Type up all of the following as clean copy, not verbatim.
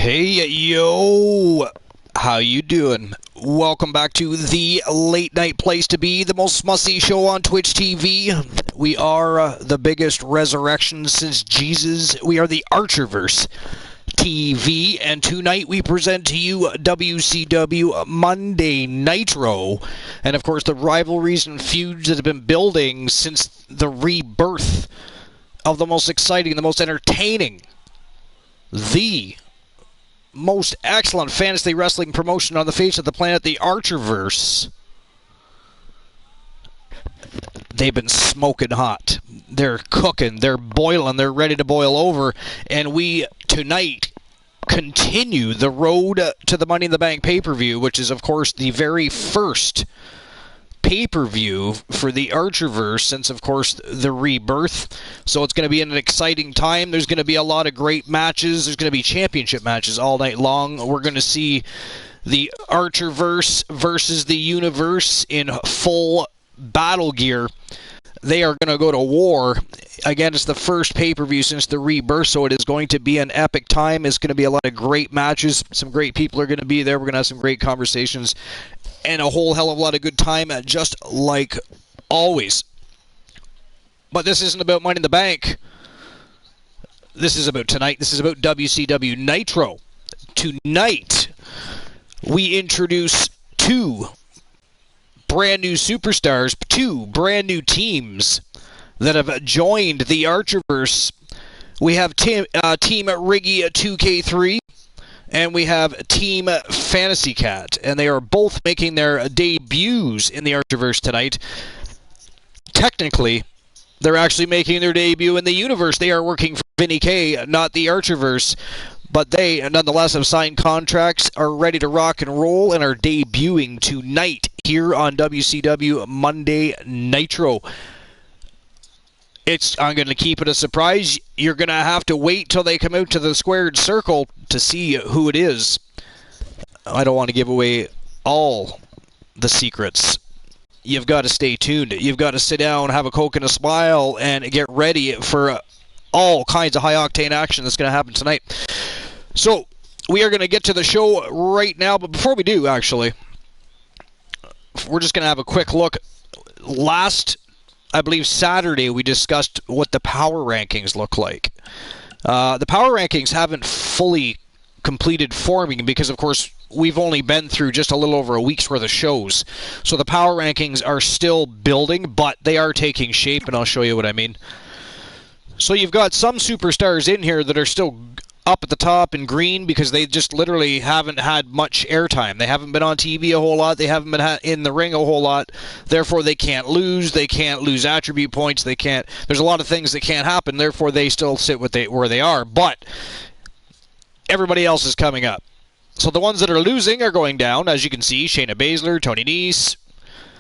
Hey, yo, how you doing? Welcome back to the late night place to be, the most smussy show on Twitch TV. We are the biggest resurrection since Jesus. We are the Archerverse TV, and tonight we present to you WCW Monday Nitro, and of course the rivalries and feuds that have been building since the rebirth of the most exciting, the most entertaining, the most excellent fantasy wrestling promotion on the face of the planet, the Archerverse. They've been smoking hot. They're cooking. They're boiling. They're ready to boil over. And we, tonight, continue the road to the Money in the Bank pay-per-view, which is, of course, the very first pay-per-view for the Archerverse since, of course, the rebirth. So it's going to be an exciting time. There's going to be a lot of great matches. There's going to be championship matches all night long. We're going to see the Archerverse versus the Universe in full battle gear. They are going to go to war. Again, it's the first pay-per-view since the rebirth, so it is going to be an epic time. It's going to be a lot of great matches. Some great people are going to be there. We're going to have some great conversations and a whole hell of a lot of good time, just like always. But this isn't about Money in the Bank. This is about tonight. This is about WCW Nitro. Tonight, we introduce two brand new superstars, two brand new teams that have joined the Archerverse. We have Team Riggy 2K3. And we have Team Fantasy Cat, and they are both making their debuts in the Archerverse tonight. Technically, they're actually making their debut in the Universe. They are working for Vinny K, not the Archerverse, but they, nonetheless, have signed contracts, are ready to rock and roll, and are debuting tonight here on WCW Monday Nitro. I'm going to keep it a surprise. You're going to have to wait till they come out to the squared circle to see who it is. I don't want to give away all the secrets. You've got to stay tuned. You've got to sit down, have a Coke and a smile, and get ready for all kinds of high-octane action that's going to happen tonight. So, we are going to get to the show right now, but before we do, actually, we're just going to have a quick look. I believe Saturday, we discussed what the power rankings look like. The power rankings haven't fully completed forming because, of course, we've only been through just a little over a week's worth of shows. So the power rankings are still building, but they are taking shape, and I'll show you what I mean. So you've got some superstars in here that are still up at the top in green because they just literally haven't had much airtime. They haven't been on TV a whole lot. They haven't been in the ring a whole lot. Therefore, they can't lose. They can't lose attribute points. They can't. There's a lot of things that can't happen. Therefore, they still sit where they are. But everybody else is coming up. So the ones that are losing are going down. As you can see, Shayna Baszler, Tony Nese.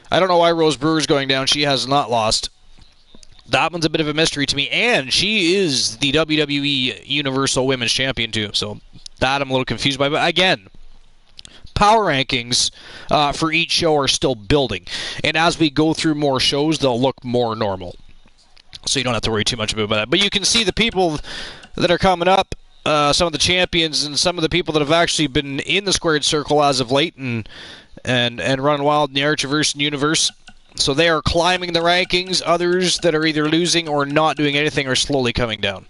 I don't know why Rose Brewer's going down. She has not lost. That one's a bit of a mystery to me, and she is the WWE Universal Women's Champion, too. So that I'm a little confused by. But again, power rankings for each show are still building. And as we go through more shows, they'll look more normal. So you don't have to worry too much about that. But you can see the people that are coming up, some of the champions, and some of the people that have actually been in the squared circle as of late and run wild in the Archerverse and Universe. So they are climbing the rankings. Others that are either losing or not doing anything are slowly coming down.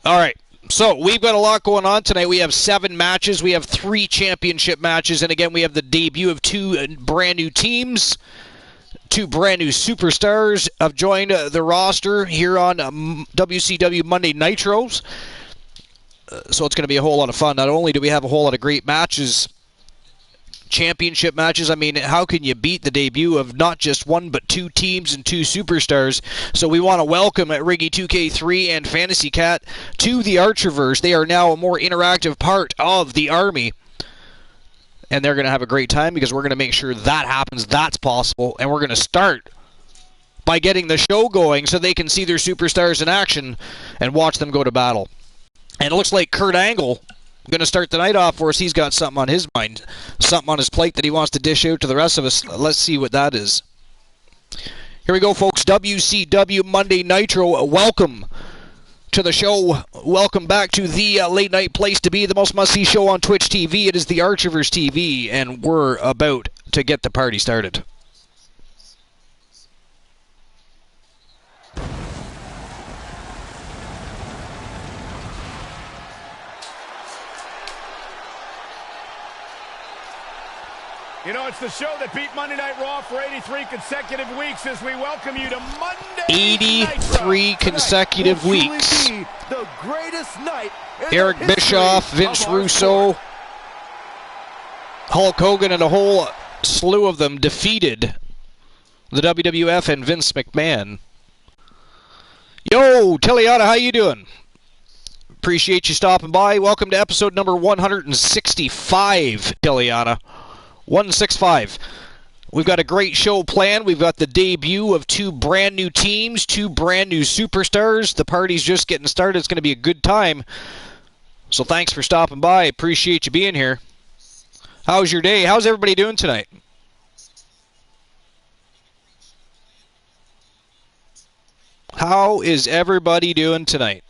All right. So we've got a lot going on tonight. We have 7 matches. We have 3 championship matches. And again, we have the debut of 2 brand new teams. 2 brand new superstars have joined the roster here on WCW Monday Nitros. So it's going to be a whole lot of fun. Not only do we have a whole lot of great matches, championship matches. I mean, how can you beat the debut of not just 1 but 2 teams and 2 superstars? So we want to welcome Riggy 2K3 and Fantasy Cat to the Archerverse. They are now a more interactive part of the Army. And they're going to have a great time because we're going to make sure that happens, that's possible. And we're going to start by getting the show going so they can see their superstars in action and watch them go to battle. And it looks like Kurt Angle going to start the night off for us. He's got something on his mind, something on his plate that he wants to dish out to the rest of us. Let's see what that is. Here we go, folks. WCW Monday Nitro. Welcome to the show. Welcome back to the late night place to be, the most must-see show on Twitch TV. It is the Archivers TV, and we're about to get the party started. You know, it's the show that beat Monday Night Raw for 83 consecutive weeks as we welcome you to Monday 83 Nitro. consecutive weeks. The greatest night Eric Bischoff, Vince Russo, Hulk Hogan, and a whole slew of them defeated the WWF and Vince McMahon. Yo, Tiliana, how you doing? Appreciate you stopping by. Welcome to episode number 165, Tiliana. 165. We've got a great show planned. We've got the debut of two brand new teams, two brand new superstars. The party's just getting started. It's going to be a good time. So thanks for stopping by. Appreciate you being here. How's your day? How's everybody doing tonight? How is everybody doing tonight?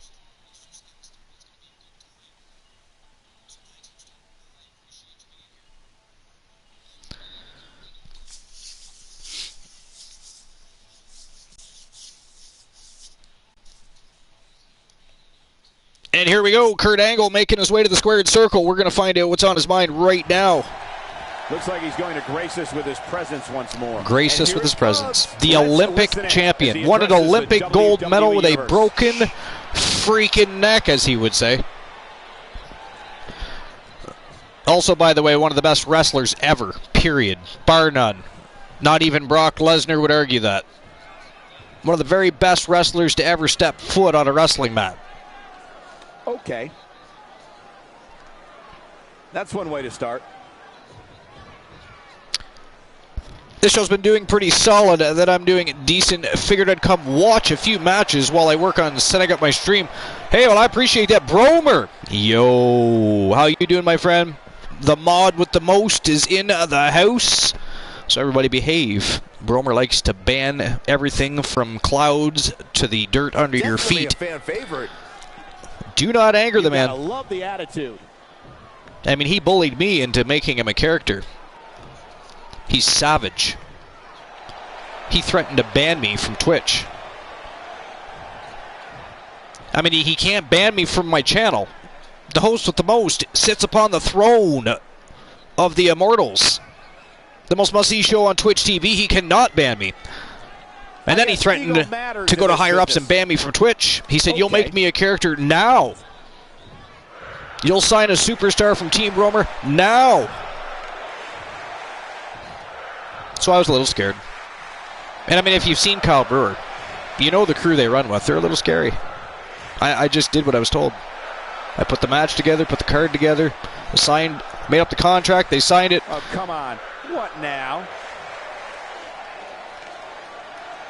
And here we go, Kurt Angle making his way to the squared circle. We're going to find out what's on his mind right now. Looks like he's going to grace us with his presence once more. Grace us with his presence. The Olympic champion. Won an Olympic gold medal with a broken freaking neck, as he would say. Also, by the way, one of the best wrestlers ever, period. Bar none. Not even Brock Lesnar would argue that. One of the very best wrestlers to ever step foot on a wrestling mat. Okay. That's one way to start. This show's been doing pretty solid, that I'm doing decent. Figured I'd come watch a few matches while I work on setting up my stream. Hey, well, I appreciate that. Bromer! Yo, how you doing, my friend? The mod with the most is in the house. So everybody behave. Bromer likes to ban everything from clouds to the dirt under your feet. A fan favorite. Do not anger the man. I love the attitude. I mean, he bullied me into making him a character. He's savage. He threatened to ban me from Twitch. I mean, he can't ban me from my channel. The host with the most sits upon the throne of the immortals. The most must-see show on Twitch TV. He cannot ban me. And then he threatened to go to higher-ups and ban me from Twitch. He said, you'll make me a character now. You'll sign a superstar from Team Bromer now. So I was a little scared. And I mean, if you've seen Kyle Brewer, you know the crew they run with. They're a little scary. I just did what I was told. I put the match together, put the card together, signed, made up the contract, they signed it. Oh, come on. What now?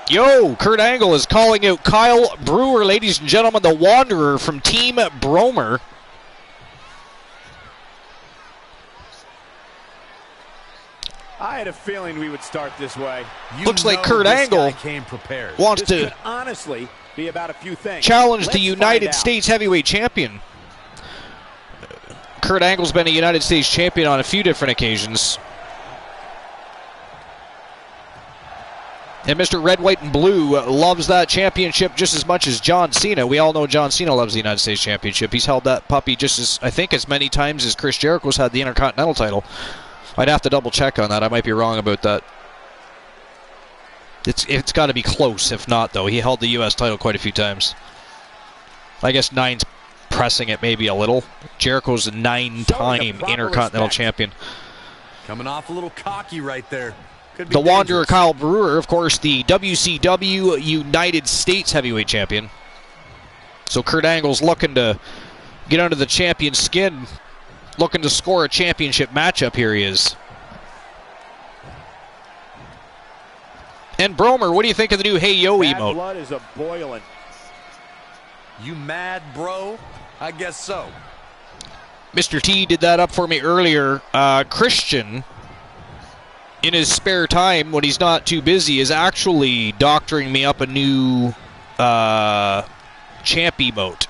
Yo, Kurt Angle is calling out Kyle Brewer, ladies and gentlemen, the Wanderer from Team Bromer. I had a feeling we would start this way. Looks like Kurt Angle wants to honestly be about a few things. Challenge the United States Heavyweight Champion. Kurt Angle's been a United States Champion on a few different occasions. And Mr. Red, White, and Blue loves that championship just as much as John Cena. We all know John Cena loves the United States Championship. He's held that puppy just as, I think, as many times as Chris Jericho's had the Intercontinental title. I'd have to double check on that. I might be wrong about that. It's got to be close. If not, though, he held the U.S. title quite a few times. I guess 9's pressing it maybe a little. Jericho's a 9-time Intercontinental Champion. Coming off a little cocky right there. The Wanderer Kyle Brewer, of course, the WCW United States Heavyweight Champion. So Kurt Angle's looking to get under the champion's skin, looking to score a championship matchup. Here he is. And Bromer, what do you think of the new Hey Yo emote? Blood is a-boiling. You mad, bro? I guess so. Mr. T did that up for me earlier. Christian, in his spare time, when he's not too busy, is actually doctoring me up a new champ emote.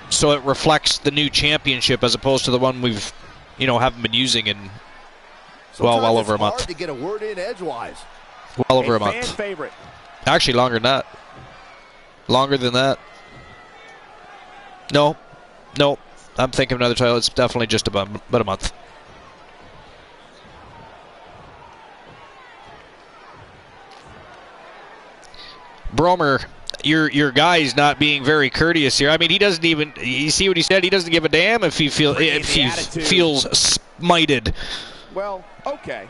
So it reflects the new championship as opposed to the one we've, haven't been using in, well over a month. To get a word in edgewise. Well over a month. Fan favorite. Actually, longer than that. Longer than that. No. I'm thinking of another title. It's definitely just about a month. Bromer, your guy's not being very courteous here. I mean, he doesn't even. You see what he said? He doesn't give a damn if he feels smited. Well, okay.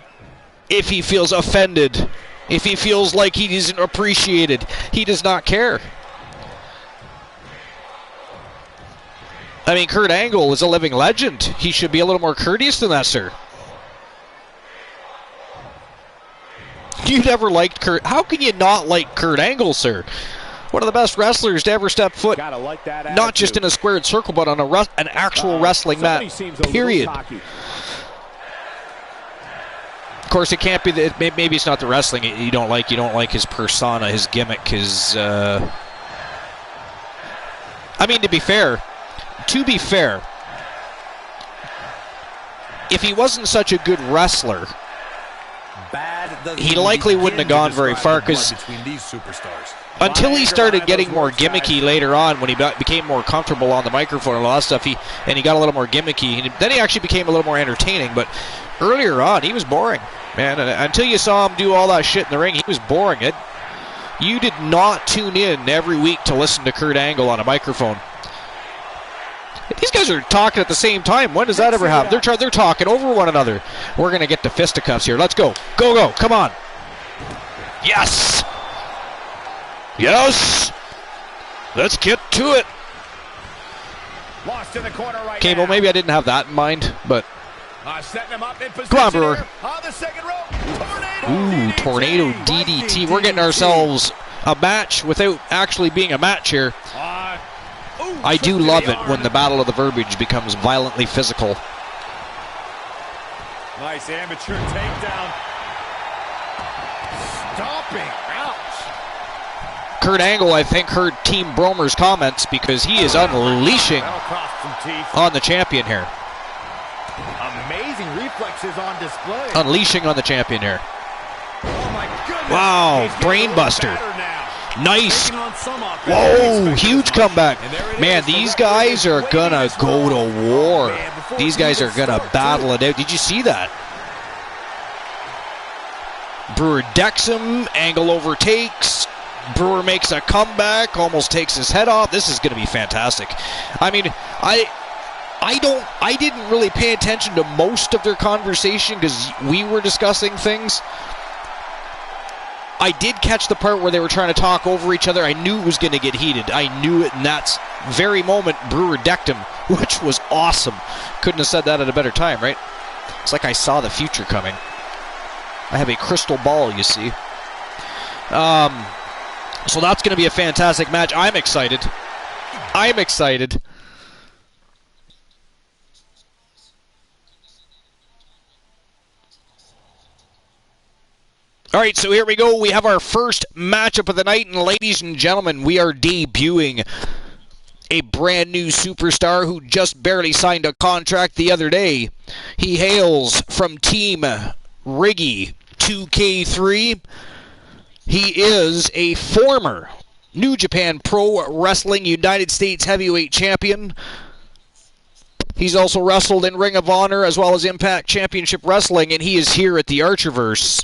If he feels offended, if he feels like he isn't appreciated, he does not care. I mean, Kurt Angle is a living legend. He should be a little more courteous than that, sir. You never liked Kurt. How can you not like Kurt Angle, sir? One of the best wrestlers to ever step foot, Gotta like that not just in a squared circle, but on an actual wrestling mat, period. Of course, it can't be that. Maybe it's not the wrestling you don't like. You don't like his persona, his gimmick, his. I mean, to be fair, if he wasn't such a good wrestler, he likely wouldn't have gone very far, because until he started getting more gimmicky later on, when he became more comfortable on the microphone and all that stuff, he got a little more gimmicky, and then he actually became a little more entertaining. But earlier on, he was boring, man. And until you saw him do all that shit in the ring, he was boring. You did not tune in every week to listen to Kurt Angle on a microphone. These guys are talking at the same time. When does that ever happen? They're talking over one another. We're going to get to fisticuffs here. Let's go. Go. Come on. Yes. Let's get to it. Lost in the corner right Cable, now. maybe I didn't have that in mind, but setting him up in position. Come on, Brewer. On the second rope. Tornado DDT. We're getting ourselves a match without actually being a match here. I do love it when the battle of the verbiage becomes violently physical. Nice amateur takedown. Stomping. Ouch. Kurt Angle, I think, heard Team Bromer's comments, because he is unleashing on the champion here. Amazing reflexes on display. Unleashing on the champion here. Oh my goodness. Wow, brainbuster. Nice. Whoa, huge comeback. Man, these guys are going to go to war. These guys are going to battle it out. Did you see that? Brewer decks him. Angle overtakes. Brewer makes a comeback. Almost takes his head off. This is going to be fantastic. I mean, I didn't really pay attention to most of their conversation because we were discussing things. I did catch the part where they were trying to talk over each other. I knew it was going to get heated. I knew it in that very moment. Brewer decked him, which was awesome. Couldn't have said that at a better time, right? It's like I saw the future coming. I have a crystal ball, you see. So that's going to be a fantastic match. I'm excited. All right, so here we go. We have our first matchup of the night, and ladies and gentlemen, we are debuting a brand new superstar who just barely signed a contract the other day. He hails from Team Riggy 2K3. He is a former New Japan Pro Wrestling United States Heavyweight Champion. He's also wrestled in Ring of Honor as well as Impact Championship Wrestling, and he is here at the Archerverse.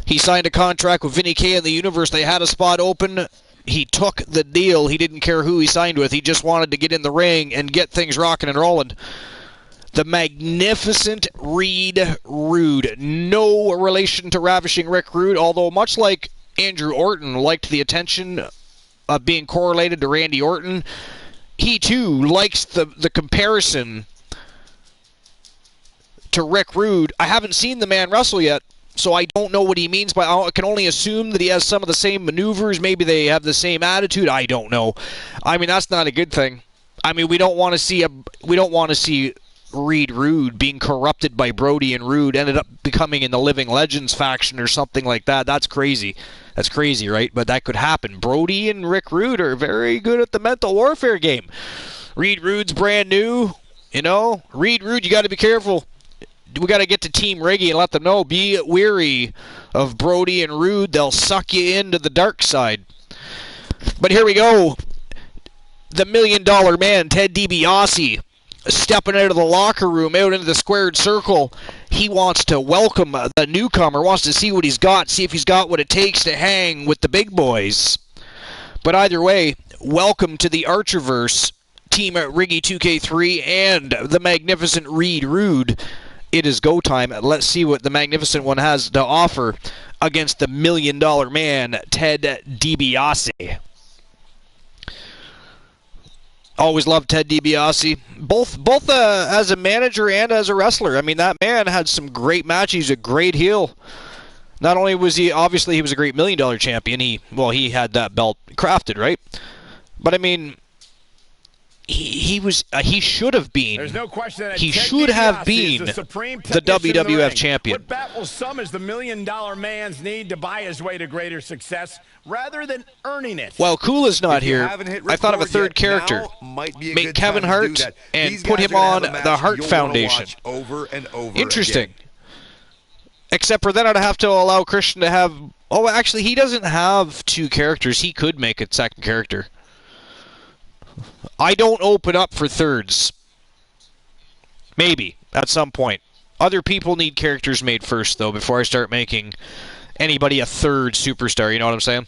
He signed a contract with Vinny K in the Universe. They had a spot open. He took the deal. He didn't care who he signed with. He just wanted to get in the ring and get things rocking and rolling. The magnificent Reed Rude. No relation to Ravishing Rick Rude, although much like Andrew Orton liked the attention of being correlated to Randy Orton, he too likes the comparison to Rick Rude. I haven't seen the man wrestle yet, so I don't know what he means, but I can only assume that he has some of the same maneuvers. Maybe they have the same attitude. I don't know. I mean, that's not a good thing. I mean, we don't want to see Reed Rude being corrupted by Brody and Rude, ended up becoming in the Living Legends faction or something like that. That's crazy. That's crazy, right? But that could happen. Brody and Rick Rude are very good at the mental warfare game. Reed Rude's brand new. You know, Reed Rude, you got to be careful. We got to get to Team Reggie and let them know. Be weary of Brody and Rude. They'll suck you into the dark side. But here we go. The $1 Million Man, Ted DiBiase, stepping out of the locker room, out into the squared circle. He wants to welcome the newcomer, wants to see what he's got, see if he's got what it takes to hang with the big boys. But either way, welcome to the Archerverse, Team Riggy 2K3 and the magnificent Reed Rude. It is go time. Let's see what the magnificent one has to offer against the $1 Million Man, Ted DiBiase. Always loved Ted DiBiase, both as a manager and as a wrestler. I mean, that man had some great matches. He's a great heel. Not only was he, obviously, he was a great $1 Million champion. He had that belt crafted, right? But I mean, he should have been. There's no question that he Ted should have DiBiase been is the WWF champion. What baffles some is the $1 Million Man's need to buy his way to greater success rather than earning it. Well, Cool is not here. I thought of a third character. Make Kevin Hart and put him on the Hart Foundation. Interesting. Again. Except for then I'd have to allow Christian to have... Oh, actually, he doesn't have two characters. He could make a second character. I don't open up for thirds. Maybe, at some point. Other people need characters made first, though, before I start making anybody a third superstar. You know what I'm saying?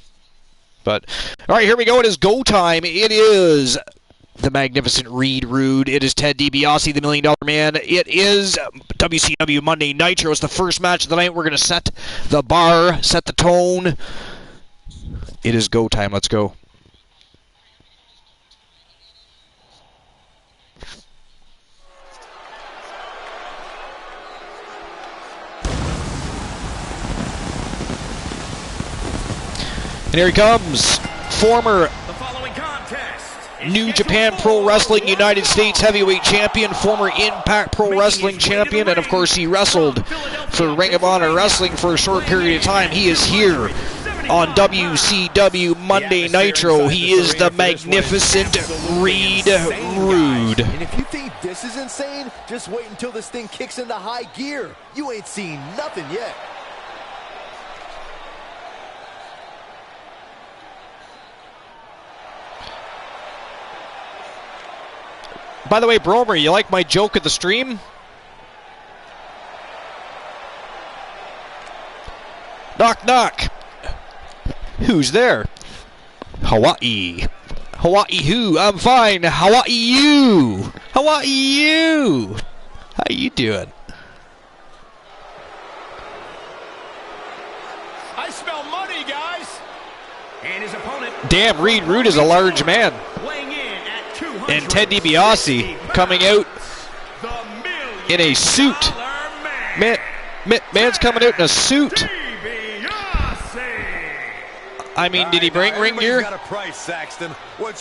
But, all right, here we go. It is go time. It is the magnificent Reed Rude. It is Ted DiBiase, the $1 Million Man. It is WCW Monday Nitro. It's the first match of the night. We're going to set the bar, set the tone. It is go time. Let's go. And here he comes, former New Japan Pro Wrestling United States Heavyweight Champion, former Impact Pro Wrestling Champion, and of course he wrestled for Ring of Honor Wrestling for a short period of time. He is here on WCW Monday Nitro. He is the magnificent Reed Rude. And if you think this is insane, just wait until this thing kicks into high gear. You ain't seen nothing yet. By the way, Bromer, you like my joke of the stream? Knock, knock. Who's there? Hawaii. Hawaii who? I'm fine. Hawaii you. Hawaii you. How you doing? I smell money, guys. And his opponent. Damn, Reed Rude is a large man. And Ted DiBiase coming out in a suit. Man's coming out in a suit. I mean, did he bring ring gear?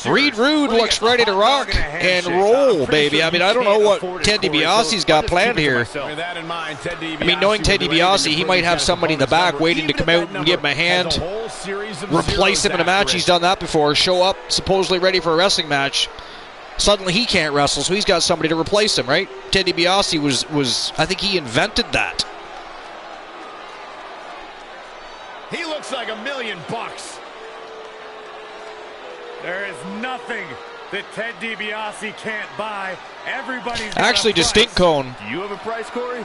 Reed Rude looks ready to rock and roll, baby. I mean, I don't know what Ted DiBiase's got planned here. I mean, knowing Ted DiBiase, he might have somebody in the back waiting to come out and give him a hand, replace him in a match. He's done that before. Show up, supposedly ready for a wrestling match. Suddenly he can't wrestle, so he's got somebody to replace him, right? Ted DiBiase was I think he invented that. He looks like $1 million. There is nothing that Ted DiBiase can't buy. Everybody's got actually, a price. Distinct Cone. Do you have a price, Corey?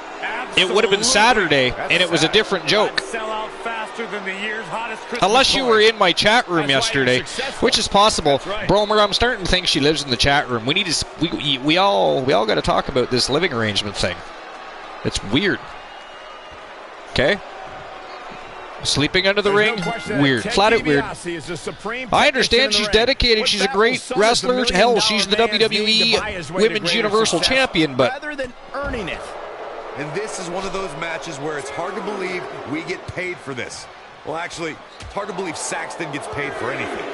It would have been Saturday, and it was a different joke. Sell out faster than the year's hottest Christmas Unless you toy. were in my chat room That's yesterday, which is possible. Right. Bromer, I'm starting to think she lives in the chat room. We need to. We all got to talk about this living arrangement thing. It's weird. Okay. Sleeping under the ring, weird. Flat out weird. I understand she's dedicated. She's a great wrestler. Hell, she's the WWE Women's Universal Champion, but... rather than earning it. And this is one of those matches where it's hard to believe we get paid for this. Well, actually, it's hard to believe Saxton gets paid for anything.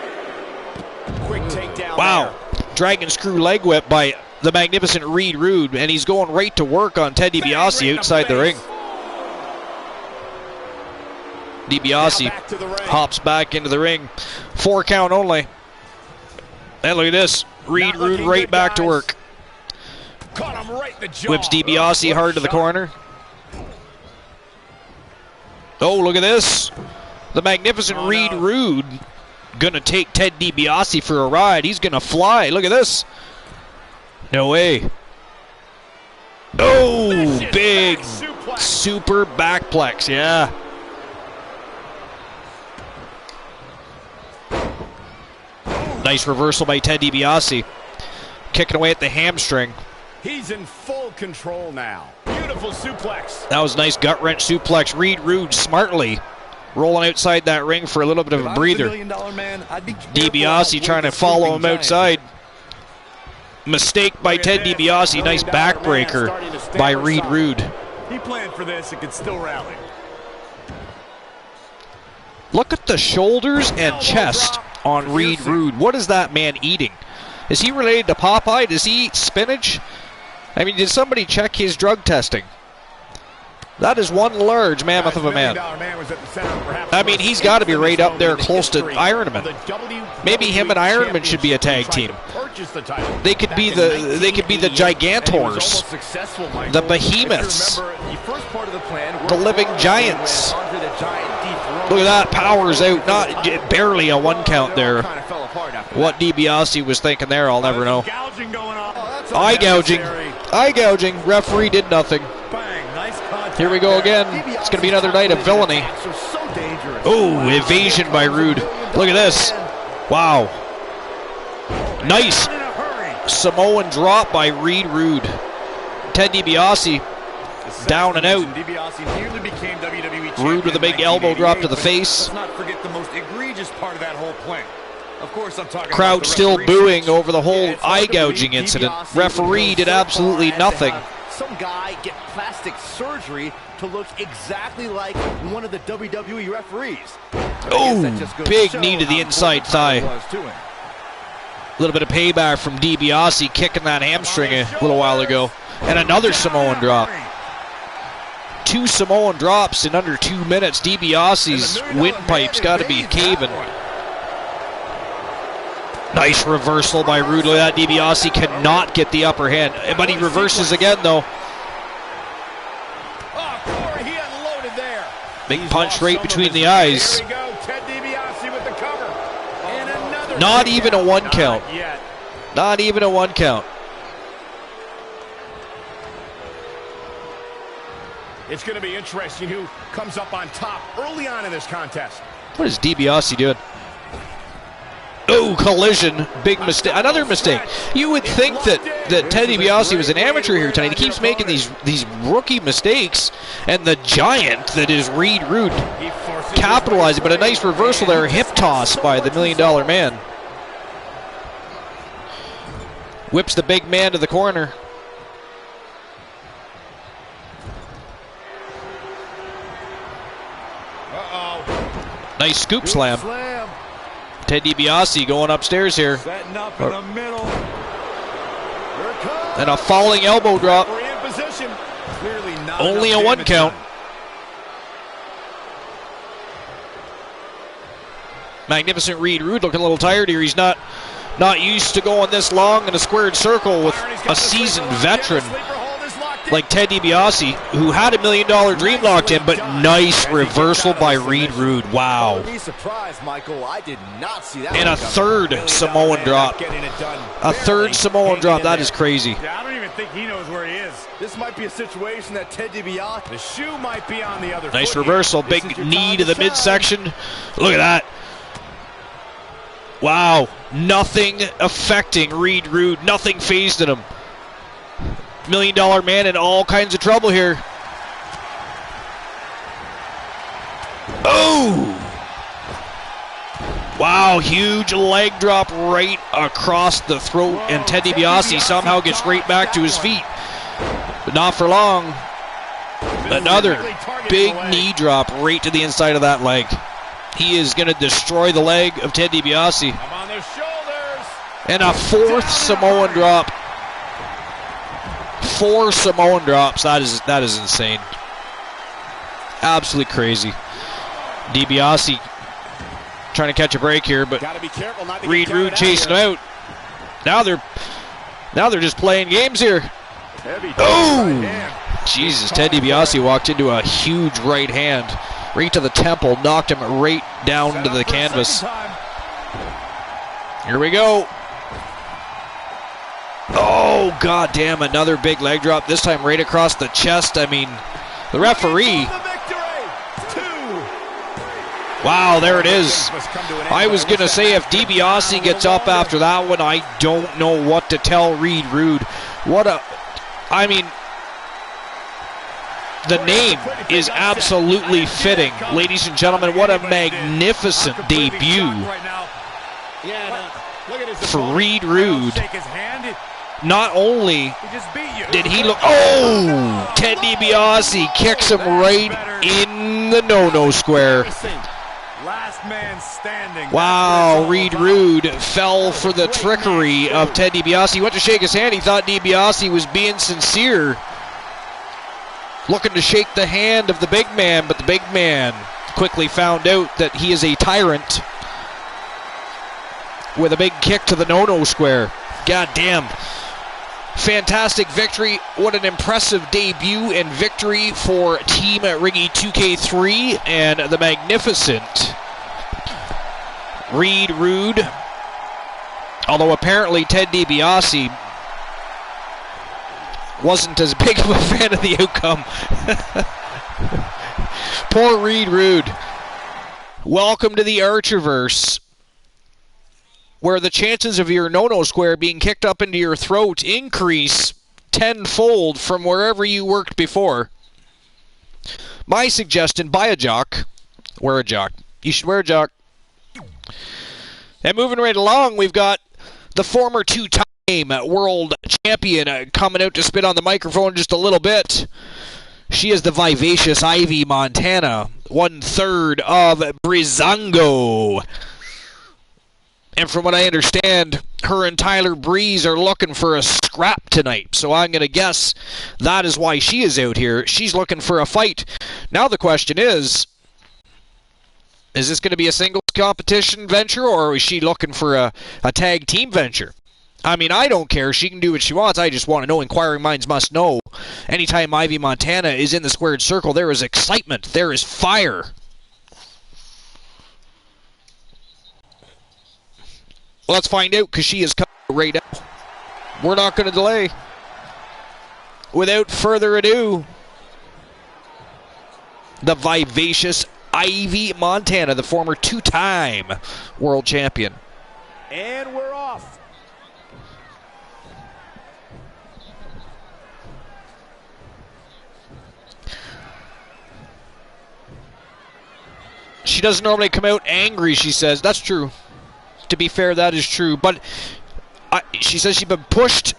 Quick takedown. Wow. Dragon screw leg whip by the magnificent Reed Rude, and he's going right to work on Ted DiBiase outside the ring. DiBiase hops back into the ring. 4 count only. And look at this. Reed Rude right back to work. Whips DiBiase hard to the corner. Oh, look at this. The magnificent Reed Rude going to take Ted DiBiase for a ride. He's going to fly. Look at this. No way. Oh, big super backplex. Yeah. Nice reversal by Ted DiBiase. Kicking away at the hamstring. He's in full control now. Beautiful suplex. That was a nice gut wrench suplex. Reed Rude smartly rolling outside that ring for a little bit of a breather. DiBiase trying to follow him outside. Mistake by Ted DiBiase. Nice backbreaker by Reed Rude. He planned for this and could still rally. Look at the shoulders and chest on Reed Rude. What is that man eating? Is he related to Popeye? Does he eat spinach? I mean, did somebody check his drug testing? That is one large mammoth of a man. I mean, he's got to be right up there close to Ironman. Maybe him and Ironman should be a tag team. They could be the Gigantors, the Behemoths, the Living Giants. Look at that, power's out, not barely a 1 count there. What DiBiase was thinking there, I'll never know. Eye gouging. Referee did nothing. Here we go again. It's going to be another night of villainy. Oh, evasion by Rude. Look at this. Wow. Nice Samoan drop by Reed Rude. Ted DiBiase down and out. Rude with a big elbow drop to the face. Let's not forget the most egregious part of that whole plan. Of course, I'm talking crowd still booing over the whole eye gouging incident. Referee did absolutely nothing. Some guy get plastic surgery to look exactly like one of the WWE referees. Oh, big knee to the inside thigh. A little bit of payback from DiBiase kicking that hamstring a little while ago. And another Samoan drop. 2 Samoan drops in under 2 minutes. DiBiase's windpipe's got to be caving. Nice reversal by Rude. Look at that. DiBiase cannot get the upper hand. But he reverses again, though. Big punch right between the eyes. Not even a 1 count. Not even a 1 count. It's going to be interesting who comes up on top early on in this contest. What is DiBiase doing? Oh, collision. Big mistake. Another mistake. You would think that Ted DiBiase was an amateur here tonight. He keeps making these rookie mistakes, and the giant that is Reed Rude capitalizing, but a nice reversal there. Hip toss by the $1 Million Man. Whips the big man to the corner. Nice scoop slam. Ted DiBiase going upstairs here. Setting up in the middle. And a falling elbow drop. Only a 1 count. Magnificent Reed Rude looking a little tired here. He's not used to going this long in a squared circle with a seasoned veteran like Ted DiBiase, who had $1 Million Dream locked in, but nice reversal by Reed Rude. Wow. I did not see that. And a third Samoan drop. A third Samoan drop. That is crazy. I don't even think he knows where he is. This might be a situation that Ted DiBiase. The shoe might be on the other Nice foot reversal. here. Big knee to the midsection. Look at that. Wow. Nothing affecting Reed Rude. Nothing phased in him. $1 Million Man in all kinds of trouble here. Oh! Wow, huge leg drop right across the throat, and Ted DiBiase somehow gets right back to his feet. But not for long. Another big knee drop right to the inside of that leg. He is going to destroy the leg of Ted DiBiase. I'm on their shoulders. And a fourth Samoan drop. 4 Samoan drops. That is insane. Absolutely crazy. DiBiase trying to catch a break here, but Reed Rude chasing him out. Now they're just playing games here. Oh! Jesus, Ted DiBiase walked into a huge right hand. Right to the temple, knocked him right down to the canvas. Here we go. Oh, goddamn, another big leg drop, this time right across the chest. I mean, the referee. Wow, there it is. I was going to say if DiBiase gets up after that one, I don't know what to tell Reed Rude. I mean, the name is absolutely fitting. Ladies and gentlemen, what a magnificent debut for Reed Rude. Not only did he look... Oh! Ted DiBiase kicks him right in the no-no square. Wow, Reed Rude fell for the trickery of Ted DiBiase. He went to shake his hand. He thought DiBiase was being sincere, looking to shake the hand of the big man, but the big man quickly found out that he is a tyrant with a big kick to the no-no square. God damn. Fantastic victory. What an impressive debut and victory for Team Riggy 2K3 and the magnificent Reed Rude. Although apparently Ted DiBiase wasn't as big of a fan of the outcome. Poor Reed Rude. Welcome to the Archerverse, where the chances of your no-no square being kicked up into your throat increase tenfold from wherever you worked before. My suggestion, buy a jock. Wear a jock. You should wear a jock. And moving right along, we've got the former two-time world champion coming out to spit on the microphone just a little bit. She is the vivacious Ivy Montana, 1/3 of Breezango. And from what I understand, her and Tyler Breeze are looking for a scrap tonight. So I'm going to guess that is why she is out here. She's looking for a fight. Now the question is this going to be a singles competition venture, or is she looking for a tag team venture? I mean, I don't care. She can do what she wants. I just want to know. Inquiring minds must know. Anytime Ivy Montana is in the squared circle, there is excitement. There is fire. Let's find out, because she is coming right now. We're not going to delay. Without further ado, the vivacious Ivy Montana, the former two-time world champion. And we're off. She doesn't normally come out angry, she says. That's true. To be fair, that is true. But she says she's been pushed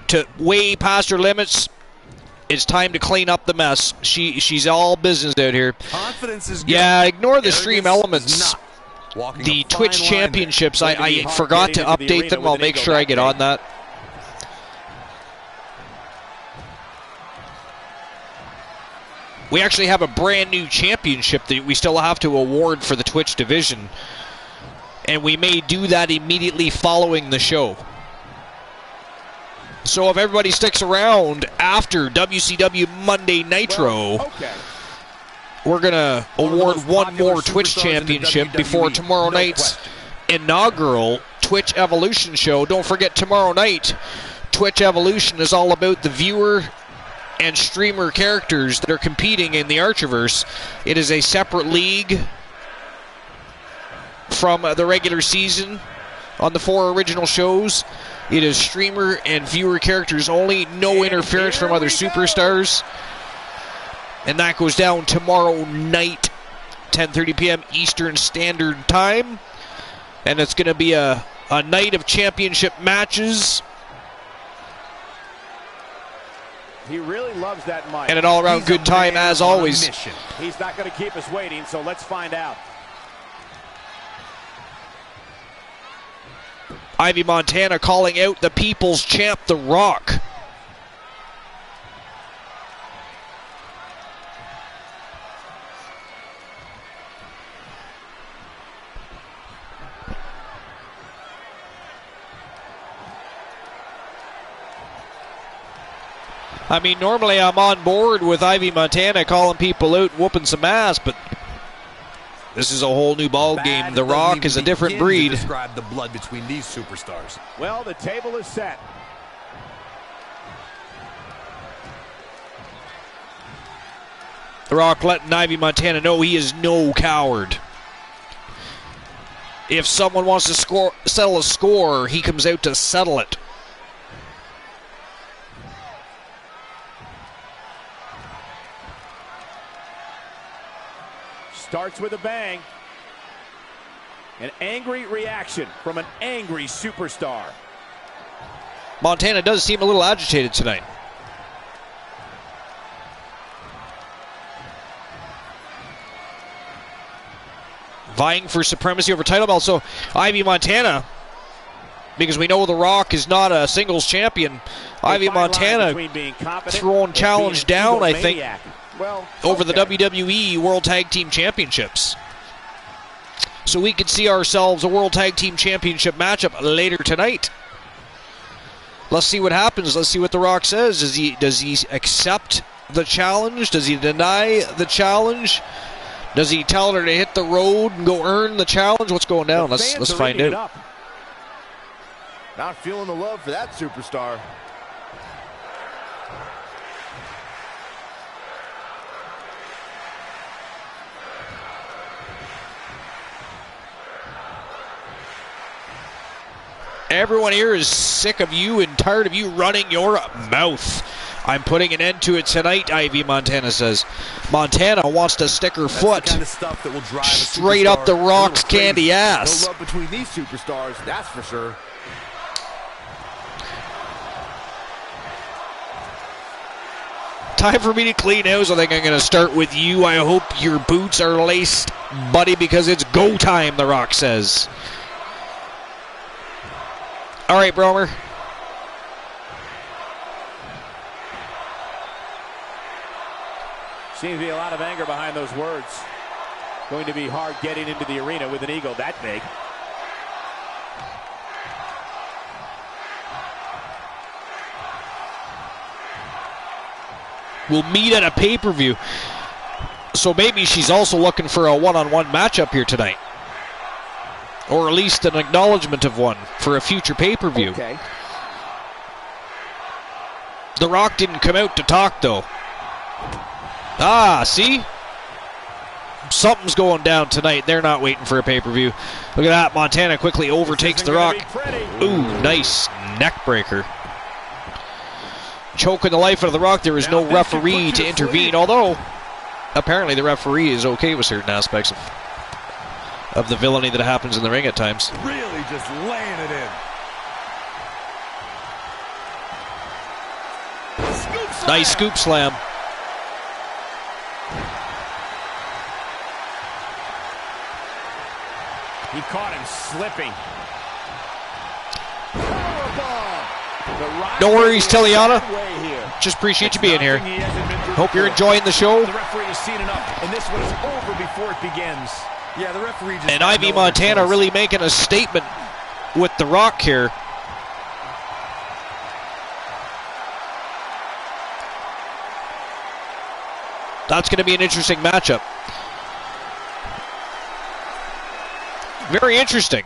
to way past her limits. It's time to clean up the mess. She's all business out here. Confidence is good. Yeah, ignore the stream elements. The Twitch championships, I forgot to update them. I'll make sure I get on that. We actually have a brand new championship that we still have to award for the Twitch division. And we may do that immediately following the show. So if everybody sticks around after WCW Monday Nitro, we're going to award one more Twitch championship before tomorrow night's inaugural Twitch Evolution show. Don't forget, tomorrow night, Twitch Evolution is all about the viewer and streamer characters that are competing in the Archerverse. It is a separate league from the regular season on the 4 original shows. It is streamer and viewer characters only, no interference from other superstars. And that goes down tomorrow night, 10:30 p.m. Eastern Standard Time. And it's going to be a night of championship matches. He really loves that mic. And an all-around good time, as always. He's not going to keep us waiting, so let's find out. Ivy Montana calling out the People's Champ, The Rock. I mean, normally I'm on board with Ivy Montana calling people out, whooping some ass, but this is a whole new ball game. The Rock is a different breed. Describe the blood between these superstars. Well, the table is set. The Rock letting Ivy Montana know he is no coward. If someone wants to settle a score, he comes out to settle it. Starts with a bang. An angry reaction from an angry superstar. Montana does seem a little agitated tonight. Vying for supremacy over title belt. So Ivy Montana, because we know The Rock is not a singles champion, Ivy Montana throwing challenge down, I think, over the WWE World Tag Team Championships. So we could see ourselves a World Tag Team Championship matchup later tonight. Let's see what happens. Let's see what The Rock says. Does he accept the challenge? Does he deny the challenge? Does he tell her to hit the road and go earn the challenge? What's going down? Let's find out. Not feeling the love for that superstar. Everyone here is sick of you and tired of you running your mouth. I'm putting an end to it tonight, Ivy Montana says. Montana wants to stick her foot the kind of stuff that will drive straight up The Rock's candy ass. No love between these superstars, that's for sure. Time for me to clean house. I think I'm going to start with you. I hope your boots are laced, buddy, because it's go time, The Rock says. All right, Bromer. Seems to be a lot of anger behind those words. Going to be hard getting into the arena with an ego that big. We'll meet at a pay-per-view. So maybe she's also looking for a one-on-one matchup here tonight. Or at least an acknowledgement of one for a future pay-per-view. Okay. The Rock didn't come out to talk, though. Ah, see? Something's going down tonight. They're not waiting for a pay-per-view. Look at that. Montana quickly overtakes The Rock. Ooh, nice neck breaker. Choking the life out of The Rock. There is no referee to intervene, although apparently the referee is okay with certain aspects of the villainy that happens in the ring at times. Really just laying it in. Nice scoop slam. He caught him slipping. No worries, Tiliana. Just appreciate you being here. Hope you're enjoying the show. The referee has seen enough, and this one is over before it begins. Yeah, the referee just... And Ivy Montana really making a statement with The Rock here. That's going to be an interesting matchup. Very interesting.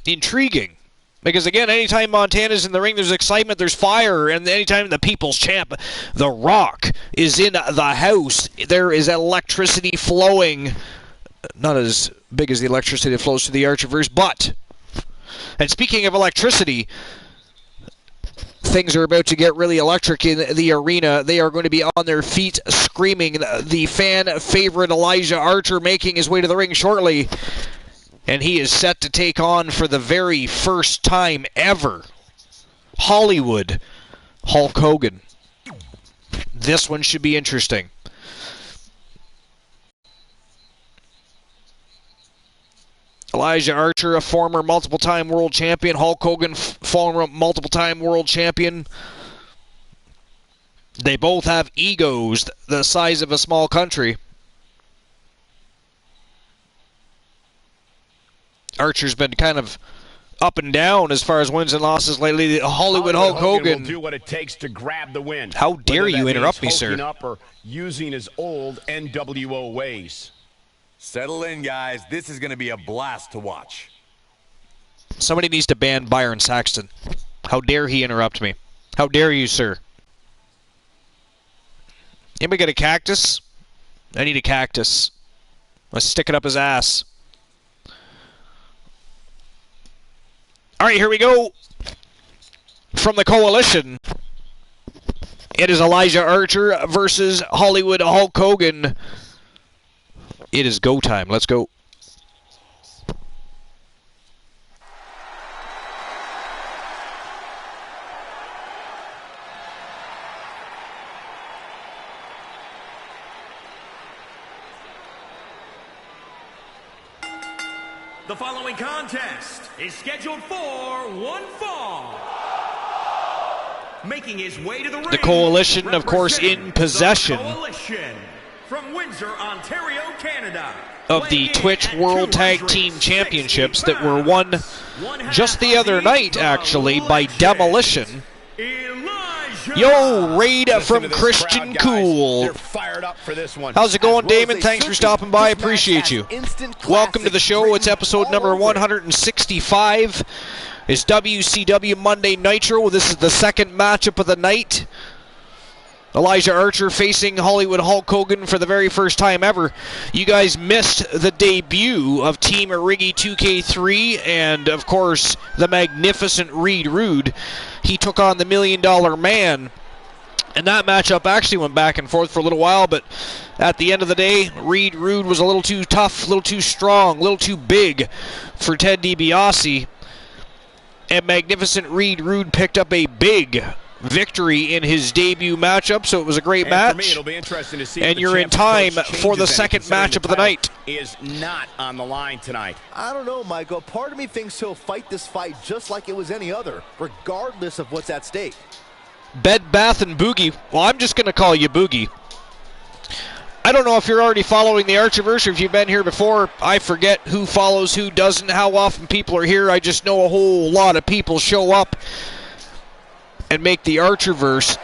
Intriguing. Because again, anytime Montana's in the ring, there's excitement, there's fire, and anytime the People's Champ, The Rock, is in the house, there is electricity flowing. Not as big as the electricity that flows through the Archiverse, but, and speaking of electricity, things are about to get really electric in the arena. They are going to be on their feet screaming. The fan favorite Elijah Archer making his way to the ring shortly. And he is set to take on, for the very first time ever, Hollywood Hulk Hogan. This one should be interesting. Elijah Archer, a former multiple-time world champion. Hulk Hogan, former multiple-time world champion. They both have egos the size of a small country. Archer's been kind of up and down as far as wins and losses lately. Hollywood Hulk Hogan will do what it takes to grab the win. How dare you interrupt me, sir? Up or using his old NWO ways. Settle in, guys. This is going to be a blast to watch. Somebody needs to ban Byron Saxton. How dare he interrupt me? How dare you, sir? Anybody got a cactus? I need a cactus. Let's stick it up his ass. All right, here we go. From the Coalition, it is Elijah Archer versus Hollywood Hulk Hogan. It is go time. Let's go. The following contest is scheduled for one fall. Making his way to the ring. The Coalition, of course, in possession from Windsor, Ontario, Canada, of the Twitch World Tag Team Championships that were won just the other night, actually, by Demolition. Yo, raid from Christian Cool. They're fired up for this one. How's it going, Damon? Thanks for stopping by. Appreciate you. Welcome to the show. It's episode number 165. It's WCW Monday Nitro. This is the second matchup of the night. Elijah Archer facing Hollywood Hulk Hogan for the very first time ever. You guys missed the debut of Team Riggy 2K3 and, of course, the magnificent Reed Rude. He took on the $1 Million Man. And that matchup actually went back and forth for a little while, but at the end of the day, Reed Rude was a little too tough, a little too strong, a little too big for Ted DiBiase. And magnificent Reed Rude picked up a big victory in his debut matchup, so it was a great match. For me, it'll be interesting to see and you're in time for the second matchup of the night. Is not on the line tonight. I don't know, Michael. Part of me thinks he'll fight this fight just like it was any other, regardless of what's at stake. Bed, Bath, and Boogie. Well, I'm just going to call you Boogie. I don't know if you're already following the Archerverse or if you've been here before. I forget who follows, who doesn't, how often people are here. I just know a whole lot of people show up and make the Archerverse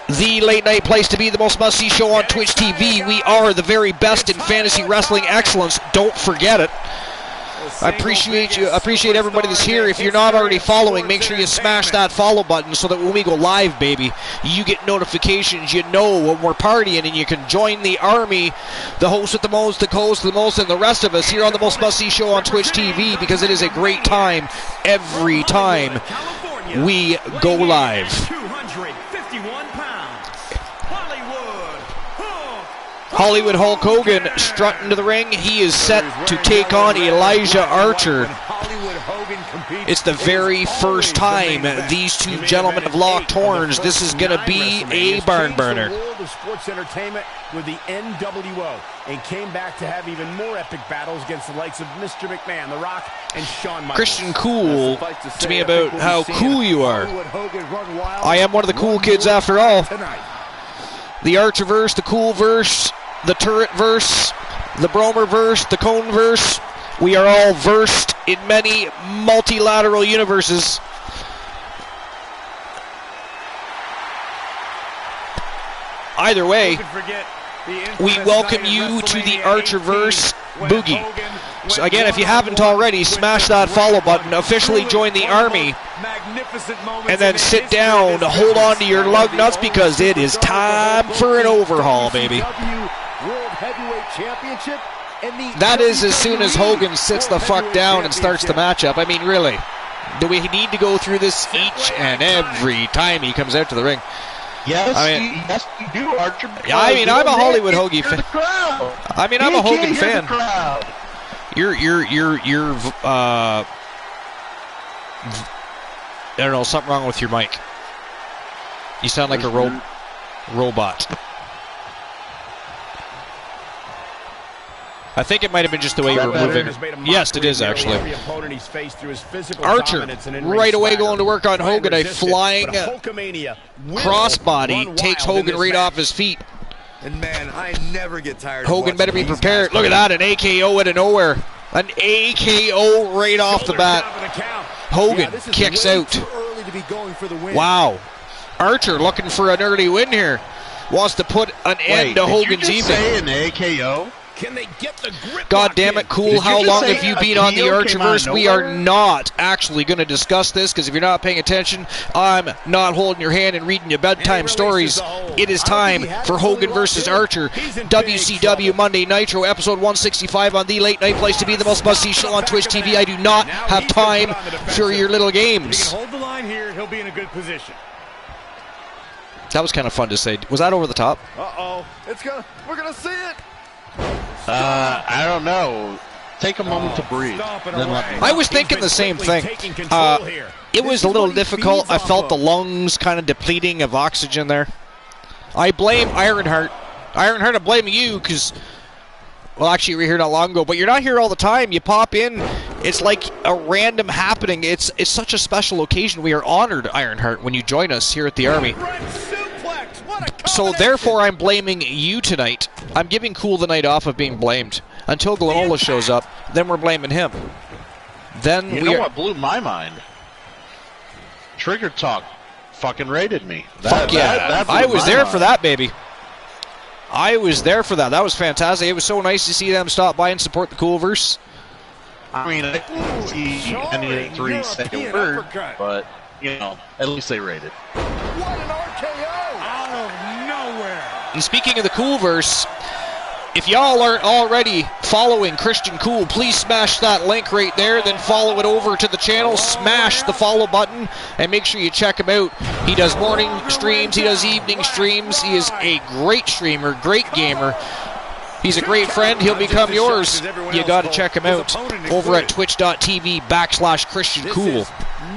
the late-night place to be, the most must-see show on Twitch TV. We are the very best in fantasy wrestling excellence. Don't forget it. I appreciate you. Appreciate everybody that's here. If you're not already following, make sure you smash that follow button so that when we go live, baby, you get notifications. You know when we're partying, and you can join the army, the host with the most, the co-host with the most, and the rest of us here on the most must-see show on Twitch TV, because it is a great time every time we go live. 251 pounds, Hollywood Hulk Hogan strutting to the ring. He is set to take on Elijah Archer. It's the very first time these two gentlemen have locked horns. This is going to be a barn burner. The world of sports entertainment with the NWO, and came back to have even more epic battles against the likes of Mr. McMahon, The Rock, and Shawn Michaels. Christian Cool to me about how cool you are. I am one of the cool kids after all. The Archerverse, the Coolverse, the Turretverse, the Bromerverse, the Coneverse. We are all versed in many multilateral universes. Either way, we welcome you to the Archerverse Boogie. So again, if you haven't already, smash that follow button, officially join the army, and then sit down, hold on to your lug nuts, because it is time for an overhaul, baby. That is as soon as Hogan sits the fuck down and starts the matchup. I mean, really, do we need to go through this each and every time he comes out to the ring? Yes, yes, you do, Archer. Yeah, I mean, I'm a Hollywood Hoagie fan. I mean, I'm a Hogan fan. You're I don't know, something wrong with your mic. You sound like a robot. I think it might have been just the way you were moving. Yes, it is, actually. Archer, right away going to work on Hogan. A flying crossbody takes Hogan right off his feet. And man, I never get tired. Hogan better be prepared. Look at that, an AKO out of nowhere. An AKO right off the bat. Hogan kicks out. Too early to be going for the win. Wow. Archer looking for an early win here. Wants to put an end to Hogan's evening. Say an AKO? Can they get the grip? God damn it, Cool. How long have you been on the Archerverse? We are nowhere? not actually going to discuss this, because if you're not paying attention, I'm not holding your hand and reading you bedtime stories. It is time for Hogan versus Archer. WCW Monday Nitro, episode 165 on the late night place to be, the most must-see show on Twitch TV. I do not have time for your little games. Hold the line here. He'll be in a good position. That was kind of fun to say. Was that over the top? Uh-oh. We're going to see it. I don't know. Take a moment to breathe. Then let me know. I was thinking the same thing. It was a little difficult. I felt the lungs kind of depleting of oxygen there. I blame Ironheart. Ironheart, I'm blaming you because, well, actually, you were here not long ago, but you're not here all the time. You pop in. It's like a random happening. It's such a special occasion. We are honored, Ironheart, when you join us here at the Army. So therefore, I'm blaming you tonight. I'm giving Cool the night off of being blamed until Glenola shows up. Then we're blaming him. Then You know what blew my mind? Trigger Talk fucking raided me. Fuck yeah! I was there for that, baby. I was there for that. That was fantastic. It was so nice to see them stop by and support the Coolverse. I mean, I didn't see any of the three say a word, but you know, at least they raided. What an RKO! Out of nowhere. And speaking of the Coolverse, if y'all aren't already following Christian Cool, please smash that link right there, then follow it over to the channel, smash the follow button, and make sure you check him out. He does morning streams, he does evening streams, he is a great streamer, great gamer. He's a great friend, he'll become yours. You gotta check him out over at twitch.tv/Christian Cool.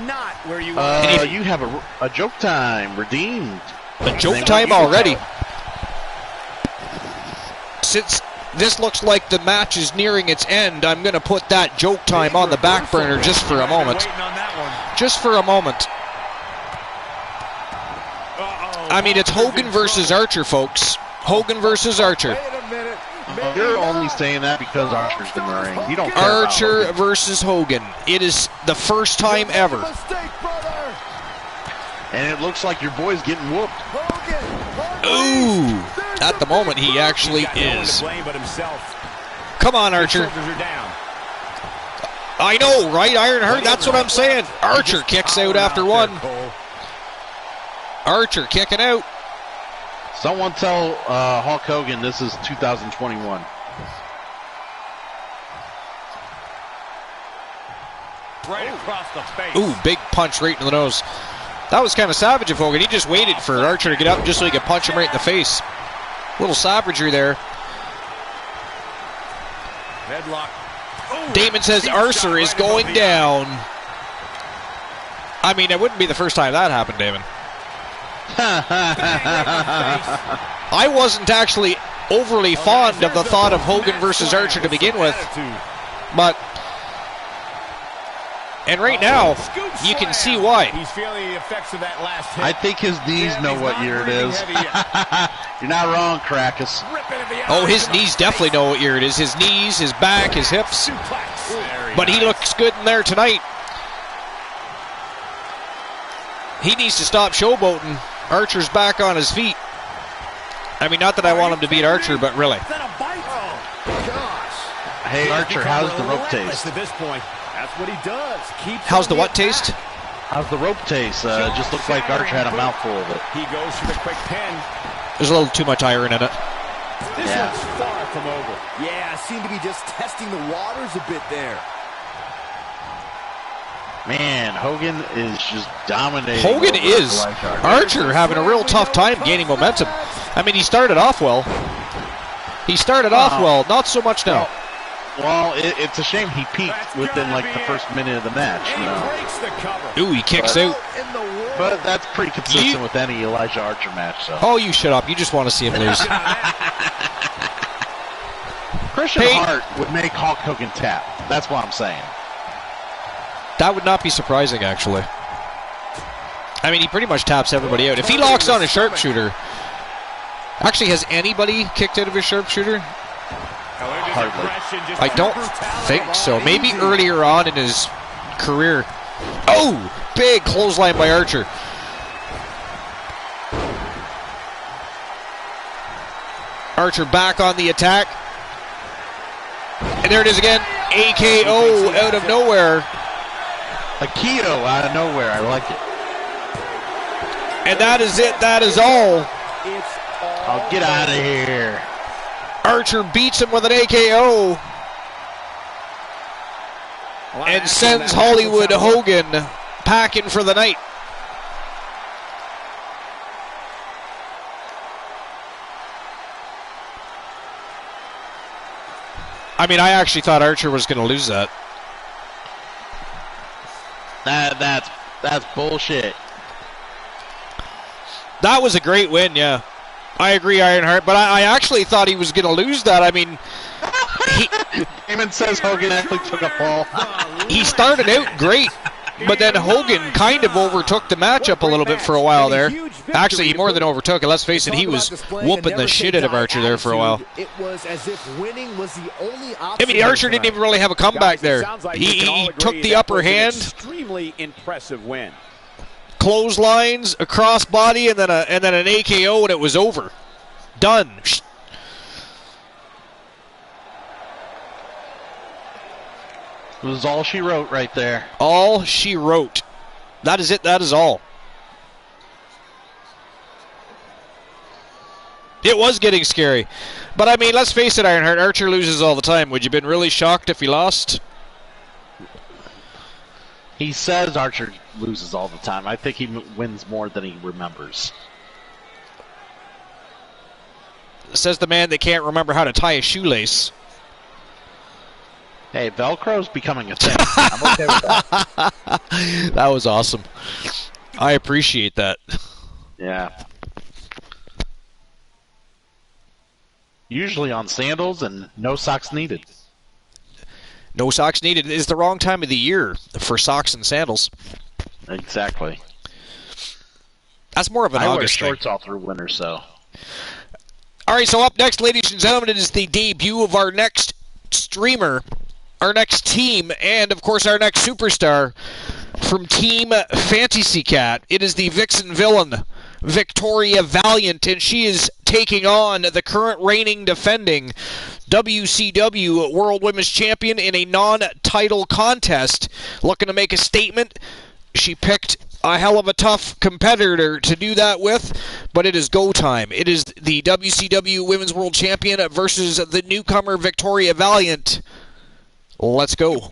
Not where you You have a joke time redeemed. A joke time already. Since this looks like the match is nearing its end, I'm going to put that joke time on the back burner just for a moment. Just for a moment. I mean, it's Hogan versus Archer, folks. Hogan versus Archer. You're only saying that because Archer's in the ring. You don't care Archer about versus Hogan. It is the first time ever. And it looks like your boy's getting whooped. Ooh. At the moment, he actually is. Come on, Archer. I know, right? Ironheart, that's what I'm saying. Archer kicks out after one. Archer kicking out. Someone tell Hulk Hogan this is 2021. Right across the face. Ooh, big punch right in the nose. That was kind of savage of Hogan. He just waited for Archer to get up just so he could punch him right in the face. Little savagery there. Headlock. Damon says Archer is going down. I mean, it wouldn't be the first time that happened, Damon. I wasn't actually overly fond of the thought of Hogan versus Archer to begin with, but and right now you can see why. He's feeling the effects of that last hit. I think his knees know what year it is. You're not wrong, Crackus. Oh, his knees definitely know what year it is. His knees, his back, his hips. But he looks good in there tonight. He needs to stop showboating. Archer's back on his feet. I mean, not that I want him to beat Archer, but really. Hey, Archer, how's the rope taste? At this point, that's what he does. How's the what taste? How's the rope taste? Just looked like Archer had a mouthful of it. He goes for the quick pin. There's a little too much iron in it. This one's far from over. Yeah, seemed to be just testing the waters a bit there. Man, Hogan is just dominating. Hogan is. Archer having a real tough time gaining momentum. I mean, he started off well. Not so much now. Well, it's a shame he peaked within like the first minute of the match. You know? Ooh, he kicks out. But that's pretty consistent with any Elijah Archer match. So. Oh, you shut up. You just want to see him lose. Christian Hart would make Hulk Hogan tap. That's what I'm saying. That would not be surprising, actually. I mean, he pretty much taps everybody out. If he locks on a sharpshooter... Actually, has anybody kicked out of his sharpshooter? Hardly. I don't think so. Maybe earlier on in his career. Oh, big clothesline by Archer. Archer back on the attack. And there it is again. AKO out of nowhere. A Keto out of nowhere. I like it. And that is it. That is all. Oh, get out of here. Archer beats him with an AKO. And sends Hollywood Hogan packing for the night. I mean, I actually thought Archer was going to lose that. That's bullshit. That was a great win, yeah. I agree, Ironheart, but I actually thought he was going to lose that. I mean, Damon says Hogan actually took a fall. He started out great, but then Hogan kind of overtook the matchup a little bit for a while there. Actually, he more than overtook it. Let's face it, he was whooping the shit out of Archer there for a while. It was as if winning was the only option. I mean, Archer didn't even really have a comeback there. He took the upper hand. Extremely impressive win. Clotheslines, a crossbody, and then an AKO, and it was over. Done. It was all she wrote right there. All she wrote. That is it. That is all. It was getting scary. But, I mean, let's face it, Ironheart. Archer loses all the time. Would you have been really shocked if he lost? He says Archer loses all the time. I think he wins more than he remembers. Says the man that can't remember how to tie a shoelace. Hey, Velcro's becoming a thing. I'm okay with that. That was awesome. I appreciate that. Yeah. Usually on sandals and no socks needed. No socks needed. It is the wrong time of the year for socks and sandals. Exactly. That's more of an August thing. I wear shorts all through winter, so. All right, so up next, ladies and gentlemen, it is the debut of our next streamer, our next team, and, of course, our next superstar from Team Fantasy Cat. It is the Vixen villain, Victoria Valiant, and she is taking on the current reigning defending WCW World Women's Champion in a non-title contest. Looking to make a statement. She picked a hell of a tough competitor to do that with, but it is go time. It is the WCW Women's World Champion versus the newcomer Victoria Valiant. Let's go.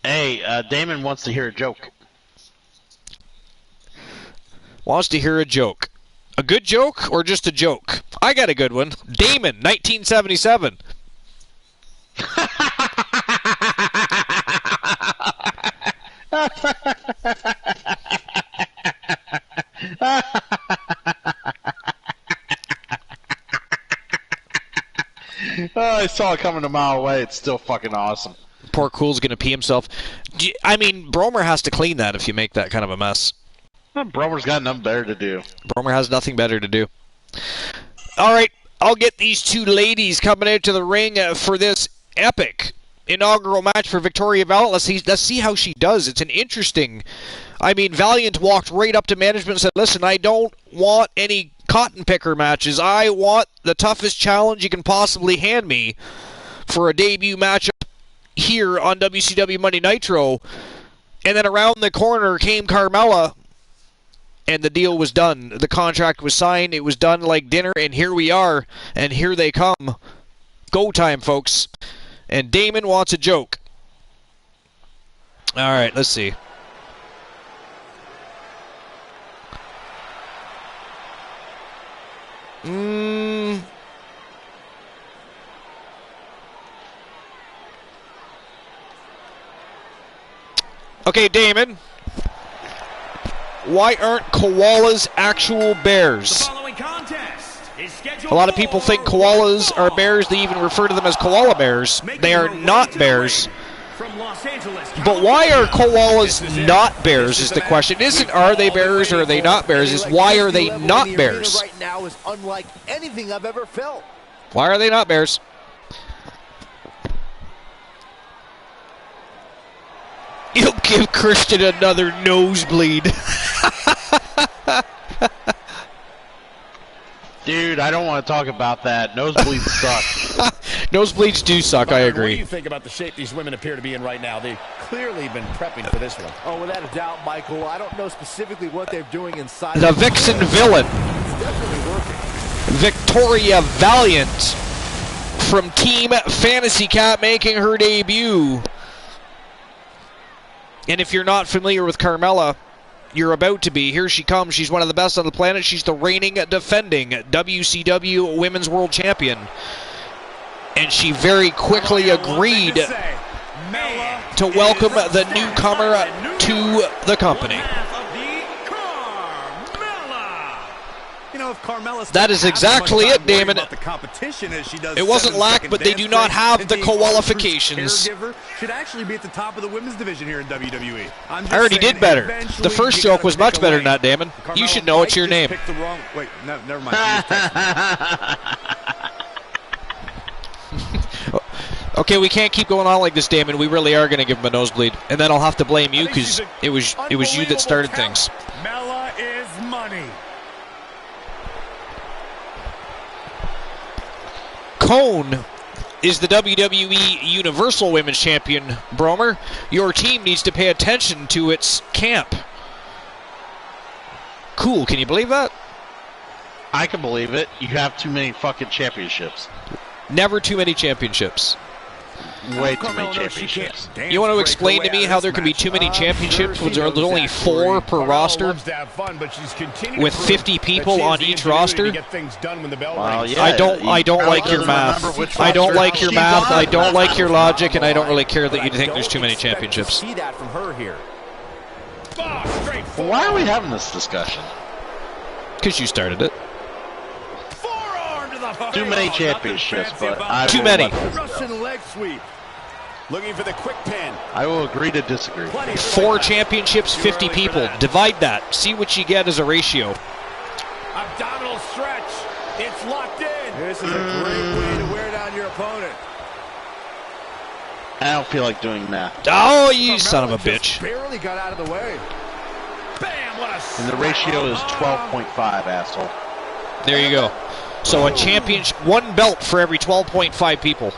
Hey, Damon wants to hear a joke. Wants to hear a joke. A good joke or just a joke? I got a good one. Damon, 1977. I saw it coming a mile away. It's still fucking awesome. Poor Cool's going to pee himself. I mean, Bromer has to clean that if you make that kind of a mess. Bromer's got nothing better to do. Bromer has nothing better to do. All right, I'll get these two ladies coming out to the ring for this epic inaugural match for Victoria Valiant. Let's see how she does. It's an interesting... I mean, Valiant walked right up to management and said, listen, I don't want any cotton picker matches. I want the toughest challenge you can possibly hand me for a debut matchup here on WCW Monday Nitro. And then around the corner came Carmella, and the deal was done. The contract was signed. It was done like dinner, and here we are, and here they come. Go time, folks. And Damon wants a joke. All right, let's see. Okay, Damon. Why aren't koalas actual bears? A lot of people think koalas are bears. They even refer to them as koala bears. They are not bears. But why are koalas not bears is the question. It isn't are they bears or are they not bears, it's why are they not bears? Right now is unlike anything I've ever felt. Why are they not bears? You'll give Christian another nosebleed. Dude, I don't want to talk about that. Nosebleeds suck. Nosebleeds do suck, I agree. What do you think about the shape these women appear to be in right now? They've clearly been prepping for this one. Oh, without a doubt, Michael. I don't know specifically what they're doing inside. The Vixen villain, It's definitely working. Victoria Valiant, from Team Fantasy Cat, making her debut. And if you're not familiar with Carmella, you're about to be. Here she comes. She's one of the best on the planet. She's the reigning, defending WCW Women's World Champion. And she very quickly agreed to welcome the newcomer to the company. You know, if Carmella's That is exactly it, Damon. the competition as she does It wasn't lack, but they do not have the qualifications. Should actually be at the top of the women's division here in WWE. I already did better. The first joke was much better than that, Damon. You should know it's your name. Wait, no, never mind. Okay, we can't keep going on like this, Damon. We really are going to give him a nosebleed, and then I'll have to blame you because it was you that started things. Mella is money. Cone is the WWE Universal Women's Champion, Bromer. Your team needs to pay attention to its camp. Cool, can you believe that? I can believe it. You have too many fucking championships. Never too many championships. Way too many championships. You want to explain to me how there can be too many championships when there's only 4 per roster? With 50 people on each roster? Well, yeah, I don't like your math. I don't like your math. I don't like your logic, and I don't really care that you think there's too many championships. See that from her here. Well, why are we having this discussion? Because you started it. Too many championships, but I Too will many. let this go. Russian leg sweep. Looking for the quick pin. I will agree to disagree. 4 championships, 50 people. Divide that. See what you get as a ratio. Abdominal stretch. It's locked in. This is a great way to wear down your opponent. I don't feel like doing that. Oh, you son of a bitch. Barely got out of the way. Bam, what a And the ratio is 12.5, asshole. There you go. So a championship, 1 belt for every 12.5 people.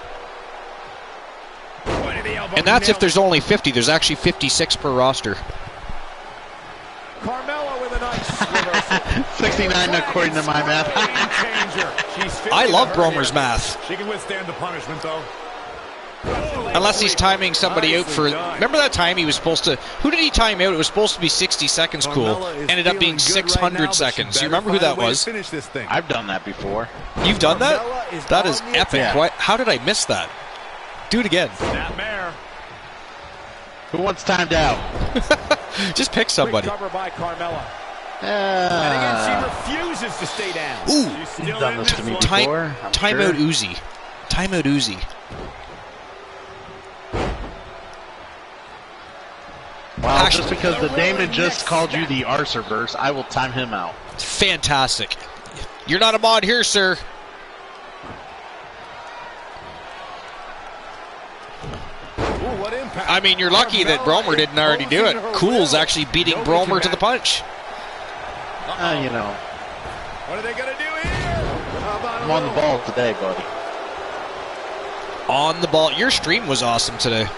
And that's if there's only 50. There's actually 56 per roster. Carmella with a nice reversal. 69 according to my math. I love Bromer's math. She can withstand the punishment, though. Unless he's timing somebody out for... Remember that time he was supposed to... Who did he time out? It was supposed to be 60 seconds cool. Ended up being 600 seconds. You remember who that was? I've done that before. You've done that? That is epic. Yeah. What? How did I miss that? Do it again. Snapmare. Who wants timed out? Just pick somebody. Quick cover by Carmella. And again, she refuses to stay down. Ooh. She's still You've done in this to me one. before. I'm Timeout sure. Uzi. Timeout Uzi. Well, just because the Damon just called you the Arcerverse, I will time him out. Fantastic. You're not a mod here, sir. Ooh, what impact. I mean, you're lucky that Bromer didn't already do it. Cool's actually beating Bromer to the punch. You know, What are they going to do here? How about I'm on the ball today, buddy. On the ball. Your stream was awesome today.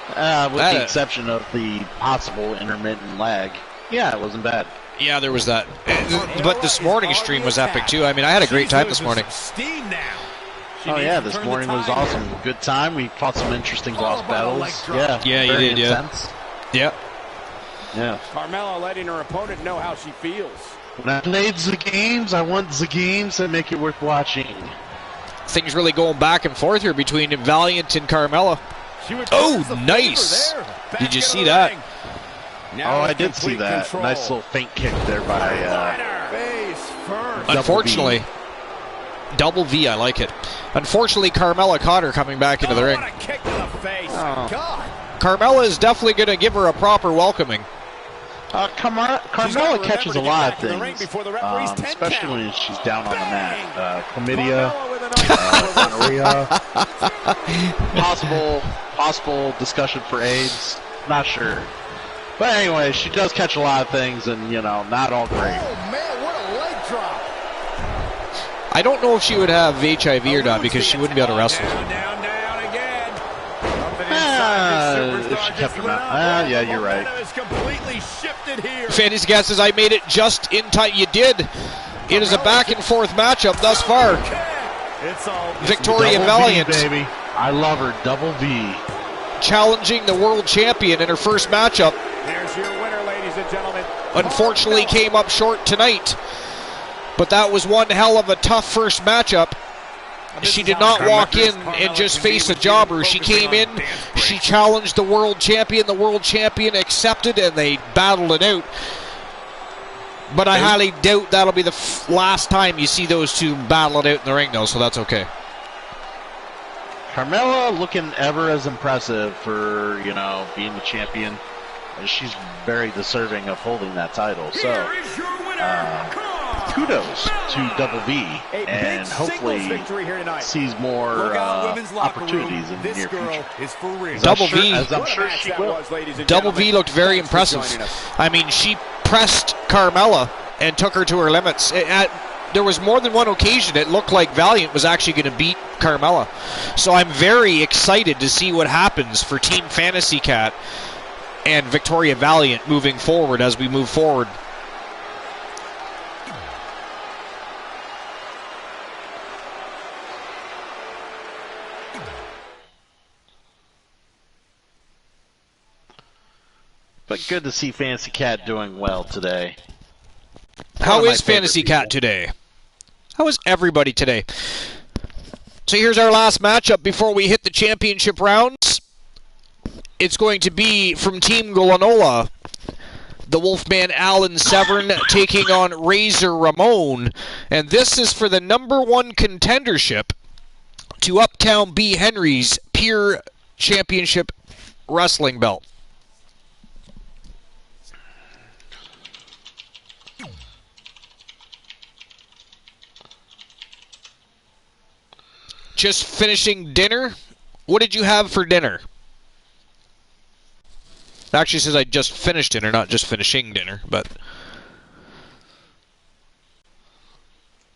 With That- the exception of the possible intermittent lag. Yeah, it wasn't bad. Yeah, there was that. But this morning's stream was epic, too. I mean, I had a great time this morning. Steam now. Oh yeah, this morning was awesome. Good time. We fought some interesting boss battles. Yeah, Yeah, you very did, yeah. intense. Yeah. Yeah. Carmella letting her opponent know how she feels. When I played the games, I want the games that make it worth watching. Things really going back and forth here between Valiant and Carmella. Oh, nice. Did you see that? Oh, I did see that. Nice little feint kick there by Face first. Unfortunately, double V, I like it. Unfortunately, Carmella caught her coming back into the ring. What a kick to the face. Oh. God. Carmella is definitely going to give her a proper welcoming. Carmella catches a lot of things, especially when she's down on the mat. Chlamydia, gonorrhea, possible discussion for AIDS. Not sure. But anyway, she does catch a lot of things, and, not all great. Oh, man, what a leg drop. I don't know if she would have HIV or not because she wouldn't be able to wrestle. Down again. If she kept her mouth. Yeah, you're right. Fantasy Cat says, I made it just in time. You did. It is a back and forth matchup thus far. Victoria Valiant, baby. I love her. Double V. Challenging the world champion in her first matchup. There's your winner, ladies and gentlemen. Unfortunately came up short tonight. But that was one hell of a tough first matchup. She did not walk in and just face a jobber. She came in, she challenged the world champion. The world champion accepted, and they battled it out. But I highly doubt that'll be the last time you see those two battle it out in the ring, though, so that's okay. Carmella looking ever as impressive for, being the champion. She's very deserving of holding that title. So, kudos to Double V, and hopefully sees more opportunities in the near future. Double V, as I'm sure she will. Double V looked very impressive. I mean, she pressed Carmella and took her to her limits. There was more than one occasion it looked like Valiant was actually going to beat Carmella. So I'm very excited to see what happens for Team Fantasy Cat and Victoria Valiant moving forward as we move forward. But good to see Fantasy Cat doing well today. How is Fantasy Cat today? How is everybody today? So here's our last matchup before we hit the championship rounds. It's going to be from Team Glenola, the Wolfman Alan Severn taking on Razor Ramon. And this is for the #1 contendership to Uptown B. Henry's Pure Championship Wrestling belt. Just finishing dinner? What did you have for dinner? It actually says I just finished dinner, not just finishing dinner, but...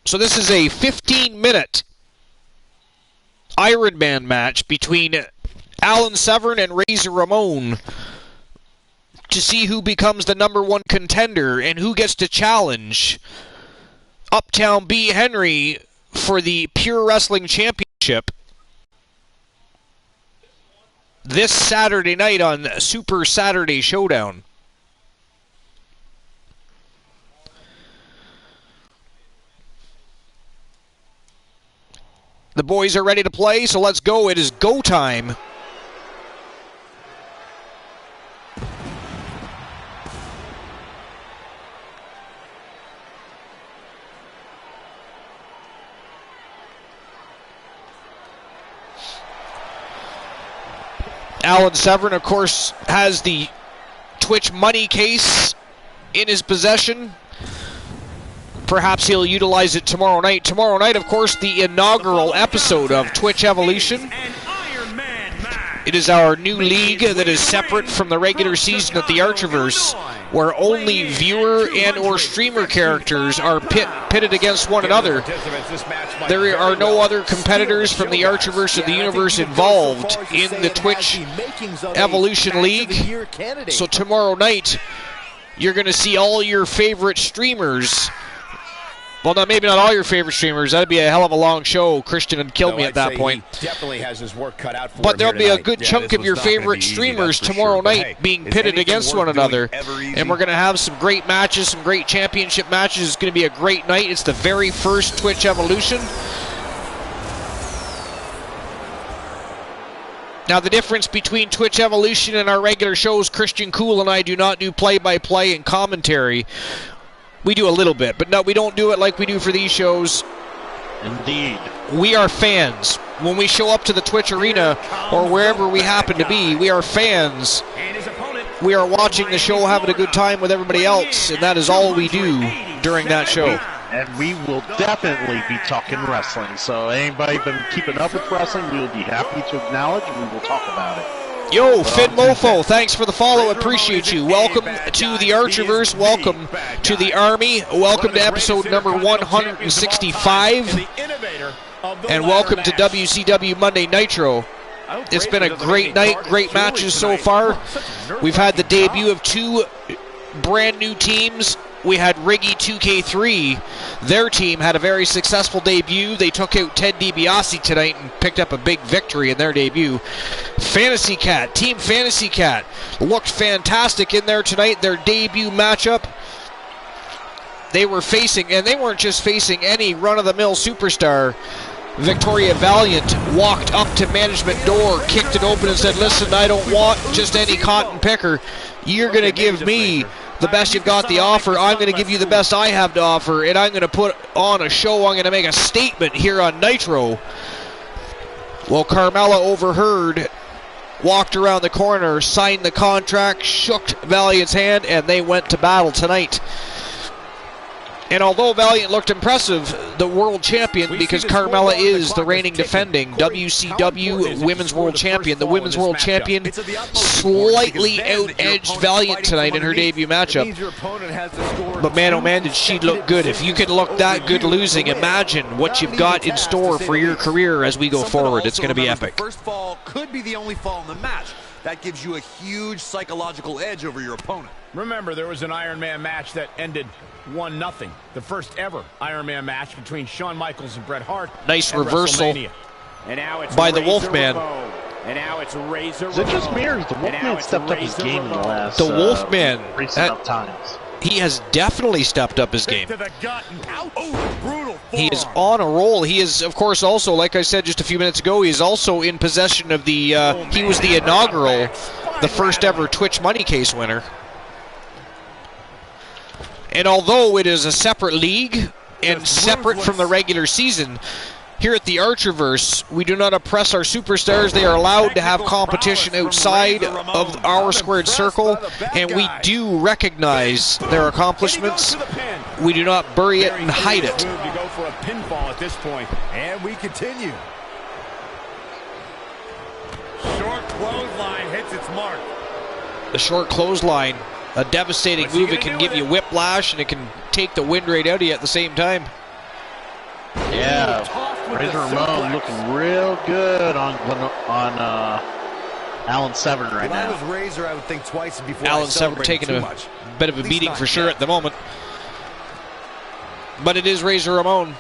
So this is a 15-minute Iron Man match between Alan Severn and Razor Ramon to see who becomes the #1 contender and who gets to challenge Uptown B. Henry for the Pure Wrestling Championship this Saturday night on Super Saturday Showdown. The boys are ready to play, so let's go. It is go time. Alan Severn, of course, has the Twitch money case in his possession. Perhaps he'll utilize it tomorrow night. Tomorrow night, of course, the inaugural episode of Twitch Evolution. It is our new league that is separate from the regular season at the Archiverse, where only viewer and or streamer characters are pitted against one another. There are no other competitors from the Archiverse of the universe involved in the Twitch Evolution League. So tomorrow night, you're going to see all your favorite streamers. Well, no, maybe not all your favorite streamers. That'd be a hell of a long show. Christian would kill me at that point. Definitely has his work cut out for but there'll be a tonight. good chunk of your favorite streamers tomorrow night being pitted against one another. And we're going to have some great matches, some great championship matches. It's going to be a great night. It's the very first Twitch Evolution. Now, the difference between Twitch Evolution and our regular shows, Christian Cool and I do not do play-by-play and commentary. We do a little bit, but no, we don't do it like we do for these shows. Indeed. We are fans. When we show up to the Twitch arena or wherever we happen to be, we are fans. we are watching the show, having a good time with everybody else, and that is all we do during that show. And we will definitely be talking wrestling. So anybody been keeping up with wrestling, we will be happy to acknowledge, and we will talk about it. Yo, Finn Mofo, thanks for the follow. Appreciate you. Welcome to the Archerverse. Welcome to the Army. Welcome to episode number 165. And welcome to WCW Monday Nitro. It's been a great night, great matches so far. We've had the debut of two brand new teams. We had Riggy 2K3. Their team had a very successful debut. They took out Ted DiBiase tonight and picked up a big victory in their debut. Fantasy Cat, Team Fantasy Cat, looked fantastic in there tonight. Their debut matchup. They were facing, and they weren't just facing any run-of-the-mill superstar. Victoria Valiant walked up to management door, kicked it open and said, listen, I don't want just any cotton picker. You're going to give me the best you've got to offer. I'm going to give you the best I have to offer, and I'm going to put on a show. I'm going to make a statement here on Nitro. Well, Carmella overheard, walked around the corner, signed the contract, shook Valiant's hand, and they went to battle tonight. And although Valiant looked impressive, the world champion, because Carmella is the reigning defending WCW Women's World Champion, the Women's World Champion slightly out-edged Valiant tonight in her debut matchup. But man, oh man, did she look good. If you can look that good losing, imagine what you've got in store for your career as we go forward. It's going to be epic. First fall could be the only fall in the match. That gives you a huge psychological edge over your opponent. Remember, there was an Iron Man match that ended 1-0. The first ever Iron Man match between Shawn Michaels and Bret Hart. Nice reversal by the Wolfman. And now it's Razor Is it just me, or has the Wolfman stepped up his game in the last The Wolfman, recent times? he has definitely stepped up his game. He is on a roll. He is, of course, also, like I said just a few minutes ago, he is also in possession of the, he was the inaugural, the first ever Twitch Money Case winner. And although it is a separate league and separate from the regular season, here at the Archerverse, we do not oppress our superstars. They are allowed to have competition outside of our squared circle, and we do recognize their accomplishments. We do not bury it and hide it. To go for a pinfall at this point, and we continue. Short clothesline hits its mark. The short clothesline, a devastating move. It can give you whiplash, and it can take the wind right out of you at the same time. Yeah, Razor Ramon looking real good on Alan Severn right now. If I was Razor, I would think twice before Alan Severn taking a bit of a beating for sure at the moment. But it is Razor Ramon.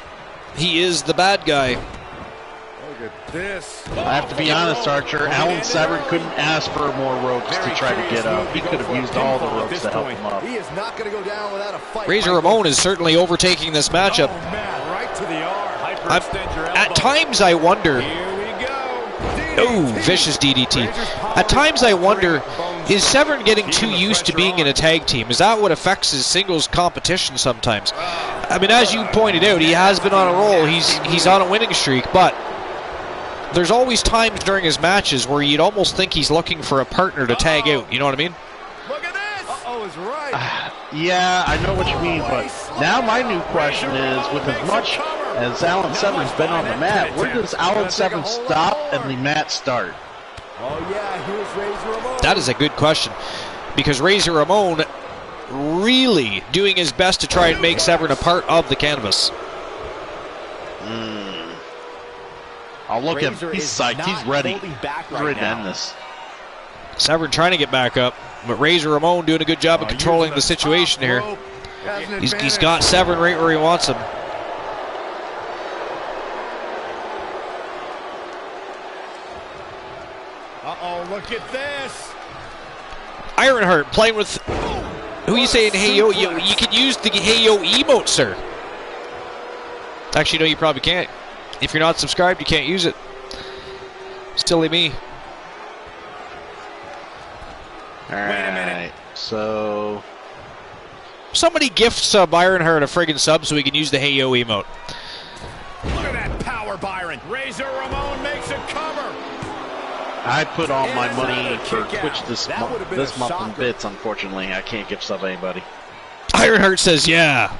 He is the bad guy. Look at this. I have to be honest, Archer. Alan Severn couldn't ask for more ropes to try to get up. He could have used all the ropes to help him up. He is not going to go down without a fight. Razor Ramon is certainly overtaking this matchup. Oh, man, right to the arm. At times I wonder, oh, vicious DDT. At times I wonder, is Severn getting too used to being in a tag team? Is that what affects his singles competition sometimes? I mean, as you pointed out, he has been on a roll. He's on a winning streak, but there's always times during his matches where you'd almost think he's looking for a partner to tag out. You know what I mean? Look at this. Uh-oh is right. Yeah, I know what you mean, but now my new question is, with as much as Alan Severn's been on the mat, where does Alan Severn stop and the mat start? Oh, yeah, here's Razor Ramon. That is a good question, because Razor Ramon really doing his best to try and make Severn a part of the canvas. Oh, look at him. He's psyched. He's ready. He's ready to end this. Severn trying to get back up, but Razor Ramon doing a good job of controlling the situation here. He's got Severn right where he wants him. Uh-oh, look at this. Ironheart playing with... Who are you saying, hey yo? You can use the hey yo emote, sir. Actually, no, you probably can't. If you're not subscribed, you can't use it. Silly me. Alright, so... Somebody gift sub Ironheart a friggin' sub so we can use the hey yo emote. Look at that power, Byron. Razor Ramon makes a cover. I put all my money for Twitch this month in bits, unfortunately. I can't give sub anybody. Ironheart says, yeah.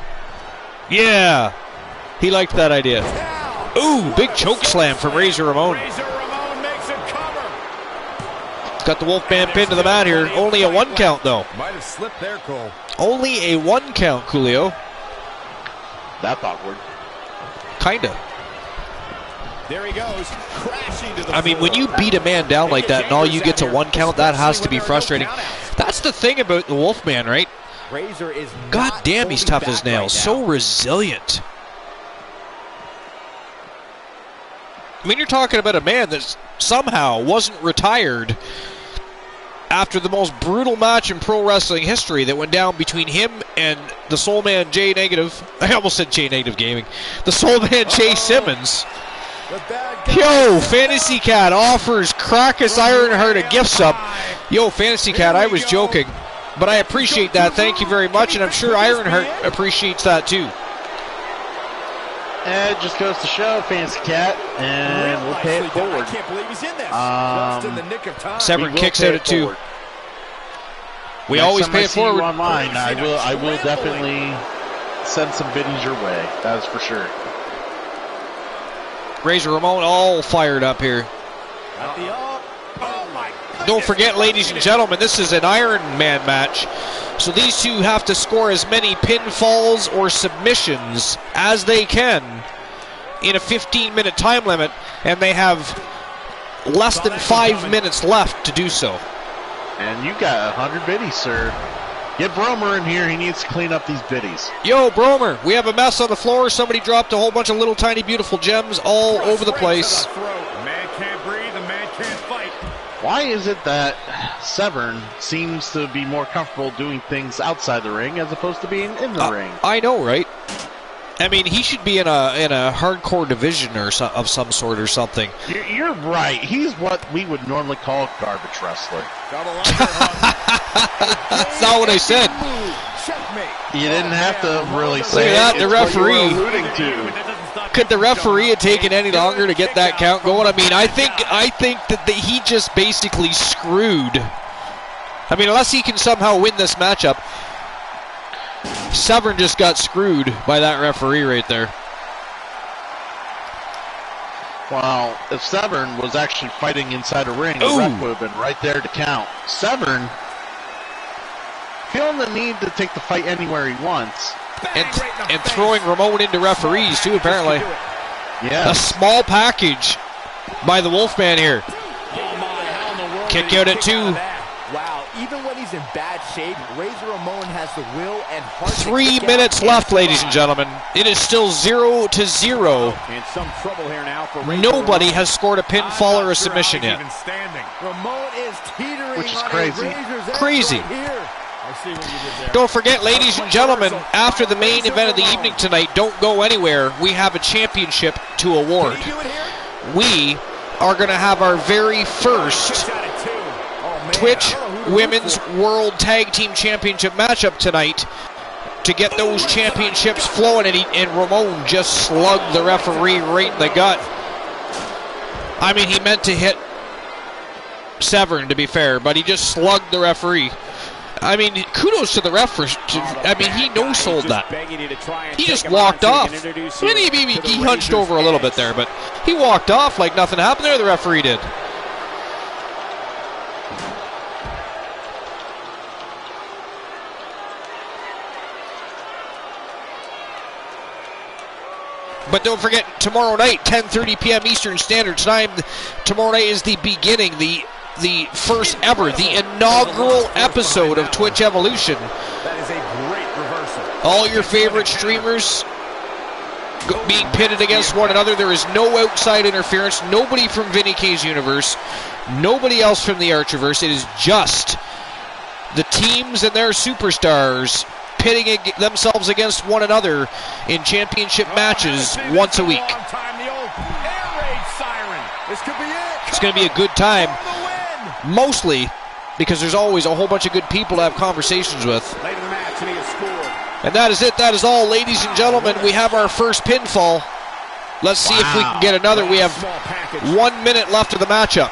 Yeah. He liked that idea. Ooh, big choke slam from Razor Ramon. Got the Wolfman pinned to the mat here. Only a 1 count, though. Might have slipped there, Cole. Only a 1 count, Coolio. That's awkward. Kinda. There he goes, crashing to the I mean, when you beat a man down like that and all you get's a 1 count, that has to be frustrating. That's the thing about the Wolfman, right? Razor is God damn, he's tough as nails. So resilient. I mean, you're talking about a man that somehow wasn't retired after the most brutal match in pro wrestling history that went down between him and the Soul Man J Negative. I almost said J Negative Gaming. The Soul Man Jay Simmons. Yo, Fantasy Cat offers Crackus Ironheart a gift sub. Yo, Fantasy Cat, I was joking, but I appreciate that. Thank you very much, and I'm sure Ironheart appreciates that too. It just goes to show, Fancy Cat, and we'll pay it forward. I can't believe he's in this. Just in the nick of time. Severn kicks out at 2. We Next always time pay I it see you forward. online, I will definitely send some biddies your way. That is for sure. Razor Ramon all fired up here. Don't forget, ladies and gentlemen, this is an Iron Man match. So these two have to score as many pinfalls or submissions as they can in a 15-minute time limit, and they have less than 5 minutes left to do so. And you got 100 biddies, sir. Get Bromer in here. He needs to clean up these biddies. Yo, Bromer, we have a mess on the floor. Somebody dropped a whole bunch of little tiny beautiful gems all over the place. The man can't breathe, the man can't fight. Why is it that Severn seems to be more comfortable doing things outside the ring as opposed to being in the ring? I know, right? I mean, he should be in a hardcore division or of some sort or something. You're right. He's what we would normally call a garbage wrestler. That's not what I said. You didn't have to really say that, it. the It's what you were referee. alluding to. Could the referee have taken any longer to get that count going? I mean, I think that he just basically screwed. I mean, unless he can somehow win this matchup, Severn just got screwed by that referee right there. Well, if Severn was actually fighting inside a ring, the ref would have been right there to count. Severn, feeling the need to take the fight anywhere he wants. And throwing Ramon into referees, too, apparently. Yeah. A small package by the Wolfman here. Kick out at 2. Wow, even when he's in bad shape, Razor Ramon has the will and heart. 3 minutes left, ladies and gentlemen. It is still 0-0. In some trouble here now for Razor Nobody Ramon. has scored a pinfall or a submission yet. Ramon is teetering Which is on crazy. a razor's edge Crazy. right here. I see what you did there. Don't forget, ladies and gentlemen, after the main event of the evening tonight, don't go anywhere. We have a championship to award. We are going to have our very first Twitch Women's World Tag Team Championship matchup tonight to get those championships flowing, and Ramon just slugged the referee right in the gut. I mean, he meant to hit Severn, to be fair, but he just slugged the referee. I mean, kudos to the ref for. I mean, he no-sold that. He just walked off. I mean, he hunched over a little bit there, but he walked off like nothing happened there. The referee did. But don't forget, tomorrow night, 10:30 p.m. Eastern Standard Time. Tomorrow night is the beginning, the first ever, the inaugural episode of Twitch Evolution. That is a great reversal. All your favorite streamers being pitted against one another. There is no outside interference. Nobody from Vinny K's universe. Nobody else from the Archerverse. It is just the teams and their superstars pitting themselves against one another in championship matches once a week. It's going to be a good time, mostly because there's always a whole bunch of good people to have conversations with. And that is it. That is all, ladies and gentlemen. We have our first pinfall. Let's see if we can get another. We have 1 minute left of the matchup.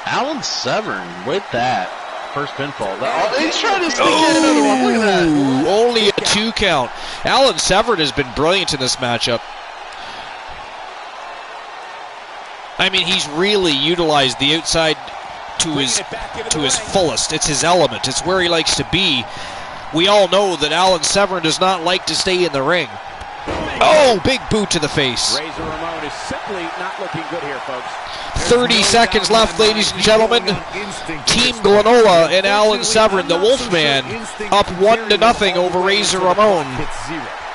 Alan Severn with that first pinfall. Oh, he's trying to sneak in another one. Look at that. Only a 2 count. Alan Severn has been brilliant in this matchup. I mean, he's really utilized the outside to his fullest. It's his element. It's where he likes to be. We all know that Alan Severn does not like to stay in the ring. Oh, big boot to the face. Razor Ramon is simply not looking good here, folks. 30 seconds left, ladies and gentlemen. Team Glenola and Alan Severn, the Wolfman, up 1-0 over Razor Ramon.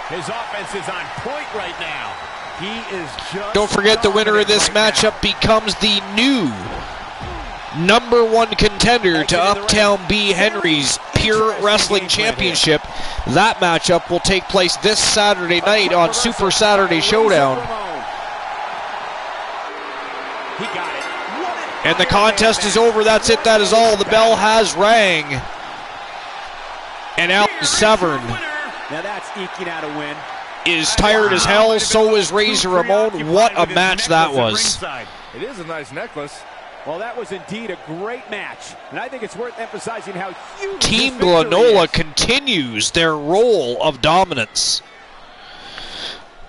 His offense is on point right now. He is just Don't forget, the winner of this matchup becomes the new #1 contender to Uptown B. Henry's Pure Wrestling Championship. That matchup will take place this Saturday night on Super Saturday Showdown. He got it. And the contest is over. That's it. That is all. The bell has rang. And Alan Severn Now that's eking out a win. is tired as hell. So is Razor Ramon. What a match that was. It is a nice necklace. Well, that was indeed a great match. And I think it's worth emphasizing how huge Team this victory Glenola is. continues their role of dominance.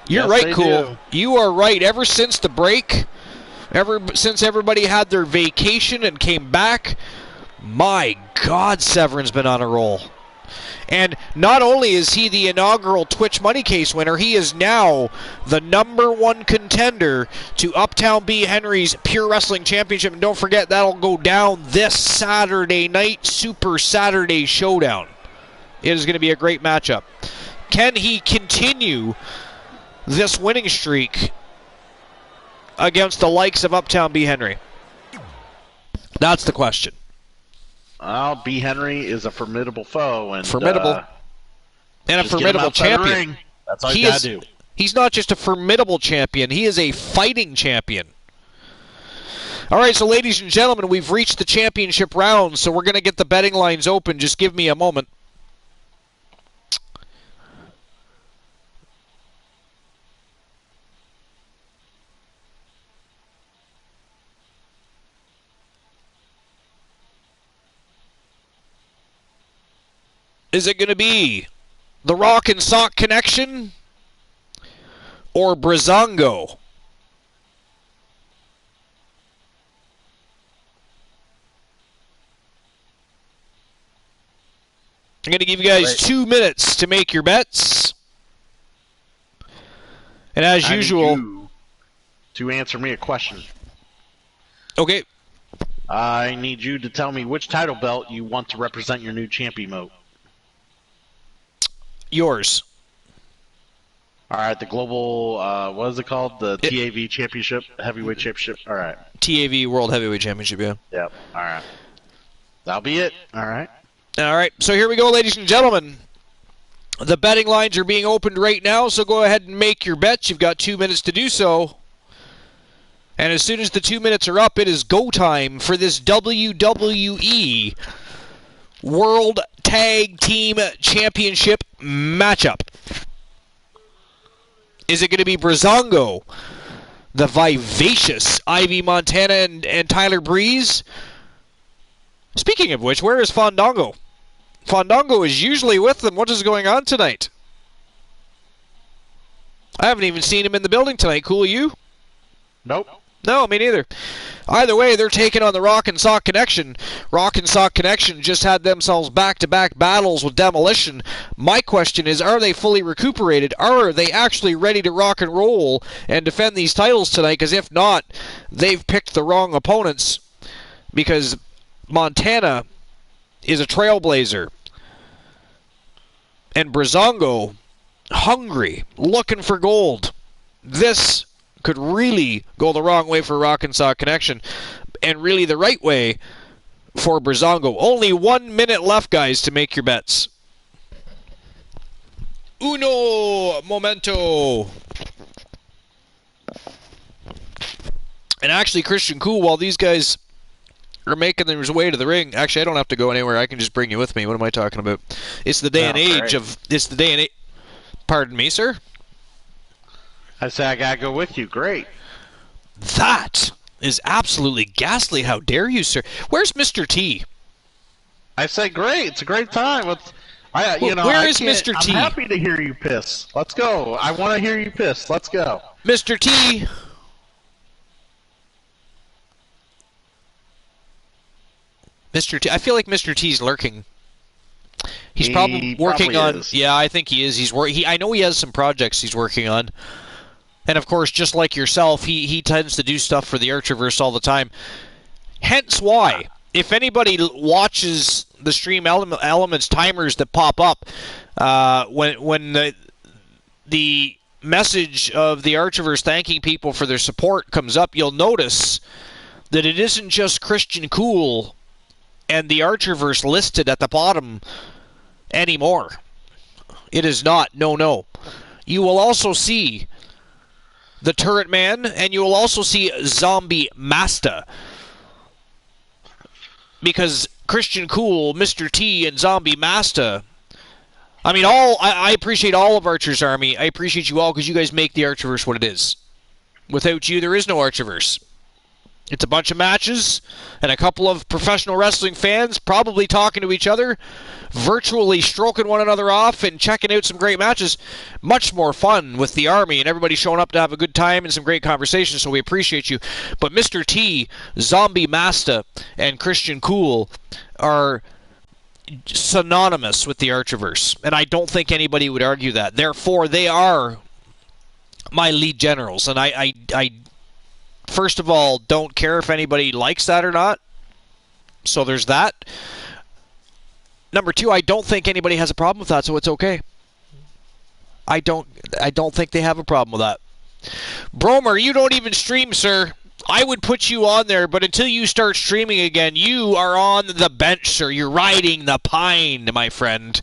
You're Yes, right, they Cool. do. You are right. Ever since the break, since everybody had their vacation and came back, my God, Severn's been on a roll. And not only is he the inaugural Twitch Money Case winner, he is now the #1 contender to Uptown B. Henry's Pure Wrestling Championship. And don't forget, that'll go down this Saturday night, Super Saturday Showdown. It is going to be a great matchup. Can he continue this winning streak against the likes of Uptown B. Henry? That's the question. Well, B. Henry is a formidable foe. And, Formidable. And a just get him formidable outside the champion. ring. That's all you got to do. He's not just a formidable champion, he is a fighting champion. All right, so ladies and gentlemen, we've reached the championship round, so we're going to get the betting lines open. Just give me a moment. Is it going to be the Rock and Sock Connection or Brazongo? I'm going to give you guys 2 minutes to make your bets. And as I need usual... you to answer me a question. Okay. I need you to tell me which title belt you want to represent your new champion mode. Yours. All right, the global, what is it called? The TAV Championship, Heavyweight Championship. All right. TAV World Heavyweight Championship, yeah. Yep. All right. That'll be it. All right. All right, so here we go, ladies and gentlemen. The betting lines are being opened right now, so go ahead and make your bets. You've got 2 minutes to do so. And as soon as the 2 minutes are up, it is go time for this WWE World Tag Team Championship matchup. Is it going to be Brazongo, the vivacious Ivy Montana and Tyler Breeze? Speaking of which, where is Fandango? Fandango is usually with them. What is going on tonight? I haven't even seen him in the building tonight. Cool, you? Nope. No, me neither. Either way, they're taking on the Rock and Sock Connection. Rock and Sock Connection just had themselves back-to-back battles with Demolition. My question is, are they fully recuperated? Are they actually ready to rock and roll and defend these titles tonight? Because if not, they've picked the wrong opponents. Because Montana is a trailblazer. And Brazongo, hungry, looking for gold. This could really go the wrong way for Rock and Sock Connection, and really the right way for Brazongo. Only 1 minute left, guys, to make your bets. Uno momento. And actually, Christian Cool, while these guys are making their way to the ring, actually, I don't have to go anywhere. I can just bring you with me. What am I talking about? It's the day and age of... It's the day and age... Pardon me, sir? I say I gotta go with you. Great. That is absolutely ghastly. How dare you, sir? Where's Mr. T? I say great. It's a great time. Where is Mr. T? I'm happy to hear you piss. Let's go. I want to hear you piss. Let's go. Mr. T. Mr. T. I feel like Mr. T's lurking. He's probably working on. Is. Yeah, I think he is. I know he has some projects he's working on. And of course, just like yourself, he tends to do stuff for the Archerverse all the time. Hence why, if anybody watches the stream elements timers that pop up, when the message of the Archerverse thanking people for their support comes up, you'll notice that it isn't just Christian Cool and the Archerverse listed at the bottom anymore. It is not. No. You will also see the Turret Man, and you will also see Zombie Masta. Because Christian Cool, Mr. T, and Zombie Masta, I mean, I appreciate all of Archer's Army. I appreciate you all because you guys make the Archerverse what it is. Without you, there is no Archerverse. It's a bunch of matches and a couple of professional wrestling fans probably talking to each other, virtually stroking one another off and checking out some great matches. Much more fun with the Army and everybody showing up to have a good time and some great conversations, so we appreciate you. But Mr. T, Zombie Masta, and Christian Cool are synonymous with the Archerverse, and I don't think anybody would argue that. Therefore, they are my lead generals, and I first of all, don't care if anybody likes that or not. So there's that. Number two, I don't think anybody has a problem with that, so it's okay. I don't think they have a problem with that. Bromer, you don't even stream, sir. I would put you on there, but until you start streaming again, you are on the bench, sir. You're riding the pine, my friend.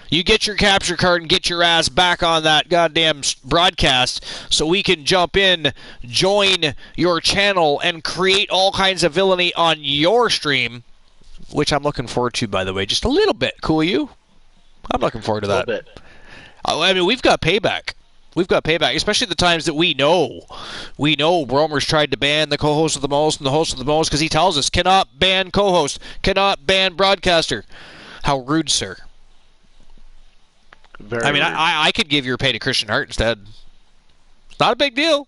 You get your capture card and get your ass back on that goddamn broadcast so we can jump in, join your channel, and create all kinds of villainy on your stream, which I'm looking forward to, by the way. Just a little bit. Cool, you? I'm looking forward to that. A little bit. I mean, we've got payback. We've got payback, especially the times that we know. We know Bromer's tried to ban the co-host of the most and the host of the most because he tells us, cannot ban co-host, cannot ban broadcaster. How rude, sir. Very rude. I could give your pay to Christian Hart instead. It's not a big deal.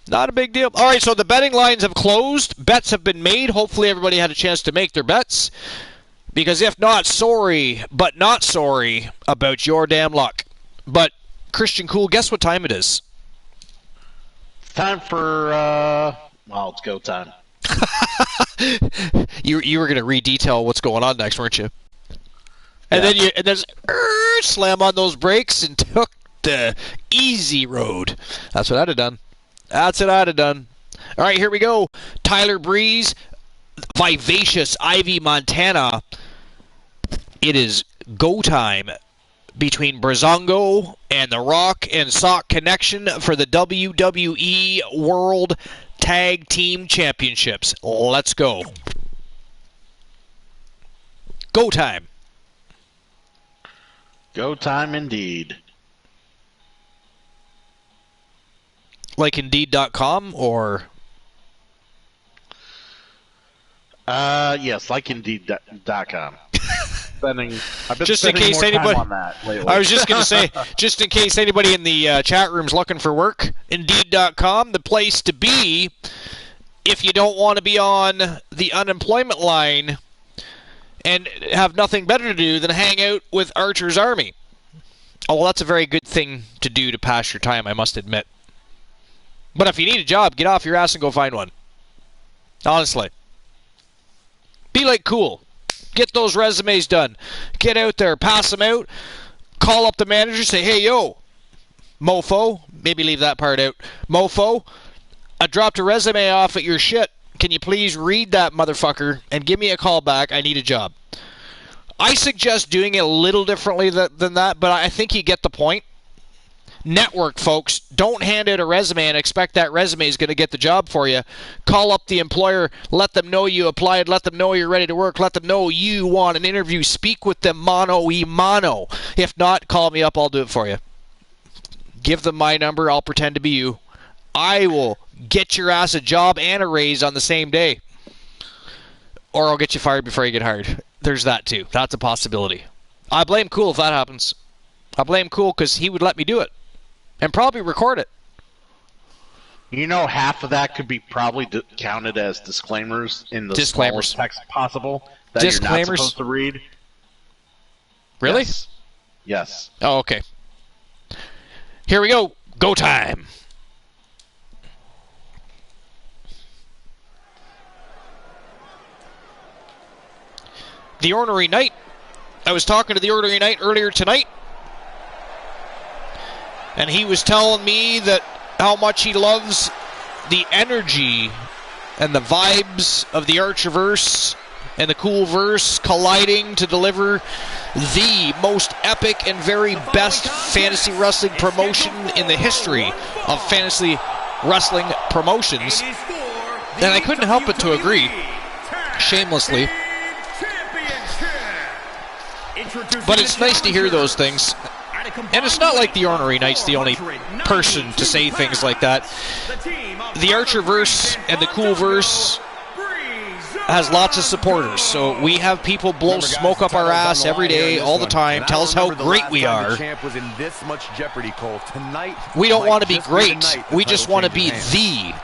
Not a big deal. All right, so the betting lines have closed. Bets have been made. Hopefully everybody had a chance to make their bets. Because if not, sorry, but not sorry about your damn luck. But, Christian Cool, guess what time it is? It's time for, it's go time. You were going to re-detail what's going on next, weren't you? And then you slam on those brakes and took the easy road. That's what I'd have done. That's what I'd have done. All right, here we go. Tyler Breeze, Vivacious Ivy Montana. It is go time between Brazongo and the Rock and Sock Connection for the WWE World Tag Team Championships. Let's go. Go time. Go time indeed. Like Indeed.com or? Yes, like Indeed.com. I've been just in spending case more anybody, time on that lately. I was just going to say, just in case anybody in the chat room's looking for work, Indeed.com, the place to be if you don't want to be on the unemployment line and have nothing better to do than hang out with Archer's Army. Oh, well, that's a very good thing to do to pass your time, I must admit. But if you need a job, get off your ass and go find one. Honestly. Be like Cool. Get those resumes done. Get out there, pass them out, call up the manager, say, hey, yo, mofo, maybe leave that part out. Mofo, I dropped a resume off at your shit. Can you please read that motherfucker and give me a call back? I need a job. I suggest doing it a little differently than that, but I think you get the point. Network, folks. Don't hand out a resume and expect that resume is going to get the job for you. Call up the employer. Let them know you applied. Let them know you're ready to work. Let them know you want an interview. Speak with them mano-y-mano. If not, call me up. I'll do it for you. Give them my number. I'll pretend to be you. I will get your ass a job and a raise on the same day. Or I'll get you fired before you get hired. There's that too. That's a possibility. I blame Cool if that happens. I blame Cool because he would let me do it. And probably record it. You know, half of that could be probably counted as disclaimers in the smallest text possible that you're not supposed to read. Really? Yes. Oh, okay. Here we go. Go time. The Ornery Knight. I was talking to the Ornery Knight earlier tonight, and he was telling me that how much he loves the energy and the vibes of the Archerverse and the Cool Verse colliding to deliver the most epic and very best fantasy wrestling promotion in the history of fantasy wrestling promotions. And I couldn't help but to agree, shamelessly. But it's nice to hear those things. And it's not like the Ornery Knight's the only person to say things like that. The Archerverse and the Coolverse has lots of supporters. So we have people blow smoke up our ass every day, all the time, tell us how great we are. We don't want to be great. We just want to be the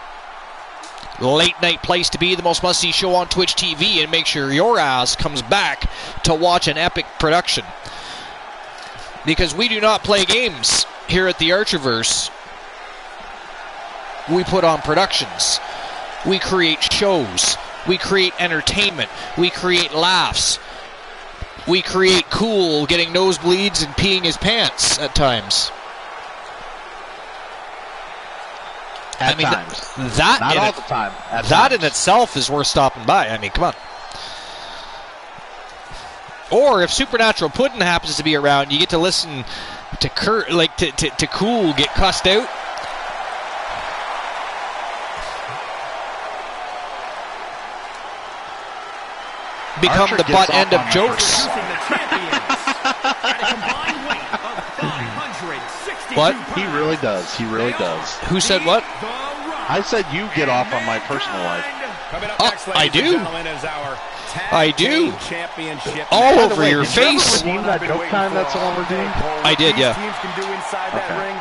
late night place to be, the most must-see show on Twitch TV, and make sure your ass comes back to watch an epic production. Because we do not play games here at the Archerverse. We put on productions. We create shows. We create entertainment. We create laughs. We create Cool getting nosebleeds and peeing his pants at times. At times. That not all the time. That in itself is worth stopping by. I mean, come on. Or if Supernatural Puddin' happens to be around, you get to listen to to Cool get cussed out. Become Archer the butt end of jokes. What? He really does. He really does. Who said what? I said you get off on my personal life. Oh, I do. I do. All over your face. That joke time that someone redeemed? I did, yeah. Okay.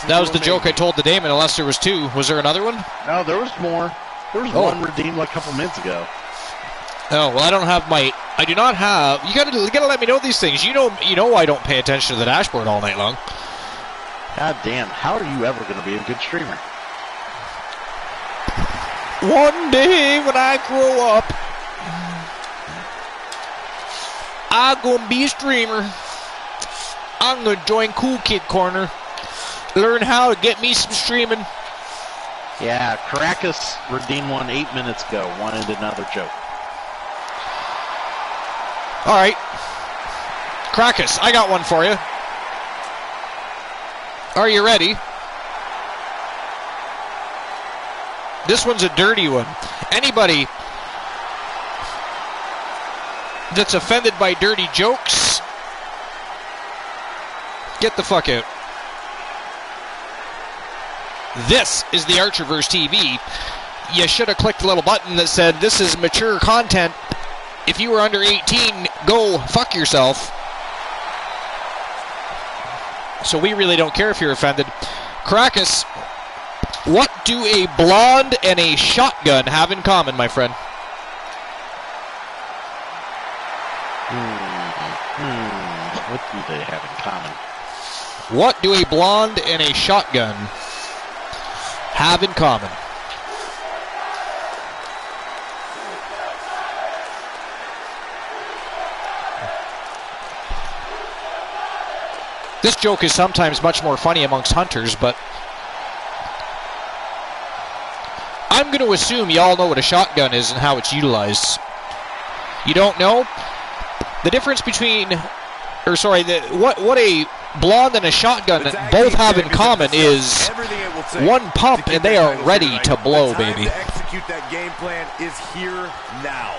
That was the joke I told the Damon, unless there was two. Was there another one? No, there was more. There was one redeemed like a couple minutes ago. Oh, well, I don't have my... I do not have... You gotta let me know these things. You know I don't pay attention to the dashboard all night long. God damn, how are you ever going to be a good streamer? One day when I grow up, I'm gonna be a streamer. I'm gonna join Cool Kid Corner. Learn how to get me some streaming. Yeah, Caracas redeemed one 8 minutes ago. Wanted another joke. All right. Caracas, I got one for you. Are you ready? This one's a dirty one. Anybody that's offended by dirty jokes, get the fuck out. This is the Archerverse TV. You should have clicked the little button that said, this is mature content. If you were under 18, go fuck yourself. So we really don't care if you're offended. Caracas, what do a blonde and a shotgun have in common, my friend? What do they have in common? What do a blonde and a shotgun have in common? This joke is sometimes much more funny amongst hunters, but I'm going to assume you all know what a shotgun is and how it's utilized. You don't know? The difference between, what a blonde and a shotgun both have in common is one pump and they are ready to blow, baby. Execute that game plan is here now.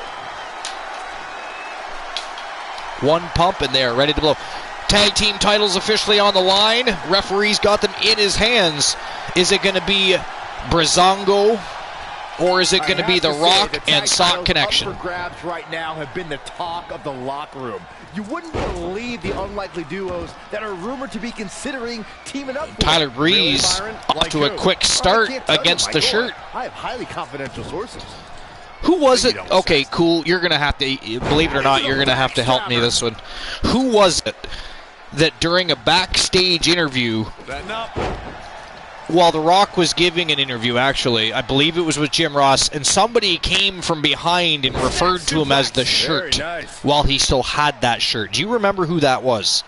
One pump and they are ready to blow. Tag team titles officially on the line. Referee's got them in his hands. Is it going to be Brazongo, or is it going to be The Rock and Sock Connection? Up for grabs right now have been the talk of the locker room. You wouldn't believe the unlikely duos that are rumored to be considering teaming up. Tyler Breeze off to a quick start against the shirt. I have highly confidential sources. Who was it? Okay, cool. You're going to have to, believe it or not, you're going to have to help me this one. Who was it that during a backstage interview, while The Rock was giving an interview, actually, I believe it was with Jim Ross, and somebody came from behind and referred to him as the shirt while he still had that shirt. Do you remember who that was?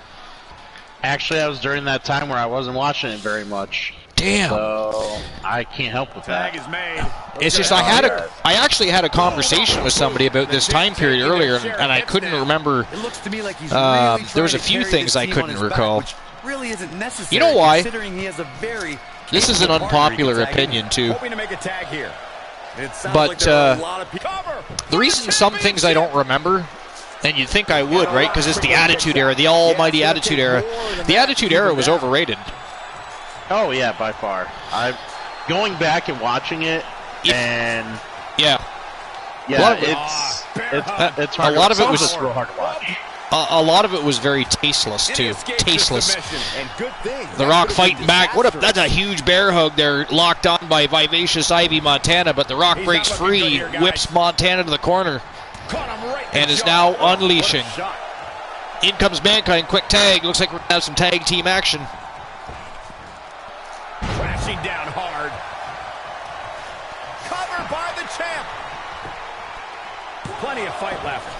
Actually, I was during that time where I wasn't watching it very much. Damn. So I can't help with that. Tag is made. It's just I actually had a conversation with somebody about this time period earlier, and I couldn't remember. It looks to me like he's There was a few things I couldn't recall. Really isn't necessary. You know why? Considering he has a very This is an unpopular opinion too. Hoping to make a tag here. It sounds But like there are a lot of people. the reason some things I don't remember, and you'd think I would, right? Because it's the Attitude Era, the almighty Attitude Era. The Attitude Era was overrated. Oh yeah, by far. I'm going back and watching it, and yeah, it's hard. A lot of it was real hard to watch. A lot of it was very tasteless too. Tasteless. The Rock fighting back. That's a huge bear hug there, locked on by Vivacious Ivy Montana, but The Rock breaks free, whips Montana to the corner, and is now unleashing. In comes Mankind, quick tag. Looks like we're going to have some tag team action. Crashing down hard. Covered by the champ. Plenty of fight left.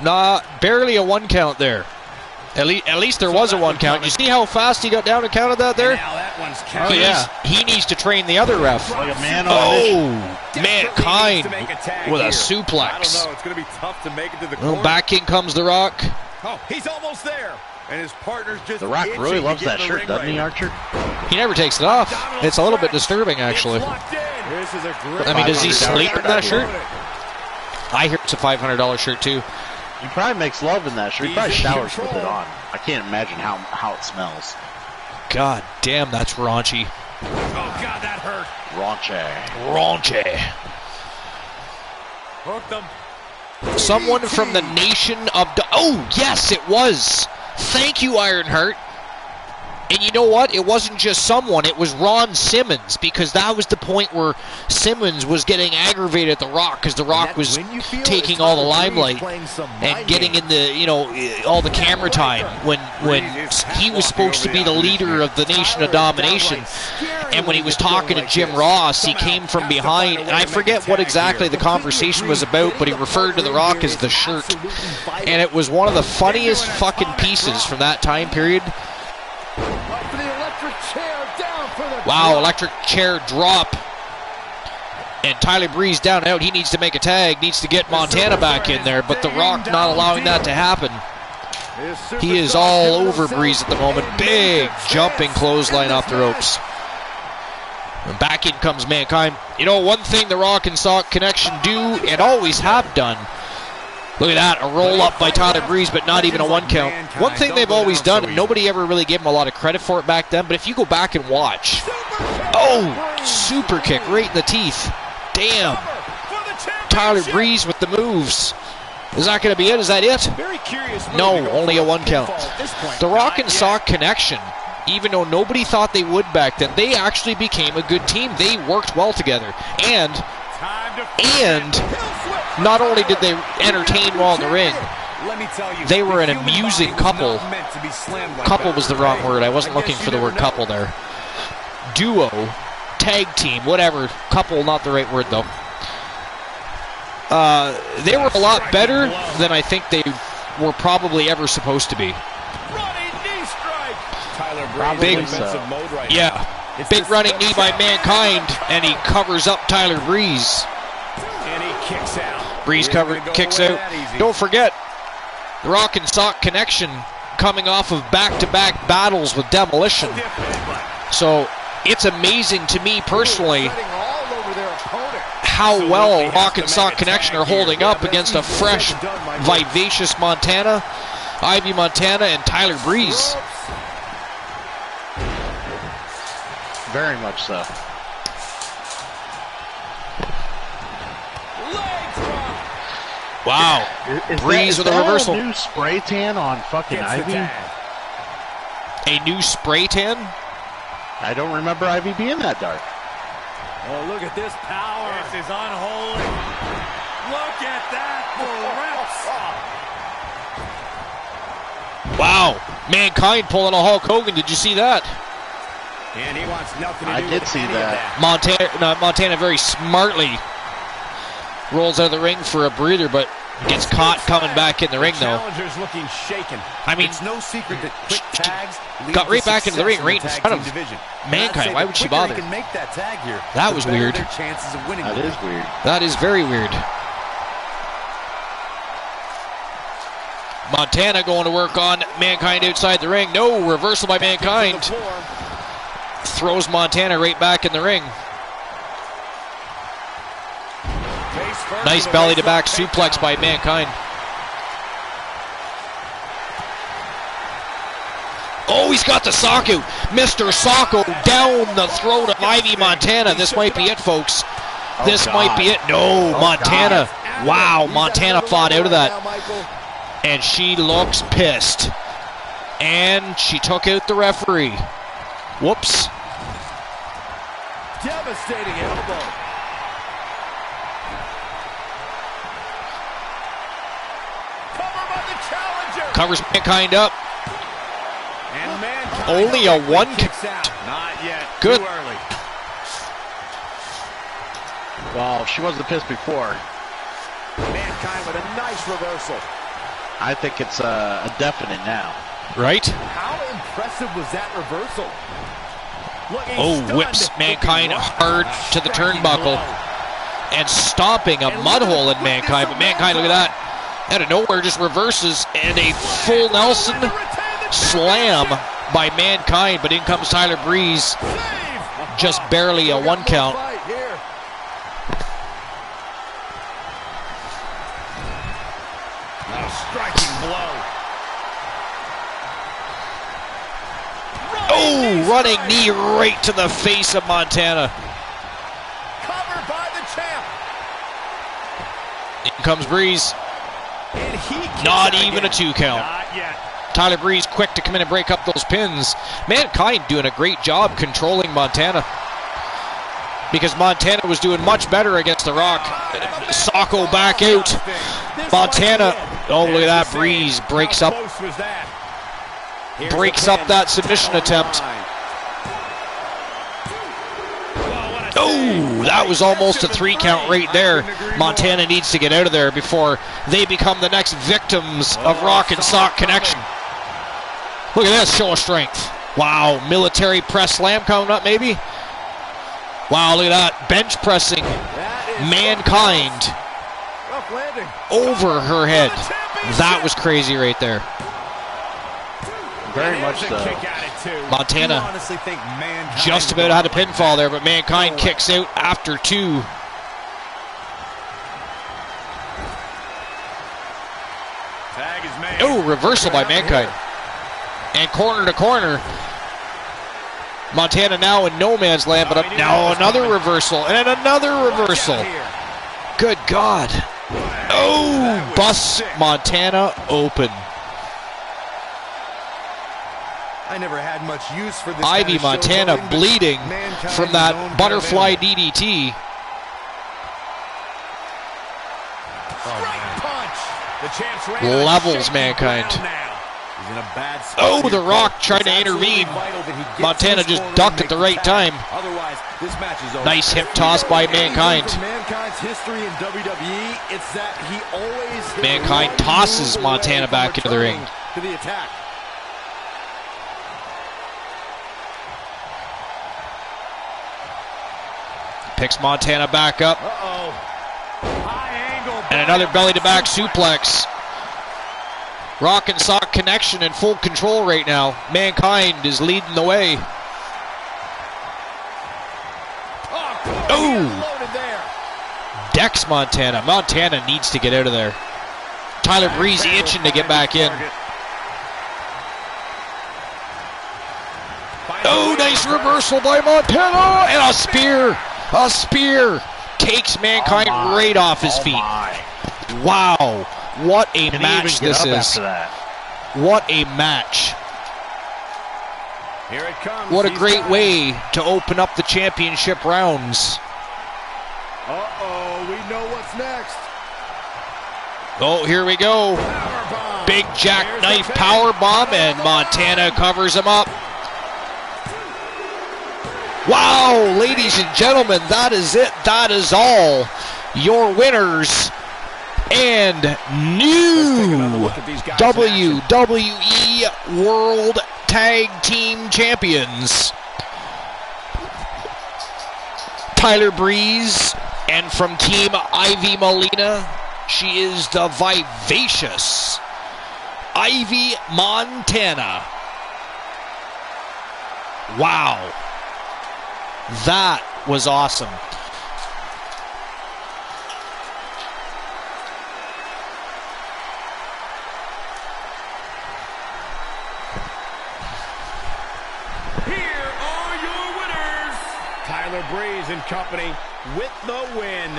No, barely a one count there. At least there was a one count. You see how fast he got down and counted that there? Now that one's Oh yeah, he needs to train the other ref. Like a man on Mankind with a I suplex. don't know. It's going to be tough to make it to the corner. Well, back in comes The Rock. Oh, he's almost there. And his partner's just The Rock really itching loves to get that in the shirt, ring doesn't he, right Archer? He never takes it off. It's a little bit disturbing, actually. It's locked in. This is a great I mean, does he $500 sleep in that shirt? I hear it's a $500 shirt too. He probably makes love in that shirt. He probably showers with it on. I can't imagine how it smells. God damn, that's raunchy. Oh, God, that hurt. Raunchy. Hooked him. Someone from the nation of... Oh, yes, it was. Thank you, Ironheart. And you know what? It wasn't just someone. It was Ron Simmons, because that was the point where Simmons was getting aggravated at The Rock, because The Rock was taking all the limelight and getting in the, all the camera time when he was supposed to be the leader of the Nation of Domination. And when he was talking to Jim Ross, he came from behind. And I forget what exactly the conversation was about, but he referred to The Rock as the shirt. And it was one of the funniest fucking pieces from that time period. Wow, electric chair drop. And Tyler Breeze down and out. He needs to make a tag, needs to get Montana back in there, but The Rock not allowing that to happen. He is all over Breeze at the moment. Big jumping clothesline off the ropes. And back in comes Mankind. You know, one thing The Rock and Sock Connection do and always have done. Look at that, a roll up by Tyler Breeze, but not even a one count. One thing they've always done, and nobody ever really gave him a lot of credit for it back then, but if you go back and watch, super kick right in the teeth. Damn. Tyler Breeze with the moves. Is that going to be it? Is that it? No, only a one count. The Rock and Sock Connection, even though nobody thought they would back then, they actually became a good team. They worked well together. And not only did they entertain while in the ring, they were an amusing couple. Couple was the wrong word. I wasn't looking for the word couple there. Duo, tag team, whatever. Couple, not the right word though. They were a lot better than I think they were probably ever supposed to be. Big running knee by Mankind, and he covers up Tyler Breeze. Kicks out. Breeze kicks out. Don't forget, The Rock and Sock Connection coming off of back-to-back battles with Demolition. So it's amazing to me personally how well Rock and Sock Connection are holding up against a fresh, vivacious Montana, Ivy Montana, and Tyler Breeze. Very much so. Wow. Breeze with a reversal. A new spray tan on fucking Ivy? A new spray tan? I don't remember Ivy being that dark. Oh, look at this power. This is unholy. Look at that for reps. Wow. Mankind pulling a Hulk Hogan. Did you see that? And he wants nothing to do I did with see any that. of Montana very smartly rolls out of the ring for a breather, but gets caught coming back in the ring, though. Challenger's looking shaken. I mean, It's no secret that quick tags got right back into the ring, right in tag front team of division. Mankind. Why would she bother? Can make that tag here, That was the better weird. their chances of winning. That is weird. That is very weird. Montana going to work on Mankind outside the ring. No, reversal by Mankind. Throws Montana right back in the ring. Nice belly to back suplex by Mankind. Oh, he's got the sock out. Mr. Socko down the throat of Ivy Montana. This might be it, folks. This might be it. No, Montana. Wow, Montana fought out of that. And she looks pissed. And she took out the referee. Whoops. Devastating elbow. Cover by the challenger. Covers Mankind up. And Mankind Only a one. kicks out. Not yet. Good. Too early. Well, she wasn't pissed before. Mankind with a nice reversal. I think it's a definite now. Right? How impressive was that reversal? Looking Oh, stunned. whips Mankind Looking hard to the turnbuckle. And stomping a mud hole in Mankind. But Mankind, look at that. Out of nowhere, just reverses. And a full Nelson slam by Mankind. But in comes Tyler Breeze. Just barely a one count. Right here. A striking blow. Oh, running knee right to the face of Montana. Covered by the champ. In comes Breeze. And he kicks Not out even again. a 2 count. Not yet. Tyler Breeze quick to come in and break up those pins. Mankind doing a great job controlling Montana. Because Montana was doing much better against The Rock. Socko back out. Montana, oh look at that, Breeze breaks How up, close was that? Here's breaks the up pin. that submission attempt. Oh, that was almost a 3 count right there. Montana needs to get out of there before they become the next victims of Rock and Sock Connection. Look at this show of strength. Wow, military press slam coming up maybe. Wow, look at that, bench pressing Mankind Rough landing. over her head. That was crazy right there. Very much There's so. a kick at it too. Montana honestly think Mankind just about had a pinfall there, but Mankind kicks out after 2. Tag is made. Oh, reversal by Mankind. And corner to corner. Montana now in no man's land, but up now another reversal and another reversal. Good God. Oh, busts Montana open. I never had much use for this. Ivy kind of Montana showboating, but bleeding Mankind from is that known butterfly kind of DDT. Straight punch. The champ's ran Levels shaky Mankind. ground now. He's in a bad spot Oh, here, The Rock Cole. tried to It's absolutely intervene. vital that he gets Montana to his just corner ducked and at the make right the tag. time. Otherwise, this match is over. Nice hip toss by Mankind. From Mankind's history in WWE, it's that he always hit Mankind one tosses move away Montana from back into the ring. returning to the attack. Picks Montana back up. Uh-oh. High angle. And another belly-to-back suplex. Rock and Sock Connection in full control right now. Mankind is leading the way. Oh! Loaded there. Decks Montana. Montana needs to get out of there. Tyler Breeze itching to get back in. Oh, nice reversal by Montana! And a spear! A spear! Takes Mankind right off his feet. Wow, what a match this is. After that. What a match. Here it comes. What a great way to open up the championship rounds. Uh-oh, we know what's next. Oh, here we go. Big jackknife power bomb, and Montana covers him up. Wow, ladies and gentlemen, that is it. That is all. Your winners and new WWE World Tag Team Champions, Tyler Breeze, and from Team Ivy Molina, she is the vivacious Ivy Montana. Wow. That was awesome. Here are your winners. Tyler Breeze and company with the win.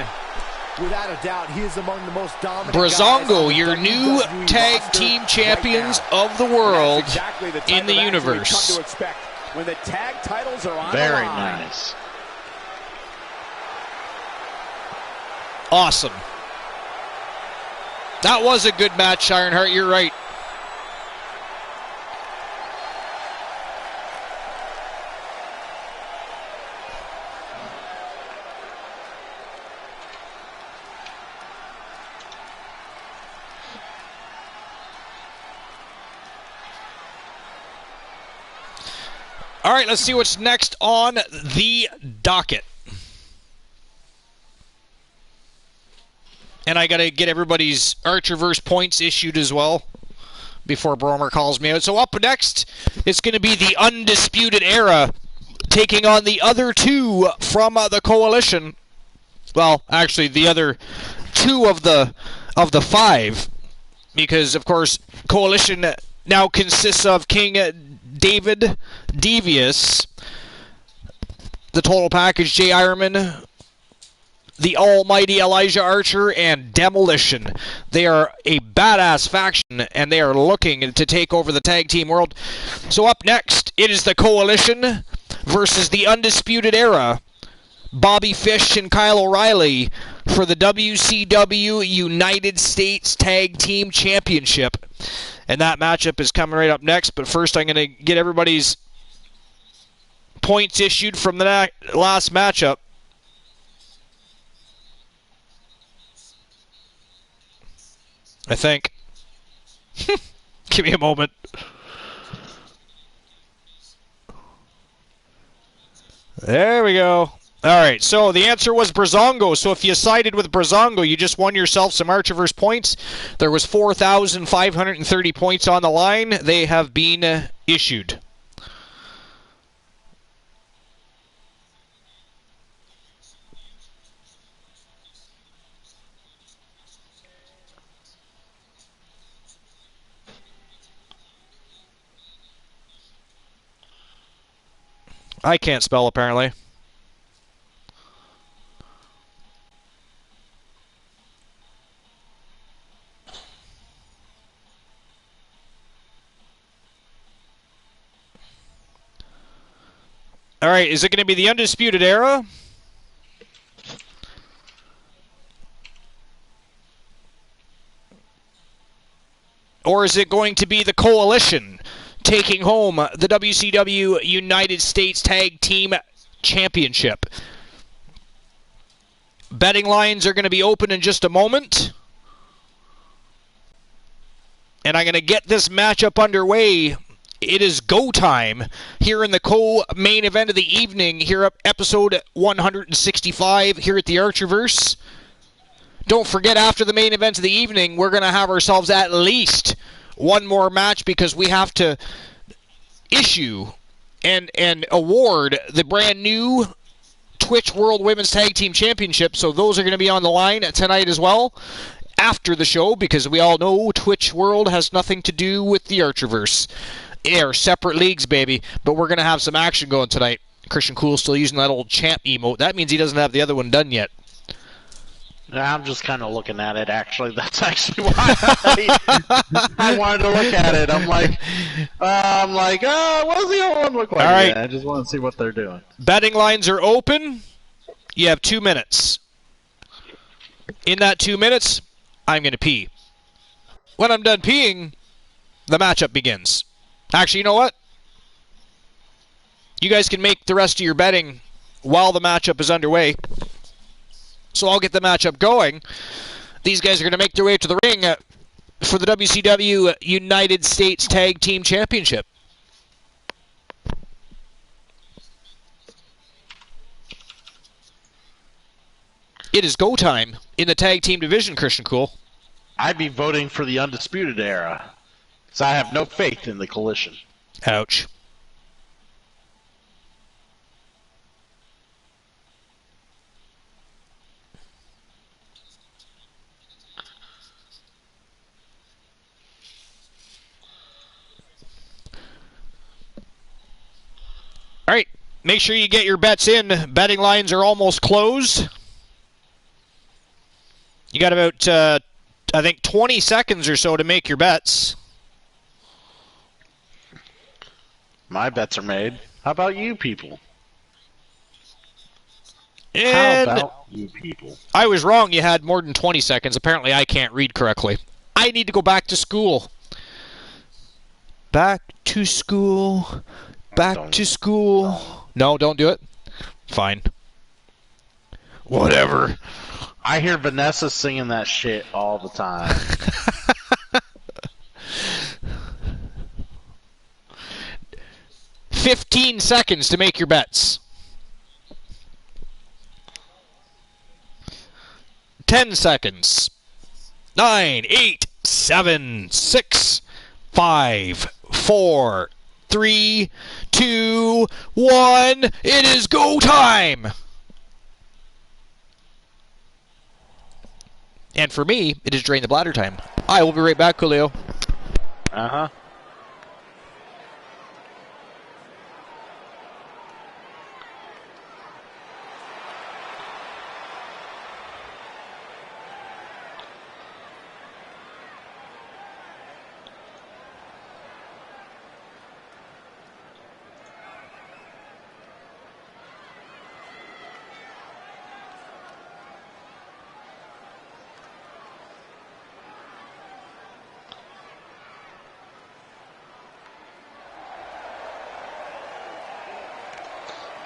Without a doubt, he is among the most dominant Brazongo, guys your on the new WWE tag roster team right champions now. of the world That's exactly the type in the of action we've universe. come to expect when the tag titles are on the Very line. nice. Awesome. That was a good match, Ironheart. You're right. All right, let's see what's next on the docket. And I got to get everybody's Archerverse points issued as well before Bromer calls me out. So up next, it's going to be the Undisputed Era taking on the other two from the Coalition. Well, actually, the other two of the five, because of course Coalition now consists of King David Devious, the Total Package Jay Ironman, the almighty Elijah Archer, and Demolition. They are a badass faction, and they are looking to take over the tag team world. So up next, it is the Coalition versus the Undisputed Era. Bobby Fish and Kyle O'Reilly for the WCW United States Tag Team Championship. And that matchup is coming right up next. But first, I'm going to get everybody's points issued from the last matchup. I think. Give me a moment. There we go. All right, so the answer was Brazongo. So if you sided with Brazongo, you just won yourself some Archerverse points. There was 4,530 points on the line. They have been issued. I can't spell, apparently. All right, is it going to be the Undisputed Era? Or is it going to be the Coalition taking home the WCW United States Tag Team Championship? Betting lines are going to be open in just a moment. And I'm going to get this matchup underway. It is go time here in the co-main event of the evening, here at episode 165 here at the Archerverse. Don't forget, after the main event of the evening, we're going to have ourselves at least one more match, because we have to issue and award the brand new Twitch World Women's Tag Team Championship. So those are going to be on the line tonight as well after the show, because we all know Twitch World has nothing to do with the Archerverse. They are separate leagues, baby, but we're going to have some action going tonight. Christian Cool's still using that old champ emote. That means he doesn't have the other one done yet. I'm just kind of looking at it, actually. That's actually why I wanted to look at it. I'm like, what does the other one look like? All right. Yeah, I just want to see what they're doing. Betting lines are open. You have 2 minutes. In that 2 minutes, I'm going to pee. When I'm done peeing, the matchup begins. Actually, you know what? You guys can make the rest of your betting while the matchup is underway. So I'll get the matchup going. These guys are going to make their way to the ring for the WCW United States Tag Team Championship. It is go time in the tag team division, Christian Cool. I'd be voting for the Undisputed Era, because I have no faith in the Collision. Ouch. All right, make sure you get your bets in. Betting lines are almost closed. You got about, I think, 20 seconds or so to make your bets. My bets are made. How about you people? And How about you people? I was wrong. You had more than 20 seconds. Apparently, I can't read correctly. I need to go back to school. Back to school. Back to school. No, don't do it. Fine. Whatever. I hear Vanessa singing that shit all the time. $15 seconds to make your bets. 10 seconds. 9, 8, 7, 6, 5, 4, 3, 2, 1. It is go time. And for me, it is drain the bladder time. I will be right back, Coolio. Uh-huh.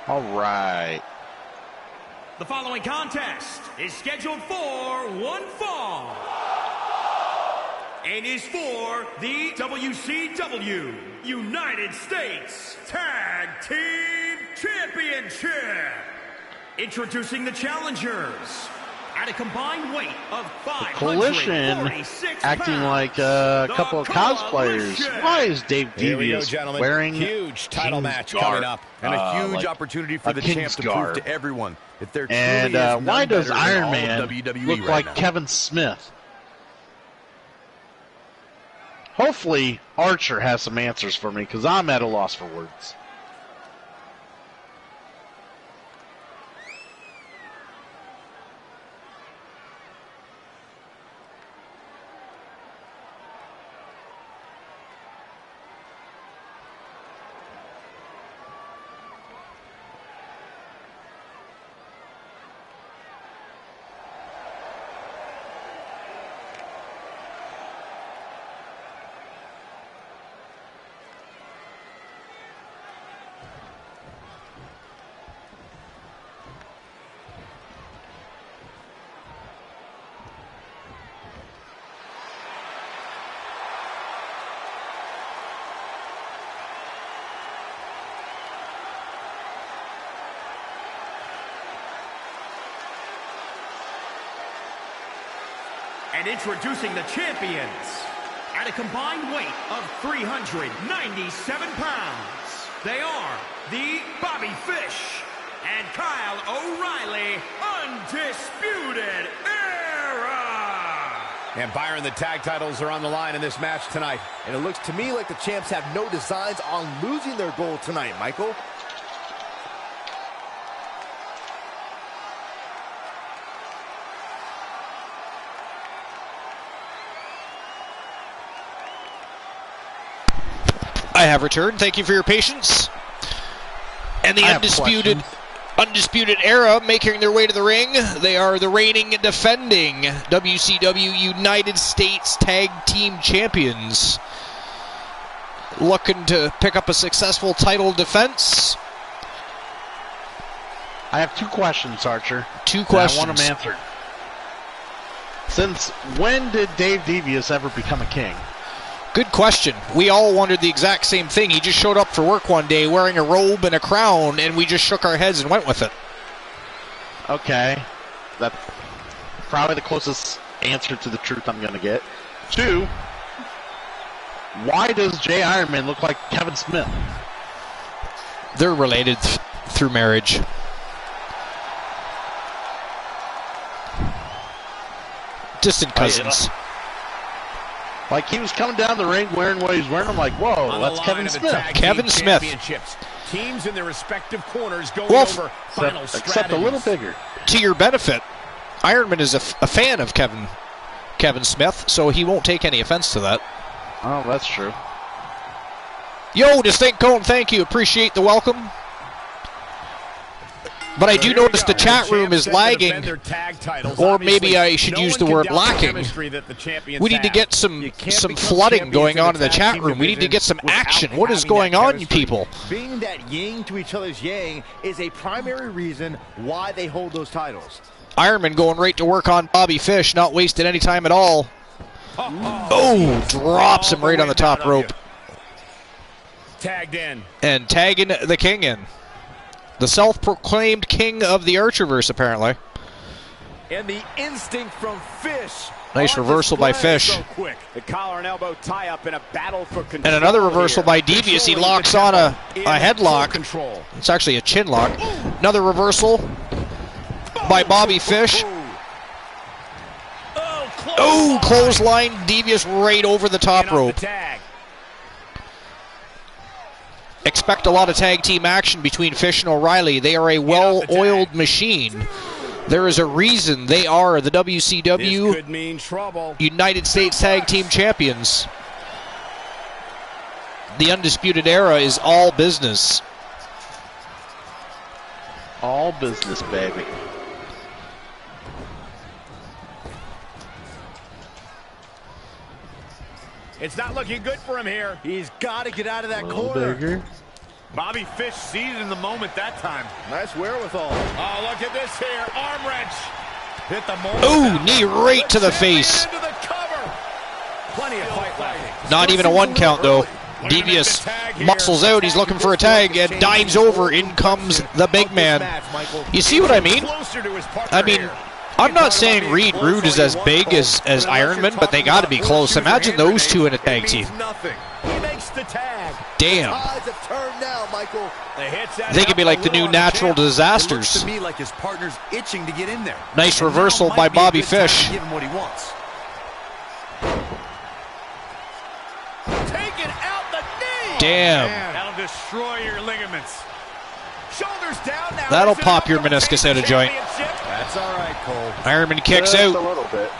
All right. The following contest is scheduled for one fall and is for the WCW United States Tag Team Championship. Introducing the challengers at a combined weight of 546 acting pounds, like a couple of cosplayers. Coalition. Why is Dave Here we go, Devious gentlemen. wearing huge title King's match garb? coming up, and a huge like opportunity for a the King's champ to garb. prove to everyone that there truly And is none why does better than Iron all Man of WWE look right like now. Kevin Smith? Hopefully, Archer has some answers for me, because I'm at a loss for words. And introducing the champions at a combined weight of 397 pounds. They are the Bobby Fish and Kyle O'Reilly Undisputed Era. And Byron, the tag titles are on the line in this match tonight. And it looks to me like the champs have no designs on losing their goal tonight, Michael. I have returned. Thank you for your patience. And the Undisputed Era making their way to the ring. They are the reigning and defending WCW United States Tag Team Champions. Looking to pick up a successful title defense. I have 2 questions, Archer. 2 questions. I want them answered. Since when did Dave Devious ever become a king? Good question. We all wondered the exact same thing. He just showed up for work one day wearing a robe and a crown, and we just shook our heads and went with it. Okay. That's probably the closest answer to the truth I'm going to get. 2, why does Jay Ironman look like Kevin Smith? They're related through marriage. Distant cousins. Like, he was coming down the ring wearing what he's wearing. I'm like, whoa, that's Kevin Smith. Kevin Smith. Teams in their respective corners going over final except a little bigger. To your benefit, Ironman is a fan of Kevin Smith, so he won't take any offense to that. Oh, that's true. Yo, Distinct Cone, thank you. Appreciate the welcome. But I do notice the chat room is lagging, or maybe I should use the word lacking. We need to get some flooding going on in the chat room. We need to get some action. What is going on, you people? Being that yang to each other's yang is a primary reason why they hold those titles. Ironman going right to work on Bobby Fish, not wasting any time at all. Oh, drops him right on the top rope. Tagged in. And tagging the king in. The self-proclaimed king of the Archerverse, apparently. And the instinct from Fish. Nice reversal by Fish. So quick. The collar and elbow tie up in a battle for control. And another reversal by Devious. He locks on a headlock. Control. It's actually a chin lock. Another reversal by Bobby Fish. Oh, clothesline. Devious right over the top rope. Expect a lot of tag team action between Fish and O'Reilly. They are a well-oiled machine. There is a reason they are the WCW United States Tag Team Champions. The Undisputed Era is all business. All business, baby. It's not looking good for him here. He's got to get out of that corner. Bigger. Bobby Fish seized in the moment that time. Nice wherewithal. Oh, look at this here. Arm wrench. Hit the moment. Ooh, knee right to the face. Into the cover. Plenty of fight left. Not even a 1 count, though. Devious muscles out. He's looking for a tag and dives over. In comes the big man. You see what I mean? I mean, I'm not saying Reed Rude is as big as Ironman, but they got to be close. Imagine those two in a tag team. He makes the tag. Damn. Odds have turned now, Michael. They could be like the new natural disasters. To me, like his partner's itching to get in there. Nice reversal by Bobby Fish. Give him what he wants. Taking out the knee. Damn. That'll destroy your ligaments. Shoulders down now. That'll pop your meniscus out of joint. That's all right, Cole. Ironman kicks Just out. a little bit.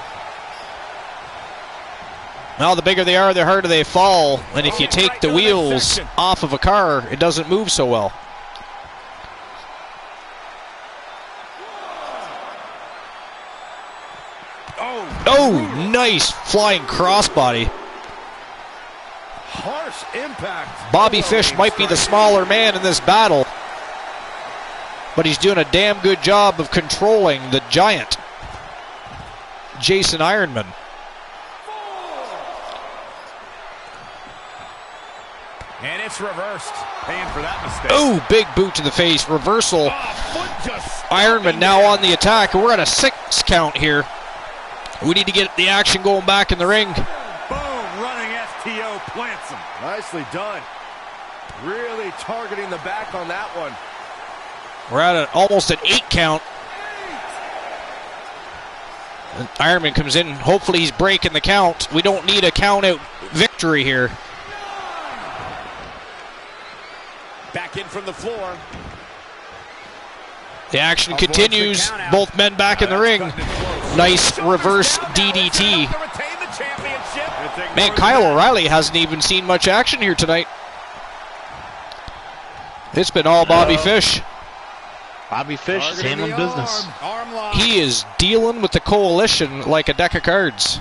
Well, the bigger they are, the harder they fall. And if you take the wheels off of a car, it doesn't move so well. Oh, nice flying crossbody. Harsh impact. Bobby Fish might be the smaller man in this battle, but he's doing a damn good job of controlling the giant, Jason Ironman. And it's reversed. Paying for that mistake. Oh, big boot to the face. Reversal. Ironman now on the attack. We're at a 6 count here. We need to get the action going back in the ring. Boom, running STO plants him. Nicely done. Really targeting the back on that one. We're at almost an 8 count. And Ironman comes in. Hopefully he's breaking the count. We don't need a count out victory here. Back in from the floor. The action continues. Both men back in the ring. Nice reverse DDT. Man, Kyle O'Reilly hasn't even seen much action here tonight. It's been all Bobby Fish. Bobby Fish is handling business. Arm lock. He is dealing with the Coalition like a deck of cards.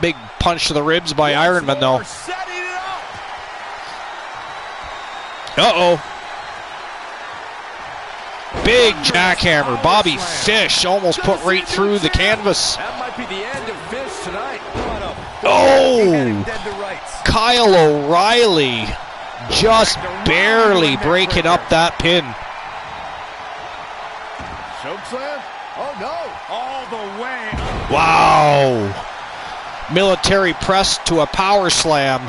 Big punch to the ribs by Ironman, though. Setting it up. Uh-oh. Big jackhammer. Bobby Fish almost put right through the canvas. That might be the end of Fish tonight. Oh! Kyle O'Reilly just barely breaking up that pin. Chokeslam? Oh no! All the way up. Wow! Military press to a power slam.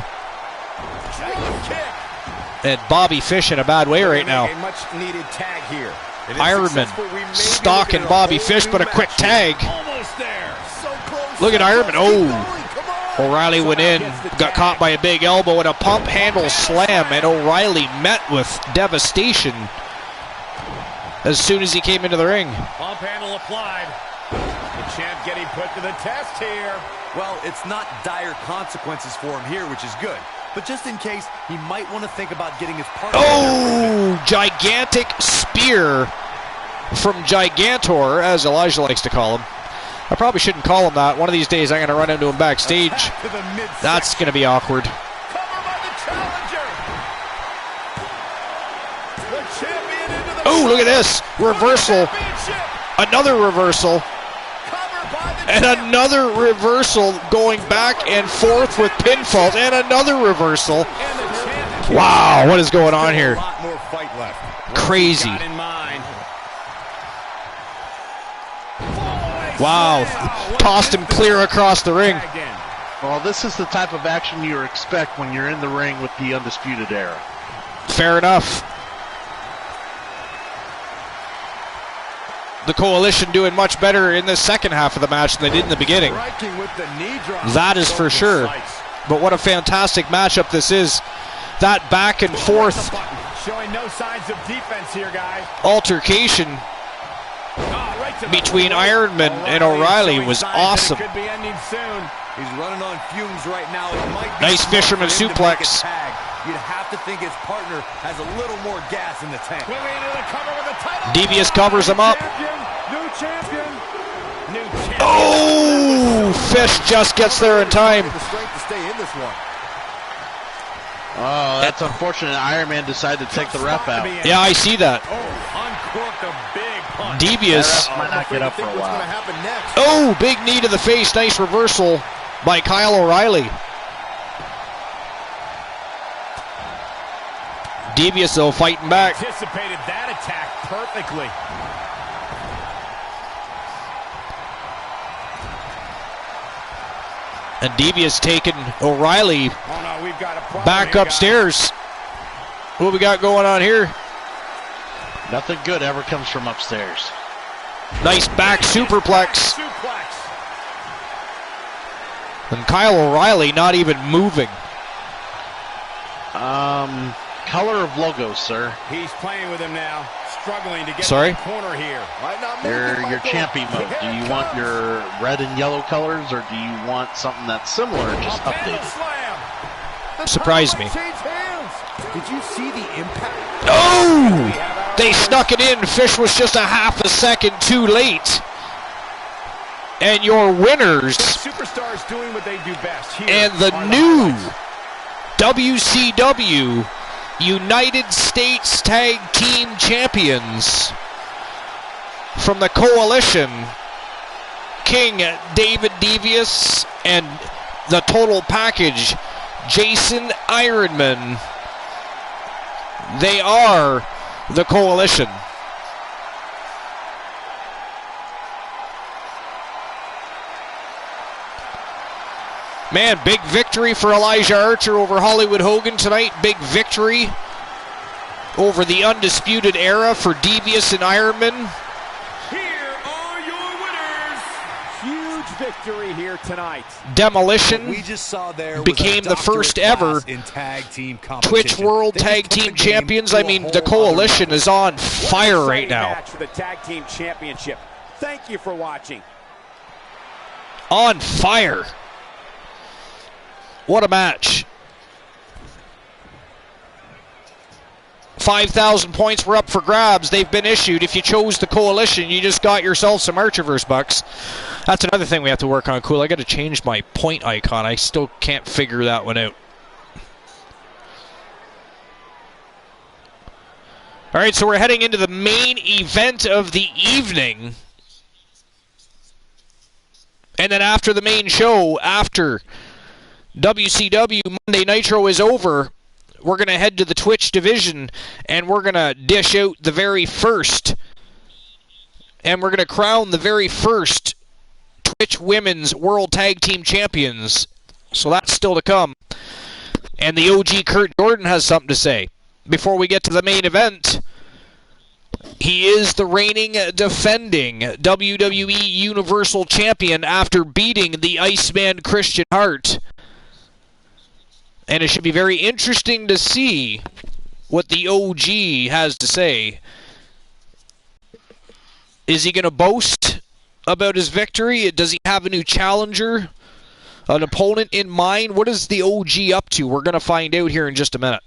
And Bobby Fish in a bad way right now. A much needed tag here. Ironman stalking Bobby Fish, but a quick tag. Almost there. So close. Look at Ironman. Oh! O'Reilly went in, got caught by a big elbow and a pump handle slam, and O'Reilly met with devastation as soon as he came into the ring. Pump handle applied. The champ getting put to the test here. Well, it's not dire consequences for him here, which is good. But just in case, he might want to think about getting his partner. Oh! Gigantic spear from Gigantor, as Elijah likes to call him. I probably shouldn't call him that. One of these days I'm going to run into him backstage. That's going to be awkward. Cover by the challenger. The champion into the Oh, look at this. Reversal. Another reversal. And another reversal going back and forth with pinfalls. And another reversal. Wow, what is going on here? A lot more fight left. Crazy. Got in mind. Wow, tossed him clear across the ring. Well, this is the type of action you expect when you're in the ring with the Undisputed Era. Fair enough. The Coalition doing much better in the second half of the match than they did in the beginning. That is for sure. But what a fantastic matchup this is. That back and forth showing no signs of defense here, guys. Altercation between Ironman and O'Reilly was awesome. Could be ending soon. He's running on fumes right now. It might be nice fisherman suplex. You'd have to think his partner has a little more gas in the tank. Devious covers him up. New champion. Oh, Fish just gets there in time. The strength to stay in this one. Oh, that's unfortunate. Iron Man decided to take the ref out. Yeah, I see that. Uncorked a big punch. Devious. Might not get up for a while. Oh, big knee to the face. Nice reversal by Kyle O'Reilly. Devious, though, fighting back. Anticipated that attack perfectly. And Devious taking O'Reilly back upstairs. What we got going on here? Nothing good ever comes from upstairs. Nice back superplex. And Kyle O'Reilly not even moving. Color of logo, sir. He's playing with him now, struggling to get Sorry? the corner here. Your champion mode. Do you want your red and yellow colors, or do you want something that's similar, just updated? Surprised me. Did you see the impact? Oh! They snuck it in. Fish was just a half a second too late. And your winners Superstars doing what they do best here and the new WCW United States Tag Team Champions from the Coalition, King David Devious and the total package, Jason Ironman. They are the Coalition. Man, big victory for Elijah Archer over Hollywood Hogan tonight. Big victory over the Undisputed Era for Devious and Ironman. Here are your winners. Huge victory here tonight. Demolition We just saw there became the first ever in tag team Twitch World Tag Team Champions. I mean, the Coalition is on fire right now. Match for the Tag Team Championship. Thank you for watching. On fire. What a match. 5,000 points were up for grabs. They've been issued. If you chose the Coalition, you just got yourself some Archerverse bucks. That's another thing we have to work on. Cool, I got to change my point icon. I still can't figure that one out. All right, so we're heading into the main event of the evening. And then after the main show, after WCW Monday Nitro is over, we're going to head to the Twitch division, and we're going to dish out the very first, and we're going to crown the very first Twitch Women's World Tag Team Champions. So that's still to come. And the OG Kurt Jordan has something to say. Before we get to the main event, he is the reigning, defending WWE Universal Champion after beating the Iceman Christian Hart. And it should be very interesting to see what the OG has to say. Is he going to boast about his victory? Does he have a new challenger? An opponent in mind? What is the OG up to? We're going to find out here in just a minute.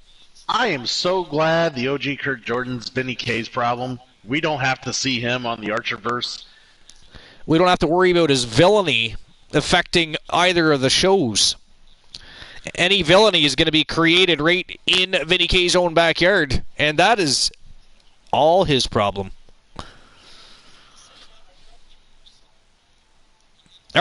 I am so glad the OG Kurt Jordan's Vinny K's problem. We don't have to see him on the Archerverse. We don't have to worry about his villainy affecting either of the shows. Any villainy is going to be created right in Vinny K's own backyard, and that is all his problem. All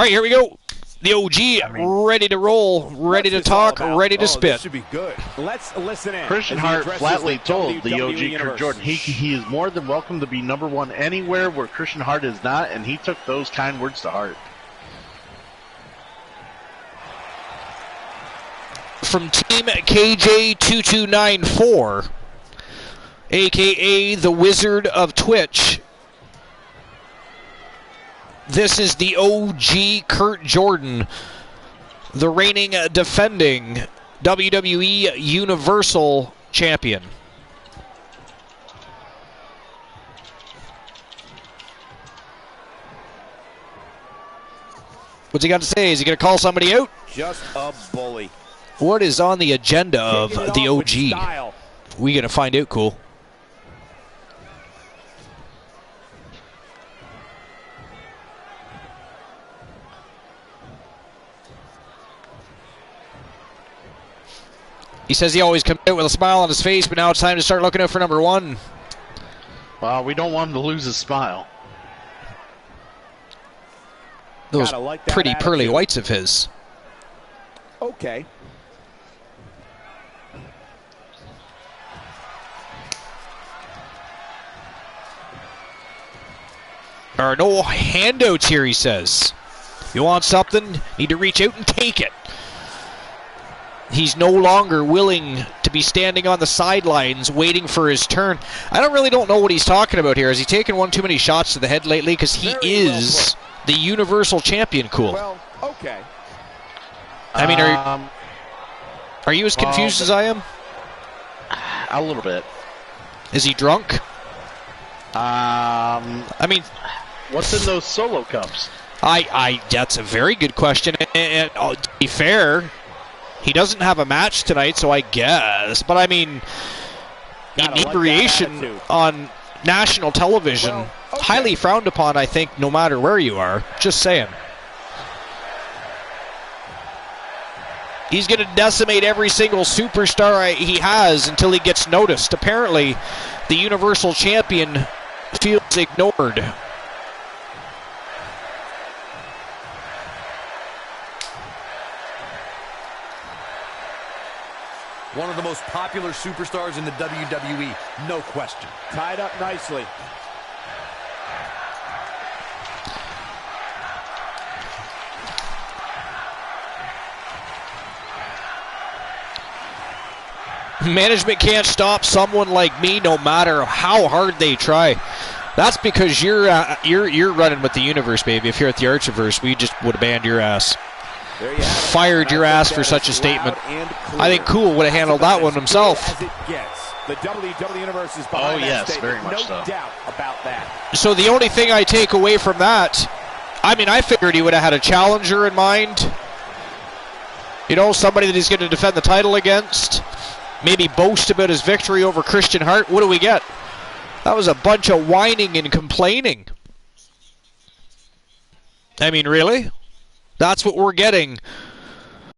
right, here we go. The OG ready to roll, ready to talk, ready to spit. This should be good. Let's listen in. Christian Hart flatly told the OG Kurt Jordan he is more than welcome to be #1 anywhere where Christian Hart is not, and he took those kind words to heart. From Team KJ2294, a.k.a. the Wizard of Twitch, this is the OG Kurt Jordan, the reigning, defending WWE Universal Champion. What's he got to say? Is he going to call somebody out? Just a bully. What is on the agenda of the OG? We going to find out, cool. He says he always comes out with a smile on his face, but now it's time to start looking out for #1. Well, we don't want him to lose his smile. Those pretty pearly whites of his. Okay. There are no handouts here, he says. You want something? Need to reach out and take it. He's no longer willing to be standing on the sidelines waiting for his turn. I don't know what he's talking about here. Has he taken one too many shots to the head lately? Because he is the Universal Champion, cool. Well, okay. I mean, are you as confused as I am? A little bit. Is he drunk? I mean, what's in those solo cups? That's a very good question. And to be fair, he doesn't have a match tonight, so I guess. But I mean, inebriation on national television, highly frowned upon, I think, no matter where you are. Just saying. He's going to decimate every single superstar he has until he gets noticed. Apparently, the Universal Champion feels ignored. One of the most popular superstars in the WWE, no question. Tied up nicely. Management can't stop someone like me no matter how hard they try. That's because you're running with the universe, baby. If you're at the Archerverse, we just would have banned your ass. There you have it. Fired your ass for such a statement. I think Cool would have handled that one himself. As it gets. The WWE Universe is behind that statement. Very much no so. doubt about that. So the only thing I take away from that, I mean, I figured he would have had a challenger in mind. You know, somebody that he's going to defend the title against. maybe boast about his victory over Christian Hart. What do we get? That was a bunch of whining and complaining. I mean, really? That's what we're getting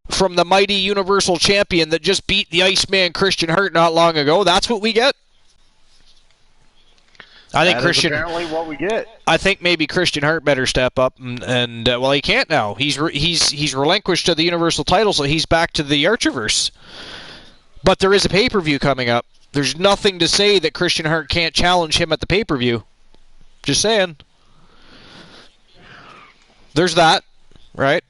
from the mighty Universal Champion that just beat the Iceman Christian Hart not long ago? That's what we get? I think Christian. Apparently, what we get. I think maybe Christian Hart better step up, and well, he can't now. He's relinquished to the Universal title, so he's back to the Archiverse. But there is a pay-per-view coming up. There's nothing to say that Christian Hart can't challenge him at the pay-per-view. Just saying. There's that, right?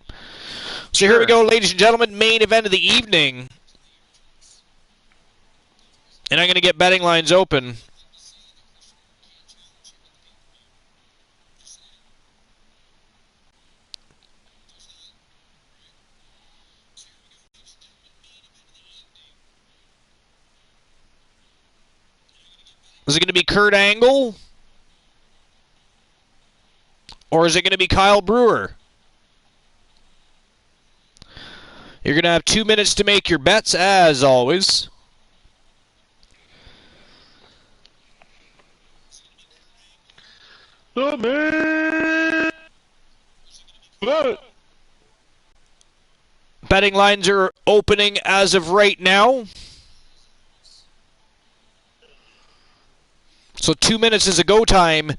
So here we go, ladies and gentlemen, main event of the evening. And I'm going to get betting lines open. Is it going to be Kurt Angle? Or is it going to be Kyle Brewer? You're going to have 2 minutes to make your bets, as always. Betting lines are opening as of right now. So 2 minutes is a go time,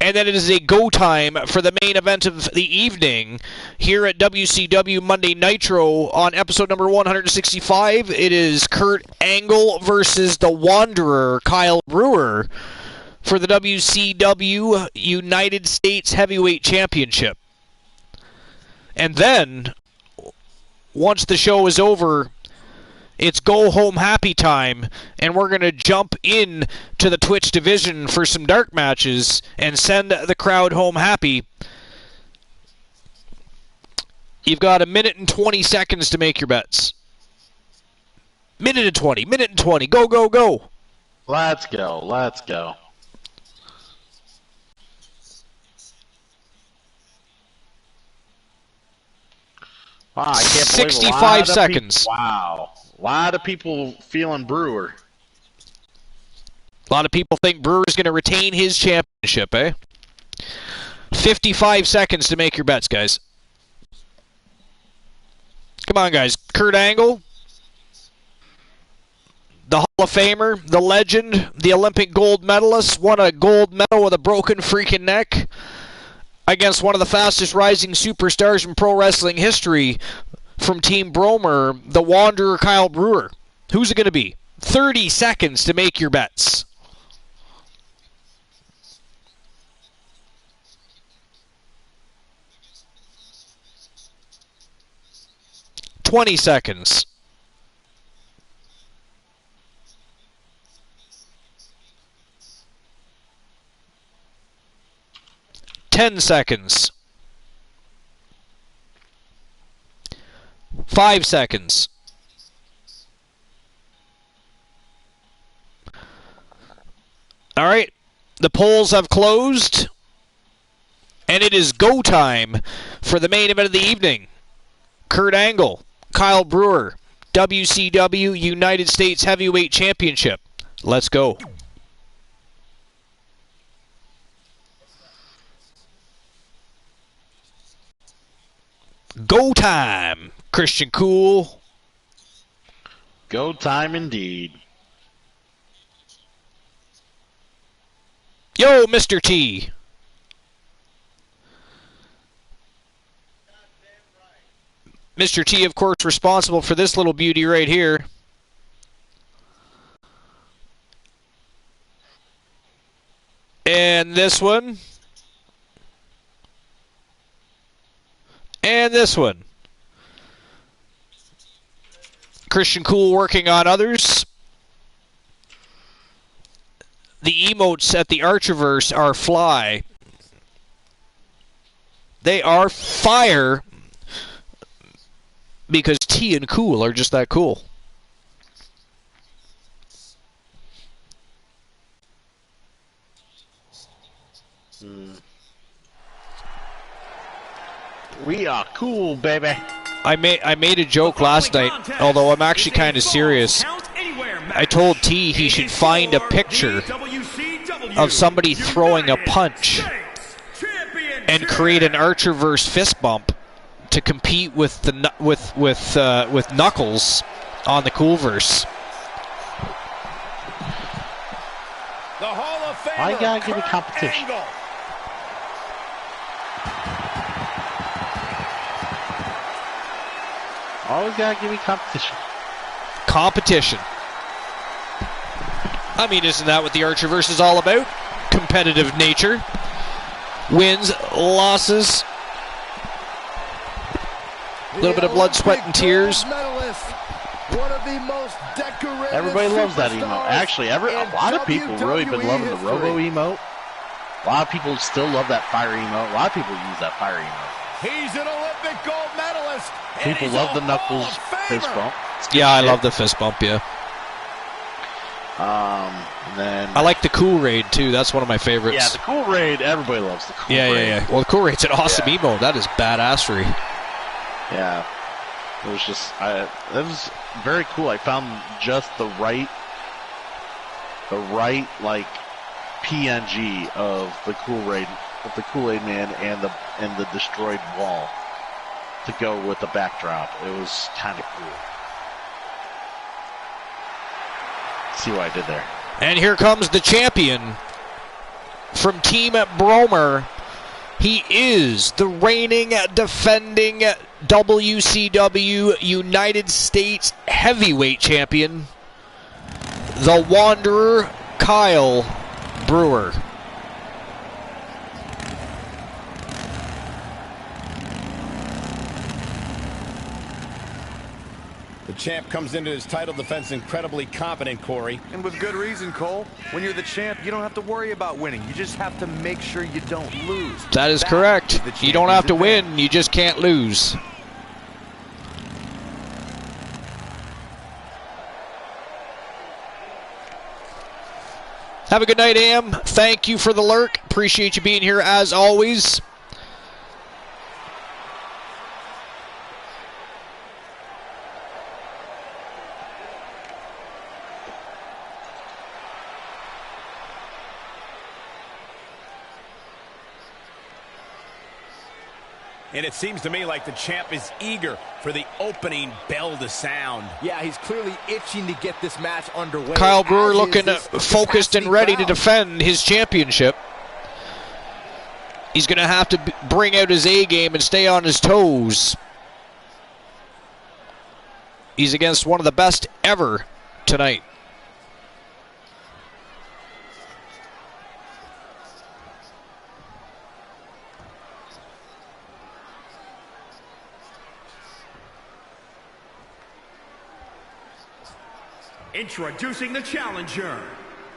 and then it is a go time for the main event of the evening here at WCW Monday Nitro on episode number 165. It is Kurt Angle versus the Wanderer, Kyle Brewer, for the WCW United States Heavyweight Championship. And then, once the show is over, it's go home happy time, and we're going to jump in to the Twitch division for some dark matches and send the crowd home happy. You've got 1 minute and 20 seconds to make your bets. Minute and 20. Go, go, go. Let's go. Wow, I can't believe 65 seconds. Wow. A lot of people feeling Brewer. A lot of people think Brewer's going to retain his championship, eh? 55 seconds to make your bets, guys. Come on, guys. Kurt Angle, the Hall of Famer, the legend, the Olympic gold medalist, won a gold medal with a broken freaking neck against one of the fastest rising superstars in pro wrestling history from Team Bromer, the Wanderer Kyle Brewer. Who's it going to be? 30 seconds to make your bets. $20 seconds. $10 seconds. 5 seconds. All right, the polls have closed, and it is go time for the main event of the evening. Kurt Angle, Kyle Brewer, WCW United States Heavyweight Championship. Let's go. Go time, Christian Cool. Go time indeed. Yo, Mr. T. Mr. T, of course, responsible for this little beauty right here. And this one. And this one. Christian Cool working on others. The emotes at the Archiverse are fly. They are fire because T and Cool are just that cool. We are cool, baby. I made a joke last night, although I'm actually kind of serious. I told T he should find a picture of somebody throwing a punch and create an Archerverse fist bump to compete with the with Knuckles on the Coolverse. The Hall of Famer, I gotta give you competition. Angle. Always gotta give me competition. Competition. I mean, isn't that what the Archerverse is all about? Competitive nature. Wins, losses. A little bit of blood, sweat, and tears. Everybody loves that emote. Actually, a lot of people really been loving the Robo emote. A lot of people still love that fire emote. A lot of people use that fire emote. He's an Olympic gold medalist. People love the Knuckles fist bump. Yeah, I love the fist bump, yeah. And then I like the Cool Raid, too. That's one of my favorites. yeah, the Cool Raid. Everybody loves the Cool Raid. Yeah. Well, the Cool Raid's an awesome emote. That is badassery. Yeah, it was just, it was very cool. I found just the right like PNG of the Cool Raid, of the Kool-Aid Man and the destroyed wall to go with the backdrop. It was kind of cool. See what I did there. And here comes the champion from Team Bromer. He is the reigning, defending WCW United States Heavyweight Champion, the Wanderer, Kyle Brewer. The champ comes into his title defense incredibly confident, Corey. And with good reason, Cole. When you're the champ, you don't have to worry about winning. You just have to make sure you don't lose. That is correct. You don't have to win, you just can't lose. Have a good night, Am. Thank you for the lurk. Appreciate you being here as always. And it seems to me like the champ is eager for the opening bell to sound. Yeah, he's clearly itching to get this match underway. Kyle Brewer looking focused and ready to defend his championship. He's going to have to bring out his A game and stay on his toes. He's against one of the best ever tonight. Introducing the challenger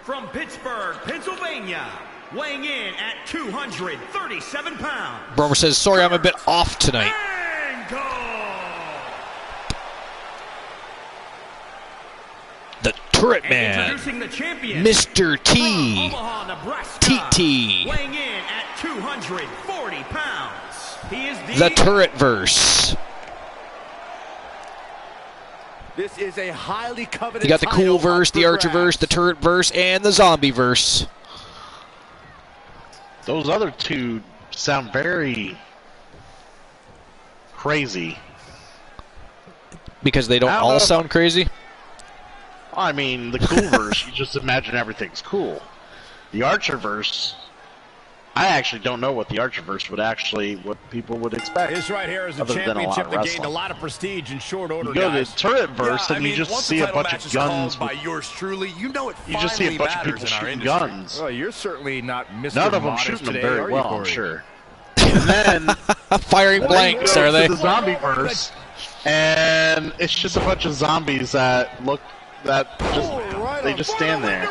from Pittsburgh, Pennsylvania, weighing in at 237 pounds. Bromer says, sorry, I'm a bit off tonight. The Turret Man, Introducing the champion, Mr. T, from Omaha, Nebraska, TT, weighing in at 240 pounds. He is the Turret Verse. This is a highly coveted. You got the Cool Verse, the Archer Verse, the Turret Verse, and the Zombie Verse. Those other two sound very crazy. Because they don't all sound crazy? I mean, the Cool Verse, you just imagine everything's cool. The Archer Verse, I actually don't know what the Archer Verse would actually, what people would expect. This right here is a championship that gained a lot of prestige in short order, you go guys. to the Turret Verse, and you just see a bunch of guns. By yours truly, you know it. You just see a bunch of people shooting guns. Well, you're certainly not Mr. None of them Modest shooting them today, very are you, well, I'm Corey? sure. And then firing blanks, are they? The Zombie Verse, and it's just a bunch of zombies that look they just stand there.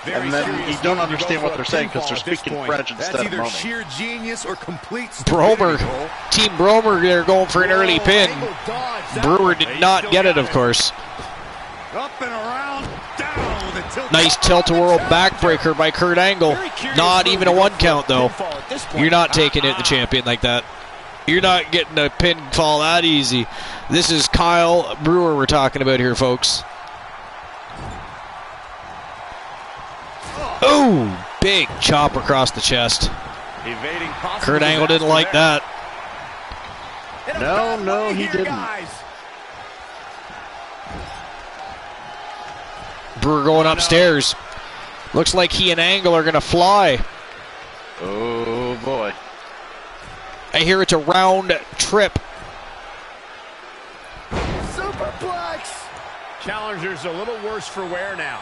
And then you don't understand what they're saying because they're speaking French instead of moaning. Sheer genius or complete Bromer, Team Bromer, they're going for an early pin. Brewer did not get it, of course. Up and around, down with a tilt. Nice tilt-a-whirl backbreaker by Kurt Angle. Not even a one count, though. You're not taking it, the champion, like that. You're not getting a pinfall that easy. This is Kyle Brewer we're talking about here, folks. Ooh, big chop across the chest. Evading possible Kurt Angle didn't like there. that. No, he didn't. Guys. Brewer going upstairs. Looks like he and Angle are going to fly. Oh, boy. I hear it's a round trip. Superplex. Challenger's a little worse for wear now.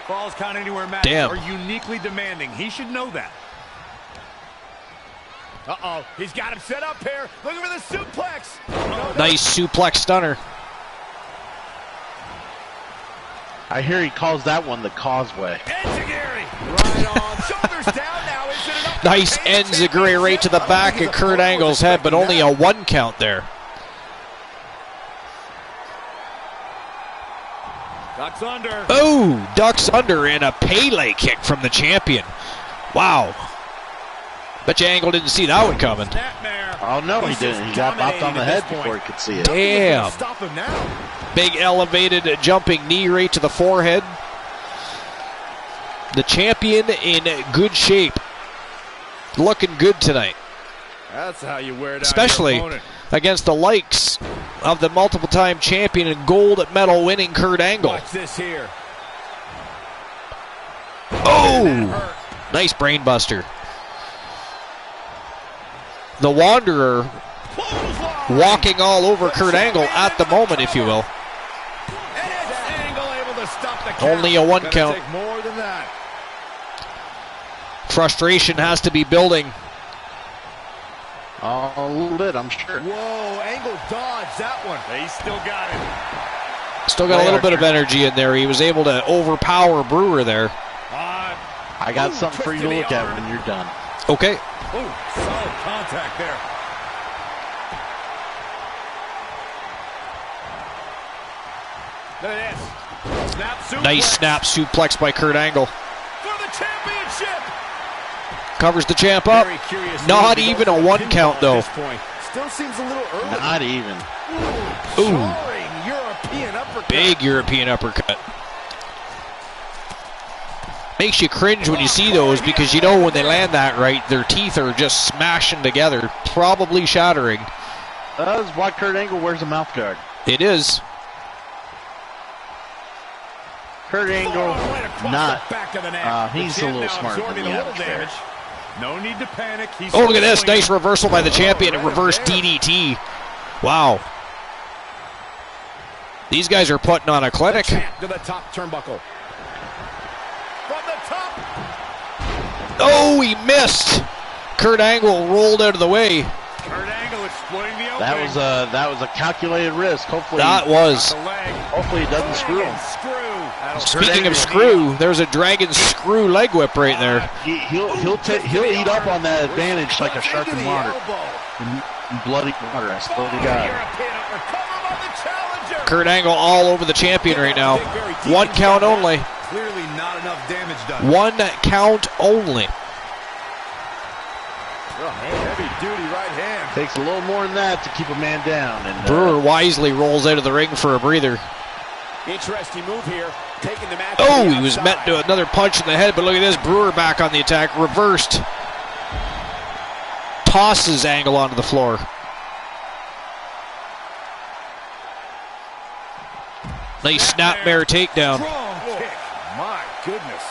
Falls count anywhere matches Damn. are uniquely demanding. He should know that. Uh-oh, he's got him set up here. Looking for the suplex. Nice suplex stunner. I hear he calls that one the Causeway. Enziguri. Right on. Shoulders down now. Is it enough? Nice enziguri right to the back of Kurt Angle's head, but only a 1 count there. Ducks under. Oh, ducks under and a Pele kick from the champion. Wow. Bet you Angle didn't see that one coming. Snapmare. Oh, no, he didn't. He got bopped on the head before he could see it. Damn. Stop him now. Big elevated jumping knee right to the forehead. The champion in good shape. Looking good tonight. That's how you wear down Especially your opponent. against the likes of the multiple-time champion and gold medal winning Kurt Angle. Watch this here. Oh! Nice brainbuster. The Wanderer walking all over Kurt Angle at the moment, if you will. And it's Angle able to stop the count. Only a 1 Gonna count. take more than that. Frustration has to be building. Oh, a little bit, I'm sure. Whoa, Angle dodged that one. He's still got it. Still got a little bit of energy in there. He was able to overpower Brewer there. I got something for you to look at when you're done. Okay. Oh, solid contact there. Look at this. Snap suplex. Nice snap suplex by Kurt Angle. For the championship. Covers the champ up. Very curious. Not move to even go a for 1 pinfall count, at though. this point. Still seems a little early. Not even. Ooh. Soaring European uppercut. Big European uppercut. Makes you cringe when you see those because you know when they land that right, their teeth are just smashing together, probably shattering. That's why Kurt Angle wears a mouth guard. It is. Kurt Angle, Right across not. the back of the neck. He's The a champ little now smarter than absorbing the a little average damage. fan. No need to panic. He's Oh, look at this. swinging. Nice reversal by the champion. A reverse DDT. Wow. These guys are putting on a clinic. Champ to the top turnbuckle. From the top. Oh, he missed. Kurt Angle rolled out of the way. Kurt Angle exploiting the opening. That was a calculated risk. Hopefully, That was. The leg. hopefully it doesn't screw him. Screw. Speaking of screw, there's a dragon screw leg whip right there. He'll eat up on that advantage like a shark in water. In bloody water, I swear to God. European uppercut on the challenger. Kurt Angle all over the champion right now. 1 count only. Clearly not enough damage done. 1 count only. Heavy duty right hand. Takes a little more than that to keep a man down. And Brewer wisely rolls out of the ring for a breather. Interesting move here. Taking the match. Oh, he was met to another punch in the head, but look at this. Brewer back on the attack. Reversed. Tosses Angle onto the floor. Nice snapmare takedown. Strong kick. My goodness.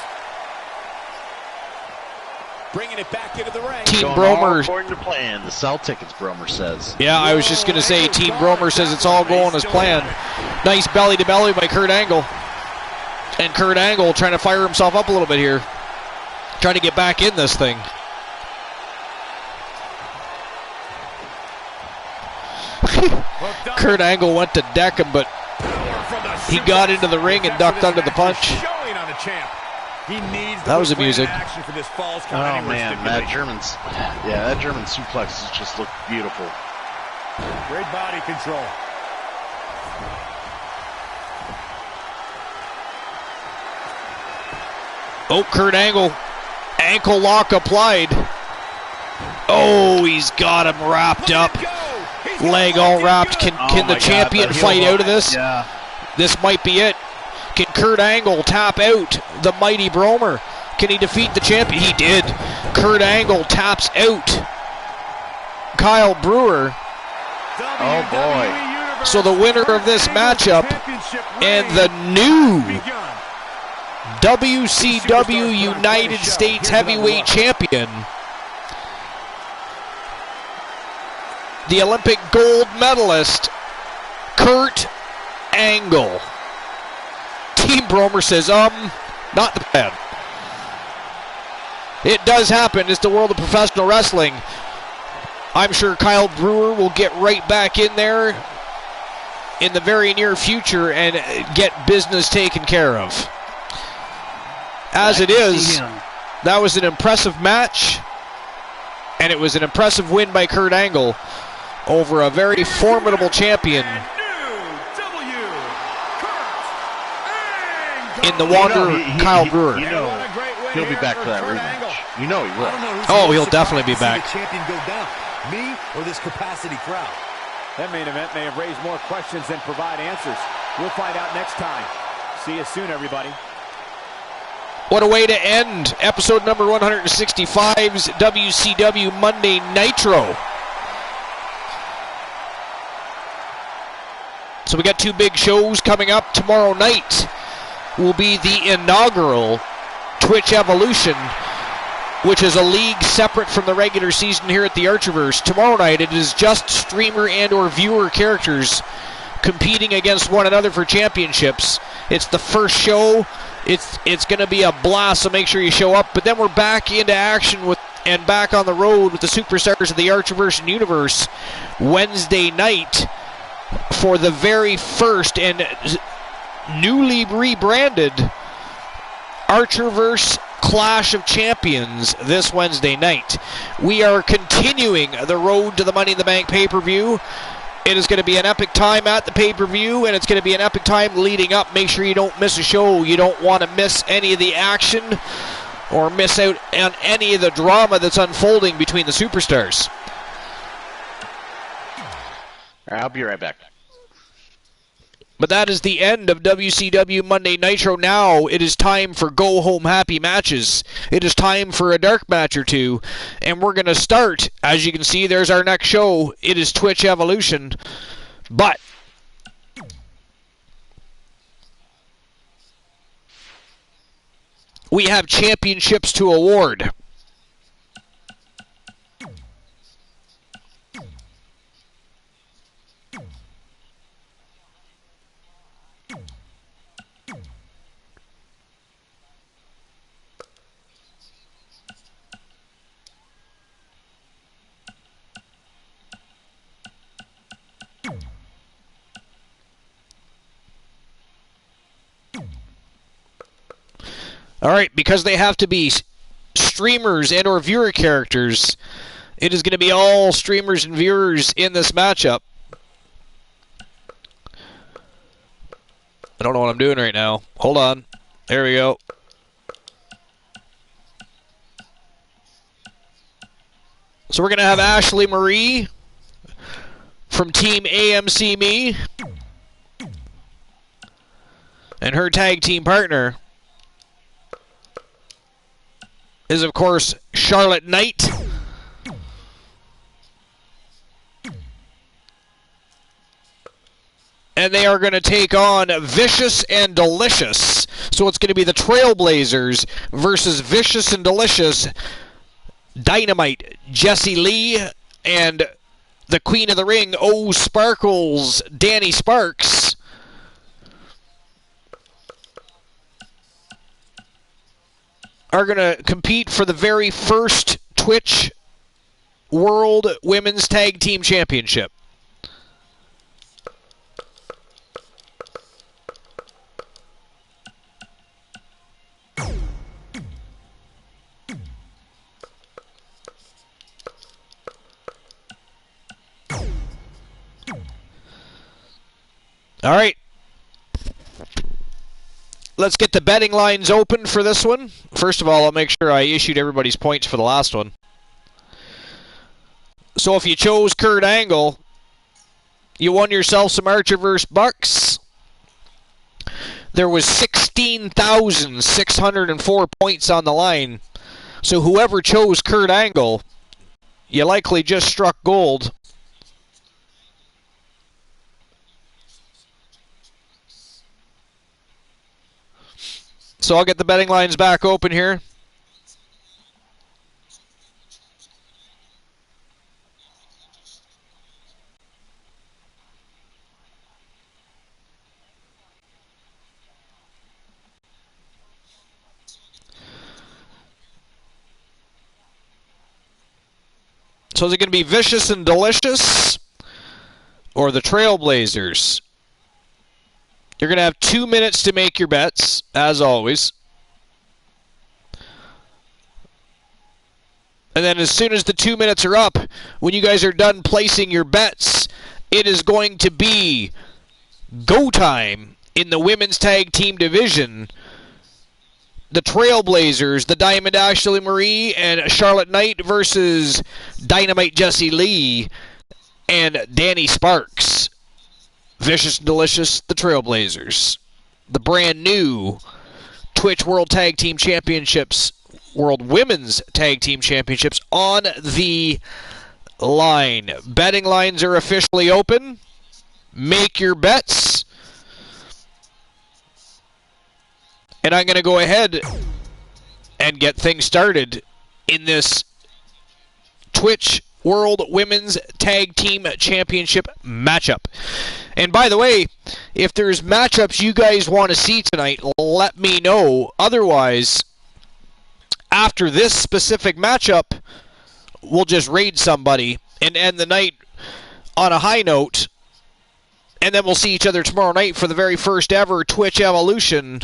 Bringing it back into the ring. Team going all Bromer. according to plan. The sell tickets, Bromer says. Yeah, I was just going to say, Team Bromer says it's all going as planned. Nice belly to belly by Kurt Angle. And Kurt Angle trying to fire himself up a little bit here. Trying to get back in this thing. Kurt Angle went to deck him, but he got into the ring and ducked under the punch. That was amusing. Oh man, that German suplex just looked beautiful. Great body control. Oh, Kurt Angle. Ankle lock applied. Oh, he's got him wrapped up. Leg all wrapped. Can the champion fight out of this? Yeah. This might be it. Can Kurt Angle tap out the mighty Bromer? Can he defeat the champion? He did. Kurt Angle taps out Kyle Brewer. Oh, boy. So the winner of this matchup and the new WCW United States Heavyweight Champion, the Olympic gold medalist, Kurt Angle. Team Bromer says, not the plan. It does happen. It's the world of professional wrestling. I'm sure Kyle Brewer will get right back in there in the very near future and get business taken care of. As it is, that was an impressive match, and it was an impressive win by Kurt Angle over a very formidable champion in the Wanderer, Kyle Brewer. You know, he'll be back for that rematch. You know he will. Oh, he'll definitely be back. Champion go down, me or this capacity crowd? That main event may have raised more questions than provide answers. We'll find out next time. See you soon, everybody. What a way to end episode number 165's WCW Monday Nitro. So we got two big shows coming up. Tomorrow night will be the inaugural Twitch Evolution, which is a league separate from the regular season here at the Archerverse. Tomorrow night it is just streamer and or viewer characters competing against one another for championships. It's the first show. It's going to be a blast, so make sure you show up. But then we're back into action with and back on the road with the superstars of the Archerverse and Universe Wednesday night for the very first and newly rebranded Archerverse Clash of Champions this Wednesday night. We are continuing the road to the Money in the Bank pay-per-view. It is going to be an epic time at the pay-per-view, and it's going to be an epic time leading up. Make sure you don't miss a show. You don't want to miss any of the action or miss out on any of the drama that's unfolding between the superstars. All right, I'll be right back. But that is the end of WCW Monday Nitro. Now it is time for go-home happy matches. It is time for a dark match or two. And we're going to start, as you can see, there's our next show. It is Twitch Evolution. But we have championships to award. All right, because they have to be streamers and or viewer characters, it is going to be all streamers and viewers in this matchup. I don't know what I'm doing right now. Hold on. There we go. So we're going to have Ashley Marie from Team AMC Me and her tag team partner is, of course, Charlotte Knight. And they are going to take on Vicious and Delicious. So it's going to be the Trailblazers versus Vicious and Delicious, Dynamite, Jessie Lee, and the Queen of the Ring, Oh Sparkles, Danny Sparks. Are going to compete for the very first Twitch World Women's Tag Team Championship. All right. Let's get the betting lines open for this one. First of all, I'll make sure I issued everybody's points for the last one. So if you chose Kurt Angle, you won yourself some Archerverse bucks. There was 16 15,604 points on the line. So whoever chose Kurt Angle, you likely just struck gold. So I'll get the betting lines back open here. So is it going to be Vicious and Delicious or the Trailblazers? You're going to have 2 minutes to make your bets, as always. And then as soon as the 2 minutes are up, when you guys are done placing your bets, it is going to be go time in the women's tag team division. The Trailblazers, the Diamond Ashley Marie and Charlotte Knight versus Dynamite Jessie Lee and Danny Sparks. Vicious and Delicious, the Trailblazers. The brand new Twitch World Tag Team Championships, World Women's Tag Team Championships on the line. Betting lines are officially open. Make your bets. And I'm going to go ahead and get things started in this Twitch World Women's Tag Team Championship matchup. And by the way, if there's matchups you guys want to see tonight, let me know. Otherwise, after this specific matchup, we'll just raid somebody and end the night on a high note. And then we'll see each other tomorrow night for the very first ever Twitch Evolution.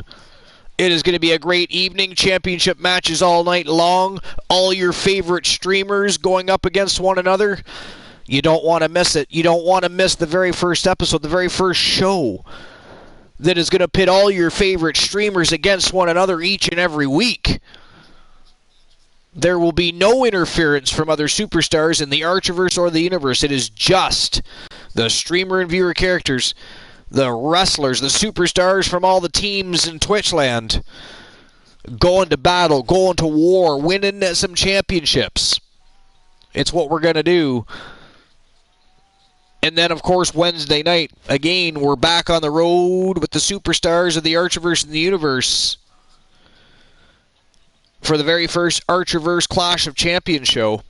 It is going to be a great evening. Championship matches all night long. All your favorite streamers going up against one another. You don't want to miss it. You don't want to miss the very first episode, the very first show that is going to pit all your favorite streamers against one another each and every week. There will be no interference from other superstars in the Archiverse or the universe. It is just the streamer and viewer characters, the wrestlers, the superstars from all the teams in Twitchland going to battle, going to war, winning some championships. It's what we're going to do. And then, of course, Wednesday night, again, we're back on the road with the superstars of the Archiverse and the universe for the very first Archiverse Clash of Champions show.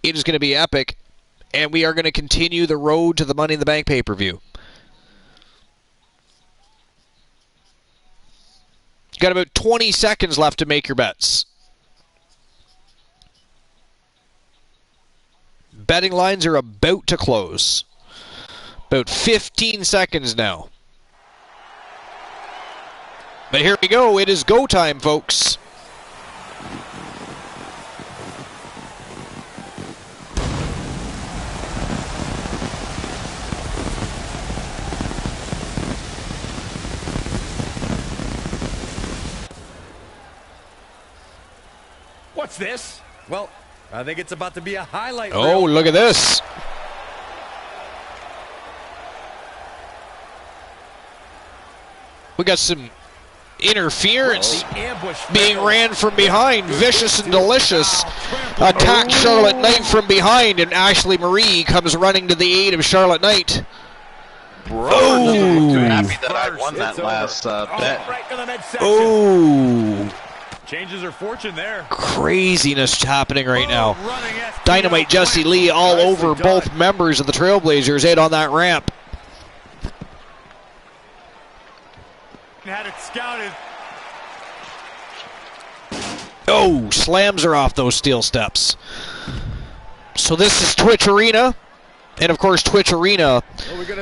It is going to be epic. And we are going to continue the road to the Money in the Bank pay-per-view. Got about 20 seconds left to make your bets. Betting lines are about to close. About 15 seconds now. But here we go. It is go time, folks. What's this? Well, I think it's about to be a highlight. Oh, look at this. We got some interference being ran from behind. Vicious and Delicious attack Charlotte Knight from behind, and Ashley Marie comes running to the aid of Charlotte Knight. Oh! Too happy that I won that last bet. Oh! Changes her fortune there. Craziness happening right now. Dynamite Jessie Lee all over both members of the Trailblazers out on that ramp. Had it scouted. Oh, slams her off those steel steps. So this is Twitch Arena. And of course, Twitch Arena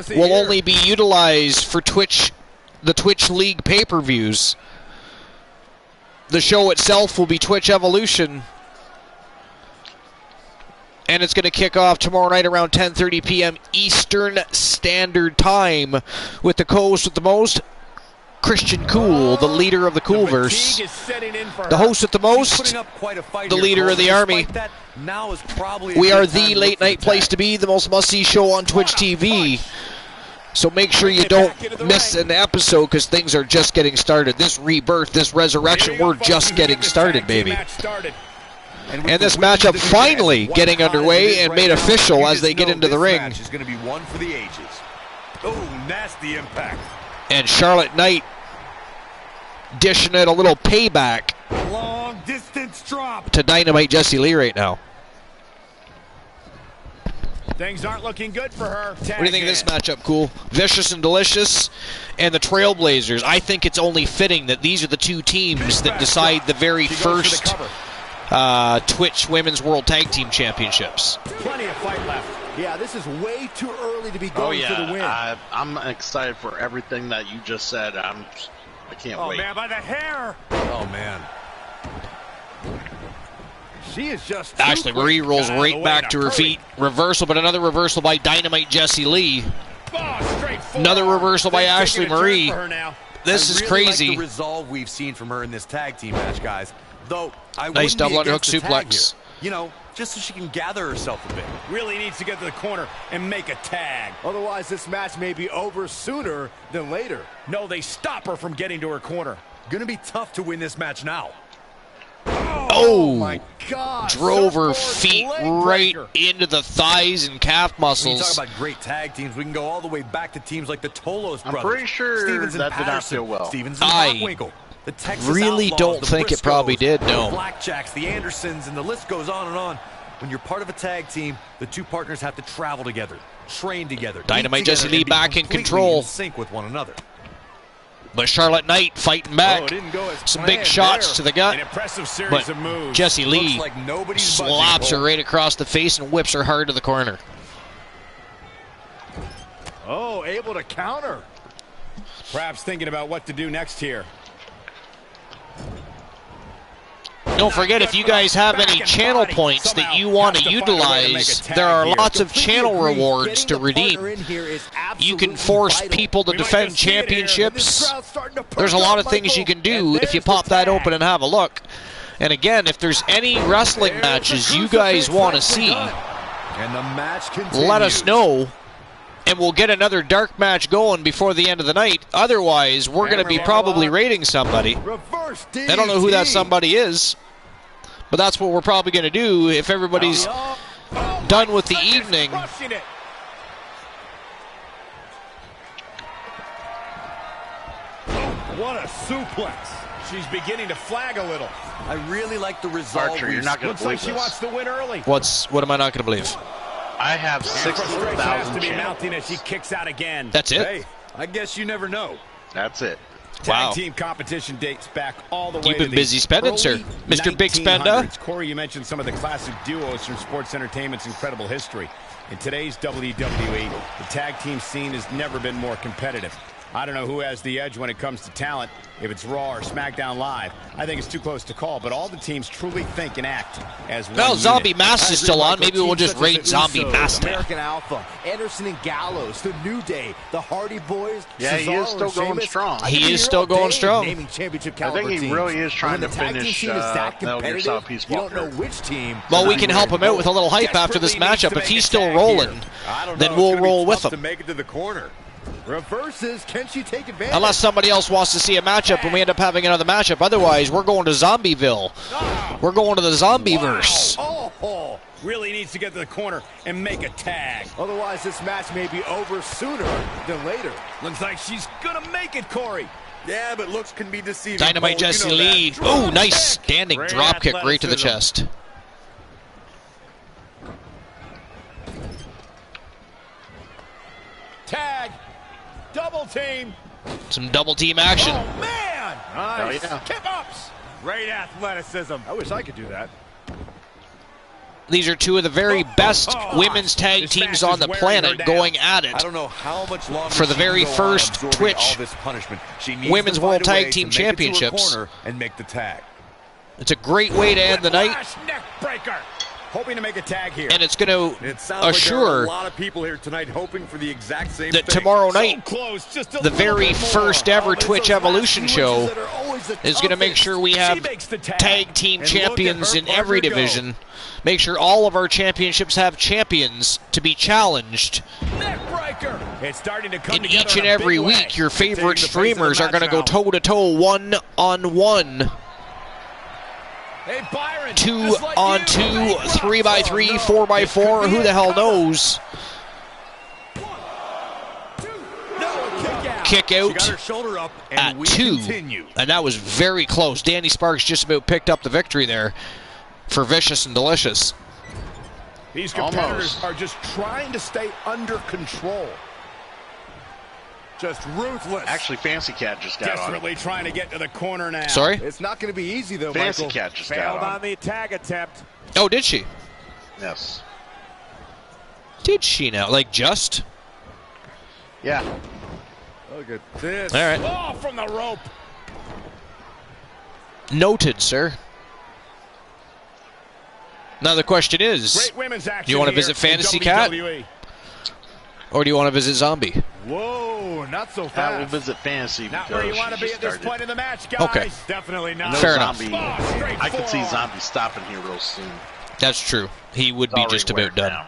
will only be utilized for Twitch, the Twitch League pay-per-views. The show itself will be Twitch Evolution. And it's going to kick off tomorrow night around 10:30 p.m. Eastern Standard Time with the co-host with the most, Christian Cool, the leader of the Coolverse. The host with the most, the leader of the Army. We are the late night place to be, the most must-see show on Twitch TV. So make sure you don't miss an episode because things are just getting started. This rebirth, this resurrection, we're just getting started, baby. And this matchup finally getting underway and made official as they get into the ring. This match is going to be one for the ages. Oh, nasty impact. And Charlotte Knight dishing it a little payback Long distance drop to Dynamite Jessie Lee right now. Things aren't looking good for her. What do you think of this matchup, Cool? Vicious and Delicious and the Trailblazers. I think it's only fitting that these are the two teams that decide the very first Twitch Women's World Tag Team Championships. Plenty of fight left. Yeah, this is way too early to be going for the win. I'm excited for everything that you just said. I can't wait. Oh, man, by the hair. Oh, man. She is just Ashley Marie rolls right back to her feet. Reversal, but another reversal by Dynamite Jessie Lee. Another reversal by Ashley Marie. This is crazy. Like the resolve we've seen from her in this tag team match, guys. Though I nice double underhook suplex. suplex. You know, just so she can gather herself a bit. Really needs to get to the corner and make a tag. Otherwise, this match may be over sooner than later. No, they stop her from getting to her corner. Gonna be tough to win this match now. Oh, my God. Drove her Surfboard feet leg right breaker. into the thighs and calf When you muscles. talk about great tag teams, we can go all the way back to teams like the Tolos brothers. I'm pretty sure Stevens and that did not Patterson, feel well. Stevens and I Bockwinkel, the Texas really Outlaws, don't the think it Briscoes, probably did, no. The Blackjacks, the Andersons, and the list goes on and on. When you're part of a tag team, the two partners have to travel together, train together. Dynamite eat Jessie together, Lee and be back in completely control. in sync with one another. But Charlotte Knight fighting back. didn't go as Some planned big shots there. to the gut. An impressive series But of moves. Jessie Lee Looks like nobody's slaps budging. her right across the face and whips her hard to the corner. Oh, able to counter. Perhaps thinking about what to do next here. Don't forget, if you guys have any channel points that you want to utilize, there are lots of channel rewards to redeem. You can force people to defend championships. There's a lot of things you can do if you pop that open and have a look. And again, if there's any wrestling matches you guys want to see, And the match continues. let us know, and we'll get another dark match going before the end of the night. Otherwise, we're going to be probably rating somebody. Reverse DDT. I don't know who that somebody is, but that's what we're probably going to do if everybody's done with the evening. What a suplex. She's beginning to flag a little. I really like the result. Archer, you're not going Looks to like believe she wants this. to win early. What am I not going to believe? I have Frustration has to 60,000 be mounting channels. as she kicks out again. That's it? Hey, I guess you never know. That's it. Wow. Tag team competition dates back all the way You've to been the busy spending, sir. early Mr. Big Spender. 1900s. Corey, you mentioned some of the classic duos from sports entertainment's incredible history. In today's WWE, the tag team scene has never been more competitive. I don't know who has the edge when it comes to talent, if it's Raw or SmackDown Live. I think it's too close to call, but all the teams truly think and act as one Well, unit. Zombie Mask is still on. Maybe we'll just rate Zombie Mask. American Alpha, Anderson and Gallows, The New Day, The Hardy Boys. Yeah, he is Cesaro still and going Sheamus. strong. I He could be is here still all going day strong. naming championship I caliber think he teams. really is trying When to the tag team finish scene is that Metal Gear competitive, Solid Peace you don't know Walker. which team. Well, we can help him out with a little hype after this matchup. If he's still rolling, then we'll roll with him. To make it to the corner. Reverses, can she take advantage? Unless somebody else wants to see a matchup and we end up having another matchup. Otherwise, we're going to Zombieville. We're going to the Zombieverse. Oh, really needs to get to the corner and make a tag. Otherwise, this match may be over sooner than later. Looks like she's gonna make it, Corey. Yeah, but looks can be deceiving. Dynamite Cole, you Jessie know that. Lee. Oh, nice standing Great drop kick right to the athleticism. chest. Tag. Double team. Some double team action. Oh, man. Nice. Oh, yeah. Kip-ups. Great athleticism. I wish I could do that. These are two of the very best women's tag This teams match on is the wearing planet her down. going at I it. don't know how much longer For the she very can go on first absorbing Twitch all this punishment. She needs Women's to World find a Tag way Team to make it to her Championships. corner and make the tag. It's a great way to end the night, Whiplash neck breaker. Hoping to make a tag here. and it's going It to sounds like there are a assure lot of people here tonight hoping for the exact same that thing. tomorrow So night, close, just a the little very bit more. first ever It's Twitch those Evolution last show that are always the is going to make toughest. sure we She have makes the tag team And look at champions her in every partner go. division. Make sure all of our championships have champions to be challenged Neck breaker. It's starting to come And together each and in a big every way. week, your favorite Taking the pace of the streamers are match going to go now. toe-to-toe, one-on-one, Hey, Byron, 2-on-2, 3x3, 4x4, who the hell knows? Kick She got out her shoulder up, and at we 2, continue. and that was very close. Danny Sparks just about picked up the victory there for Vicious and Delicious. These competitors Almost. are just trying to stay under control. Just ruthless. Actually, Fancy Cat just got on. Desperately trying to get to the corner now. Sorry? It's not going to be easy, though, Fancy Michael. Cat just Failed got on. on the tag attempt. Oh, did she? Yes. Did she now? Like, just? Yeah. Look at this. All right. Oh, from the rope. Noted, sir. Now the question is, Great women's action. do you want to here visit in Fantasy Cat, WWE. or do you want to visit Zombie? Whoa, not so I will fast. visit Fantasy Not because where you want to she be just at this started. point in the match, guys. Okay. Definitely I not. know Fair enough. Zombie. Oh, straight I could see forearm. Zombie stopping here real soon. That's true. He would It's be already just about wearing done. down.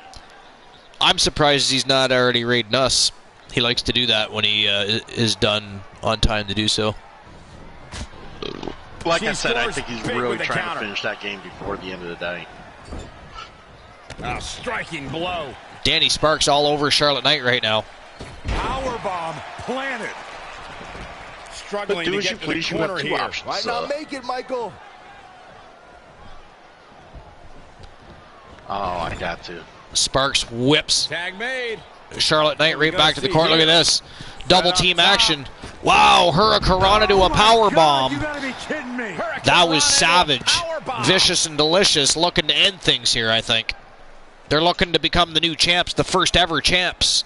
I'm surprised he's not already raiding us. He likes to do that when he is done on time to do so. Like She I said, I scores think he's big really with the trying counter. to finish that game before the end of the day. A striking blow. Danny Sparks all over Charlotte Knight right now. Powerbomb planted. Struggling But do to as you get to the please, you have corner two here. options. Might not make it, Michael. Oh, I got to. Sparks whips Tag made. Charlotte Knight right gonna back to the see corner. Look at here. this. Double Right team on top. action. Wow, Hurricanrana to a power bomb. gotta be kidding me. That was savage. Powerbomb. Vicious and Delicious looking to end things here, I think. They're looking to become the new champs, the first ever champs.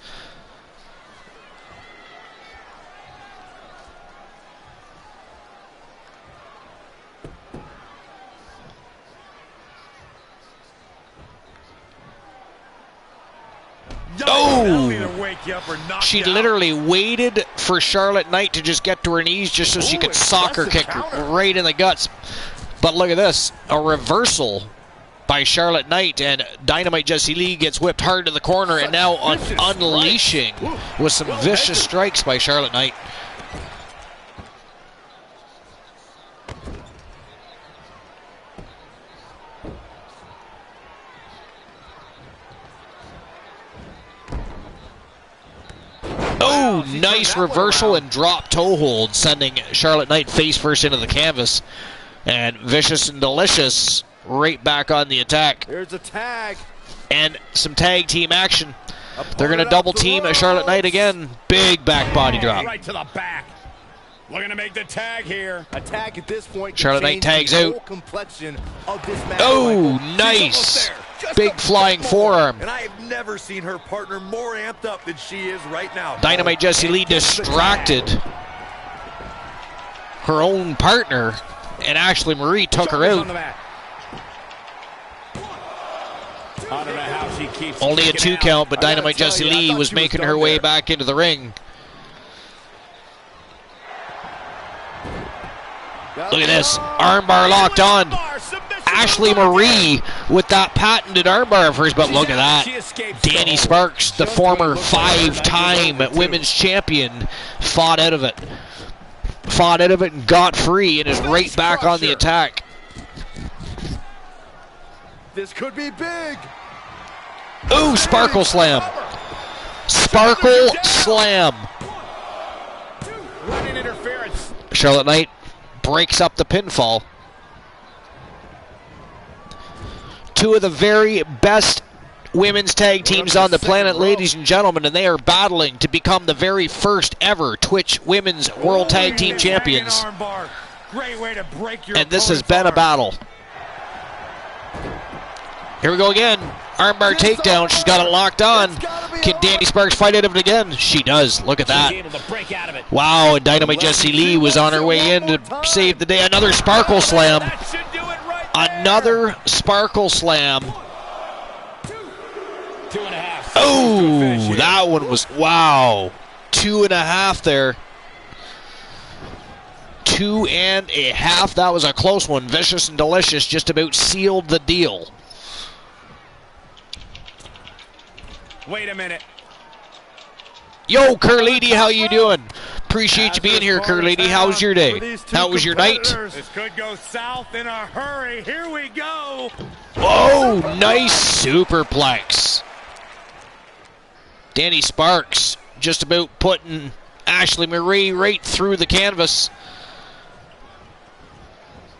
That'll either wake you up or knock She you out. literally waited for Charlotte Knight to just get to her knees just so she Ooh, could soccer impressive kick counter. right in the guts. But look at this. A reversal by Charlotte Knight, and Dynamite Jessie Lee gets whipped hard to the corner, and now unleashing with some vicious strikes by Charlotte Knight. Oh, nice reversal and drop toe hold, sending Charlotte Knight face first into the canvas. And Vicious and Delicious right back on the attack. Here's a tag. And some tag team action. They're going to double team Charlotte Knight again. Big back body drop. Right to the back. Looking to make the tag here. A tag at this point. can Charlotte Knight change tags the out. whole complexion of this match, Oh, Michael. She's nice. almost there. Just Big a flying bit more. forearm. And I have never seen her partner more amped up than she is right now. Dynamite Jessie Lee distracted her own partner, and Ashley Marie took her Shoulders out. on the mat. I don't know how she keeps Only a kicking 2 out. count, but I gotta Dynamite tell Jessie you, I Lee thought was she was making done her way there. back into the ring. Look at this. Armbar locked on. Ashley Marie with that patented armbar of hers, but look at that. Danny Sparks, the former 5-time women's champion, fought out of it. Fought out of it and got free and is right back on the attack. This could be big. Ooh, Sparkle Slam. Sparkle Slam. Running interference. Charlotte Knight breaks up the pinfall. Two of the very best women's tag teams on the planet, ladies and gentlemen, and they are battling to become the very first ever Twitch Women's World Tag Team Champions. Great way to break your And this has opponent's been a arm. battle. Here we go again. Armbar takedown. She's got it locked on. Can Danny Sparks fight out of it again? She does. Look at that. Able to break out of it. Wow, and Dynamite Jessie Lee was on her way in to save the day. Another Sparkle Slam. That should do it right there. Another Sparkle Slam. 2.5. Oh, that one was, wow. 2.5 there. 2.5. That was a close one. Vicious and Delicious just about sealed the deal. Wait a minute. Yo, Carlini, how you doing? Appreciate you being here, Carlini. How's your day? How was your night? This could go south in a hurry. Here we go. Oh, nice superplex. Danny Sparks just about putting Ashley Marie right through the canvas.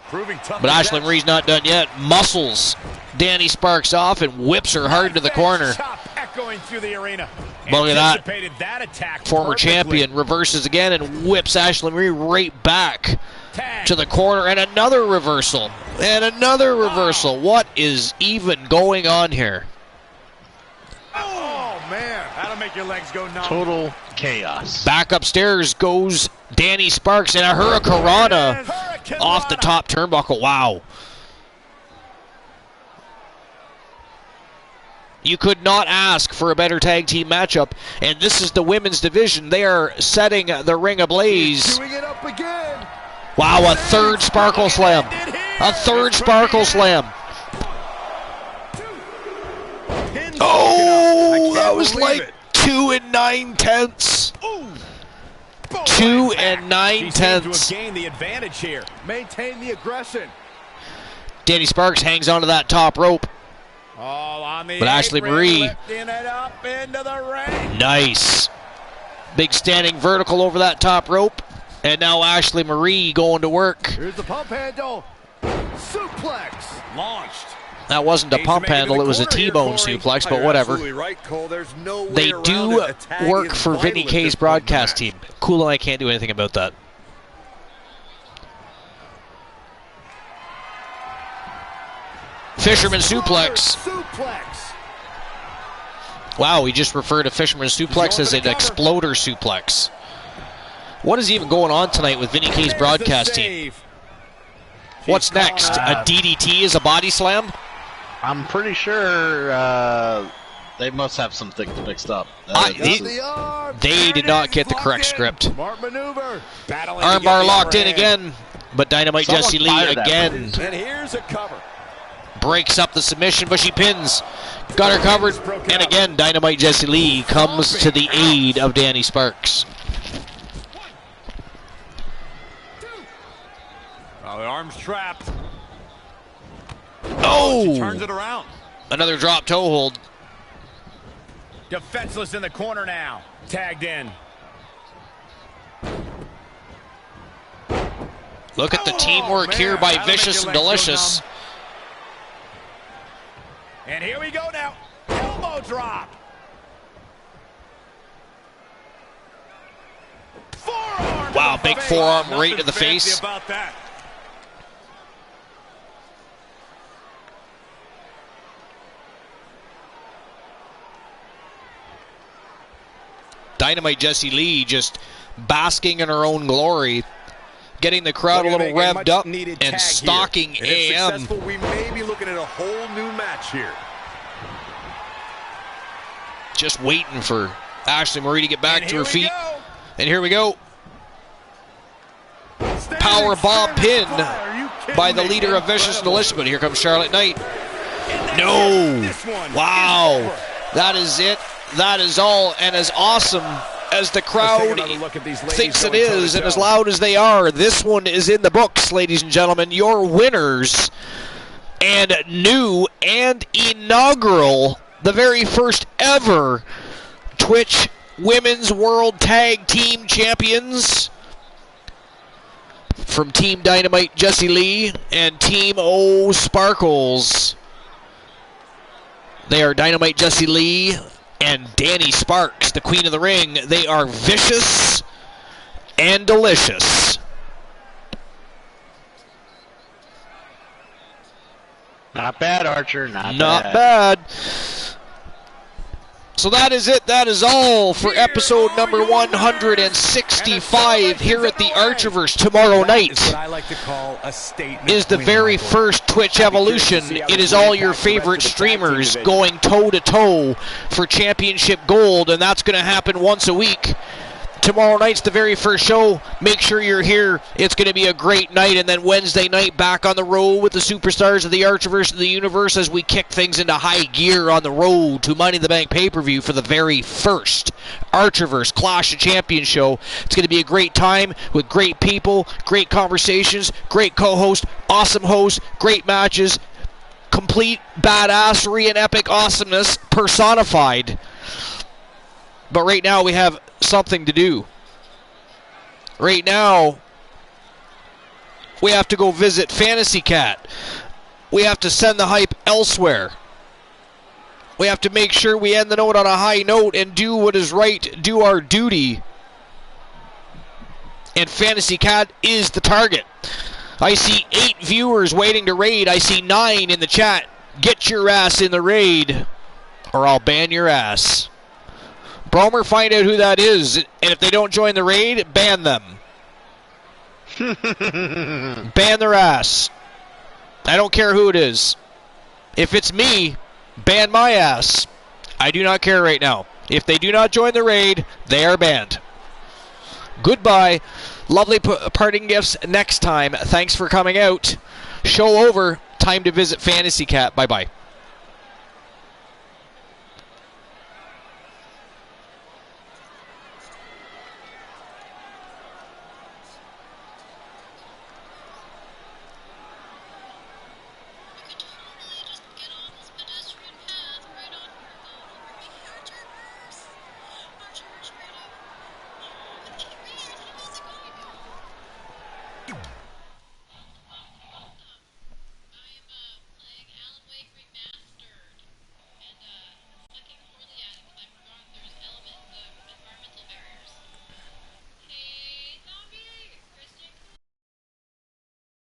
But Ashley Marie's not done yet. Muscles Danny Sparks off and whips her hard to the corner. Echoing through the arena. Look at that. Former champion reverses again and whips Ashley Marie right back to the corner. And another reversal. And another reversal. What is even going on here? Oh, man. That'll make your legs go numb. Total chaos. Back upstairs goes Danny Sparks and a Hurricanrana off the top turnbuckle. Wow. You could not ask for a better tag team matchup, and this is the women's division. They are setting the ring ablaze. Wow, a third Sparkle Slam. A third Sparkle Slam. Oh, that was like 2 9/10. 2 9/10. Gain the advantage here. Maintain the aggression. Danny Sparks hangs onto that top rope. But Ashley Marie, lifting it up into the ring. Nice. Big standing vertical over that top rope. And now Ashley Marie going to work. Here's the pump handle. Suplex. Launched. That wasn't a pump handle, it was a T-bone suplex, but whatever. Right, Cole. There's no way They do it. work for Vinny K's broadcast team. Cool, and I can't do anything about that. Fisherman suplex. Wow, we just referred to Fisherman suplex as an exploder suplex. What is even going on tonight with Vinny K's broadcast team? What's next? A DDT is a body slam? I'm pretty sure they must have some things mixed up. They did not get the correct script. Maneuver. Armbar locked in again, but Dynamite Jessie Lee again And here's a cover. breaks up the submission, but she pins. Got her covered, and again Dynamite Jessie Lee comes to the aid of Danny Sparks. Oh, the arm's trapped. Oh! She turns it around. Another drop toe hold. Defenseless in the corner now. Tagged in. Look at the teamwork here by Vicious and Delicious. And here we go now. Elbow drop. Forearm. Wow, big forearm right to the face. About that. Dynamite Jessie Lee just basking in her own glory, getting the crowd a little revved up and stalking AM. We may be looking at a whole new match here. Just waiting for Ashley Marie to get back to her feet. And here we go. Power bomb pin by the leader of Vicious and Delicious. But here comes Charlotte Knight. No. Wow. That is it. That is all. And as awesome as the crowd thinks it is, and as loud as they are, this one is in the books, ladies and gentlemen. Your winners and new and inaugural, the very first ever Twitch Women's World Tag Team Champions from Team Dynamite Jessie Lee and Team O Sparkles. They are Dynamite Jessie Lee and Danny Sparks, the Queen of the Ring. They are Vicious and Delicious. Not bad, Archer. Not bad. So that is it. That is all for episode number 165 here at the Archerverse. Tomorrow night is the very first Twitch Evolution. It is all your favorite streamers going toe-to-toe for championship gold, and that's going to happen once a week. Tomorrow night's the very first show. Make sure you're here. It's going to be a great night. And then Wednesday night, back on the road with the superstars of the Archiverse of the Universe as we kick things into high gear on the road to Money in the Bank pay-per-view for the very first Archiverse Clash of Champions show. It's going to be a great time with great people, great conversations, great co-host, awesome host, great matches, complete badassery and epic awesomeness personified. But right now we have something to do. Right now, we have to go visit Fantasy Cat. We have to send the hype elsewhere. We have to make sure we end the note on a high note and do what is right, do our duty. And Fantasy Cat is the target. I see 8 viewers waiting to raid. I see 9 in the chat. Get your ass in the raid, or I'll ban your ass. Bromer, find out who that is, and if they don't join the raid, ban them. Ban their ass. I don't care who it is. If it's me, ban my ass. I do not care right now. If they do not join the raid, they are banned. Goodbye. Lovely parting gifts next time. Thanks for coming out. Show over. Time to visit Fantasy Cat. Bye-bye.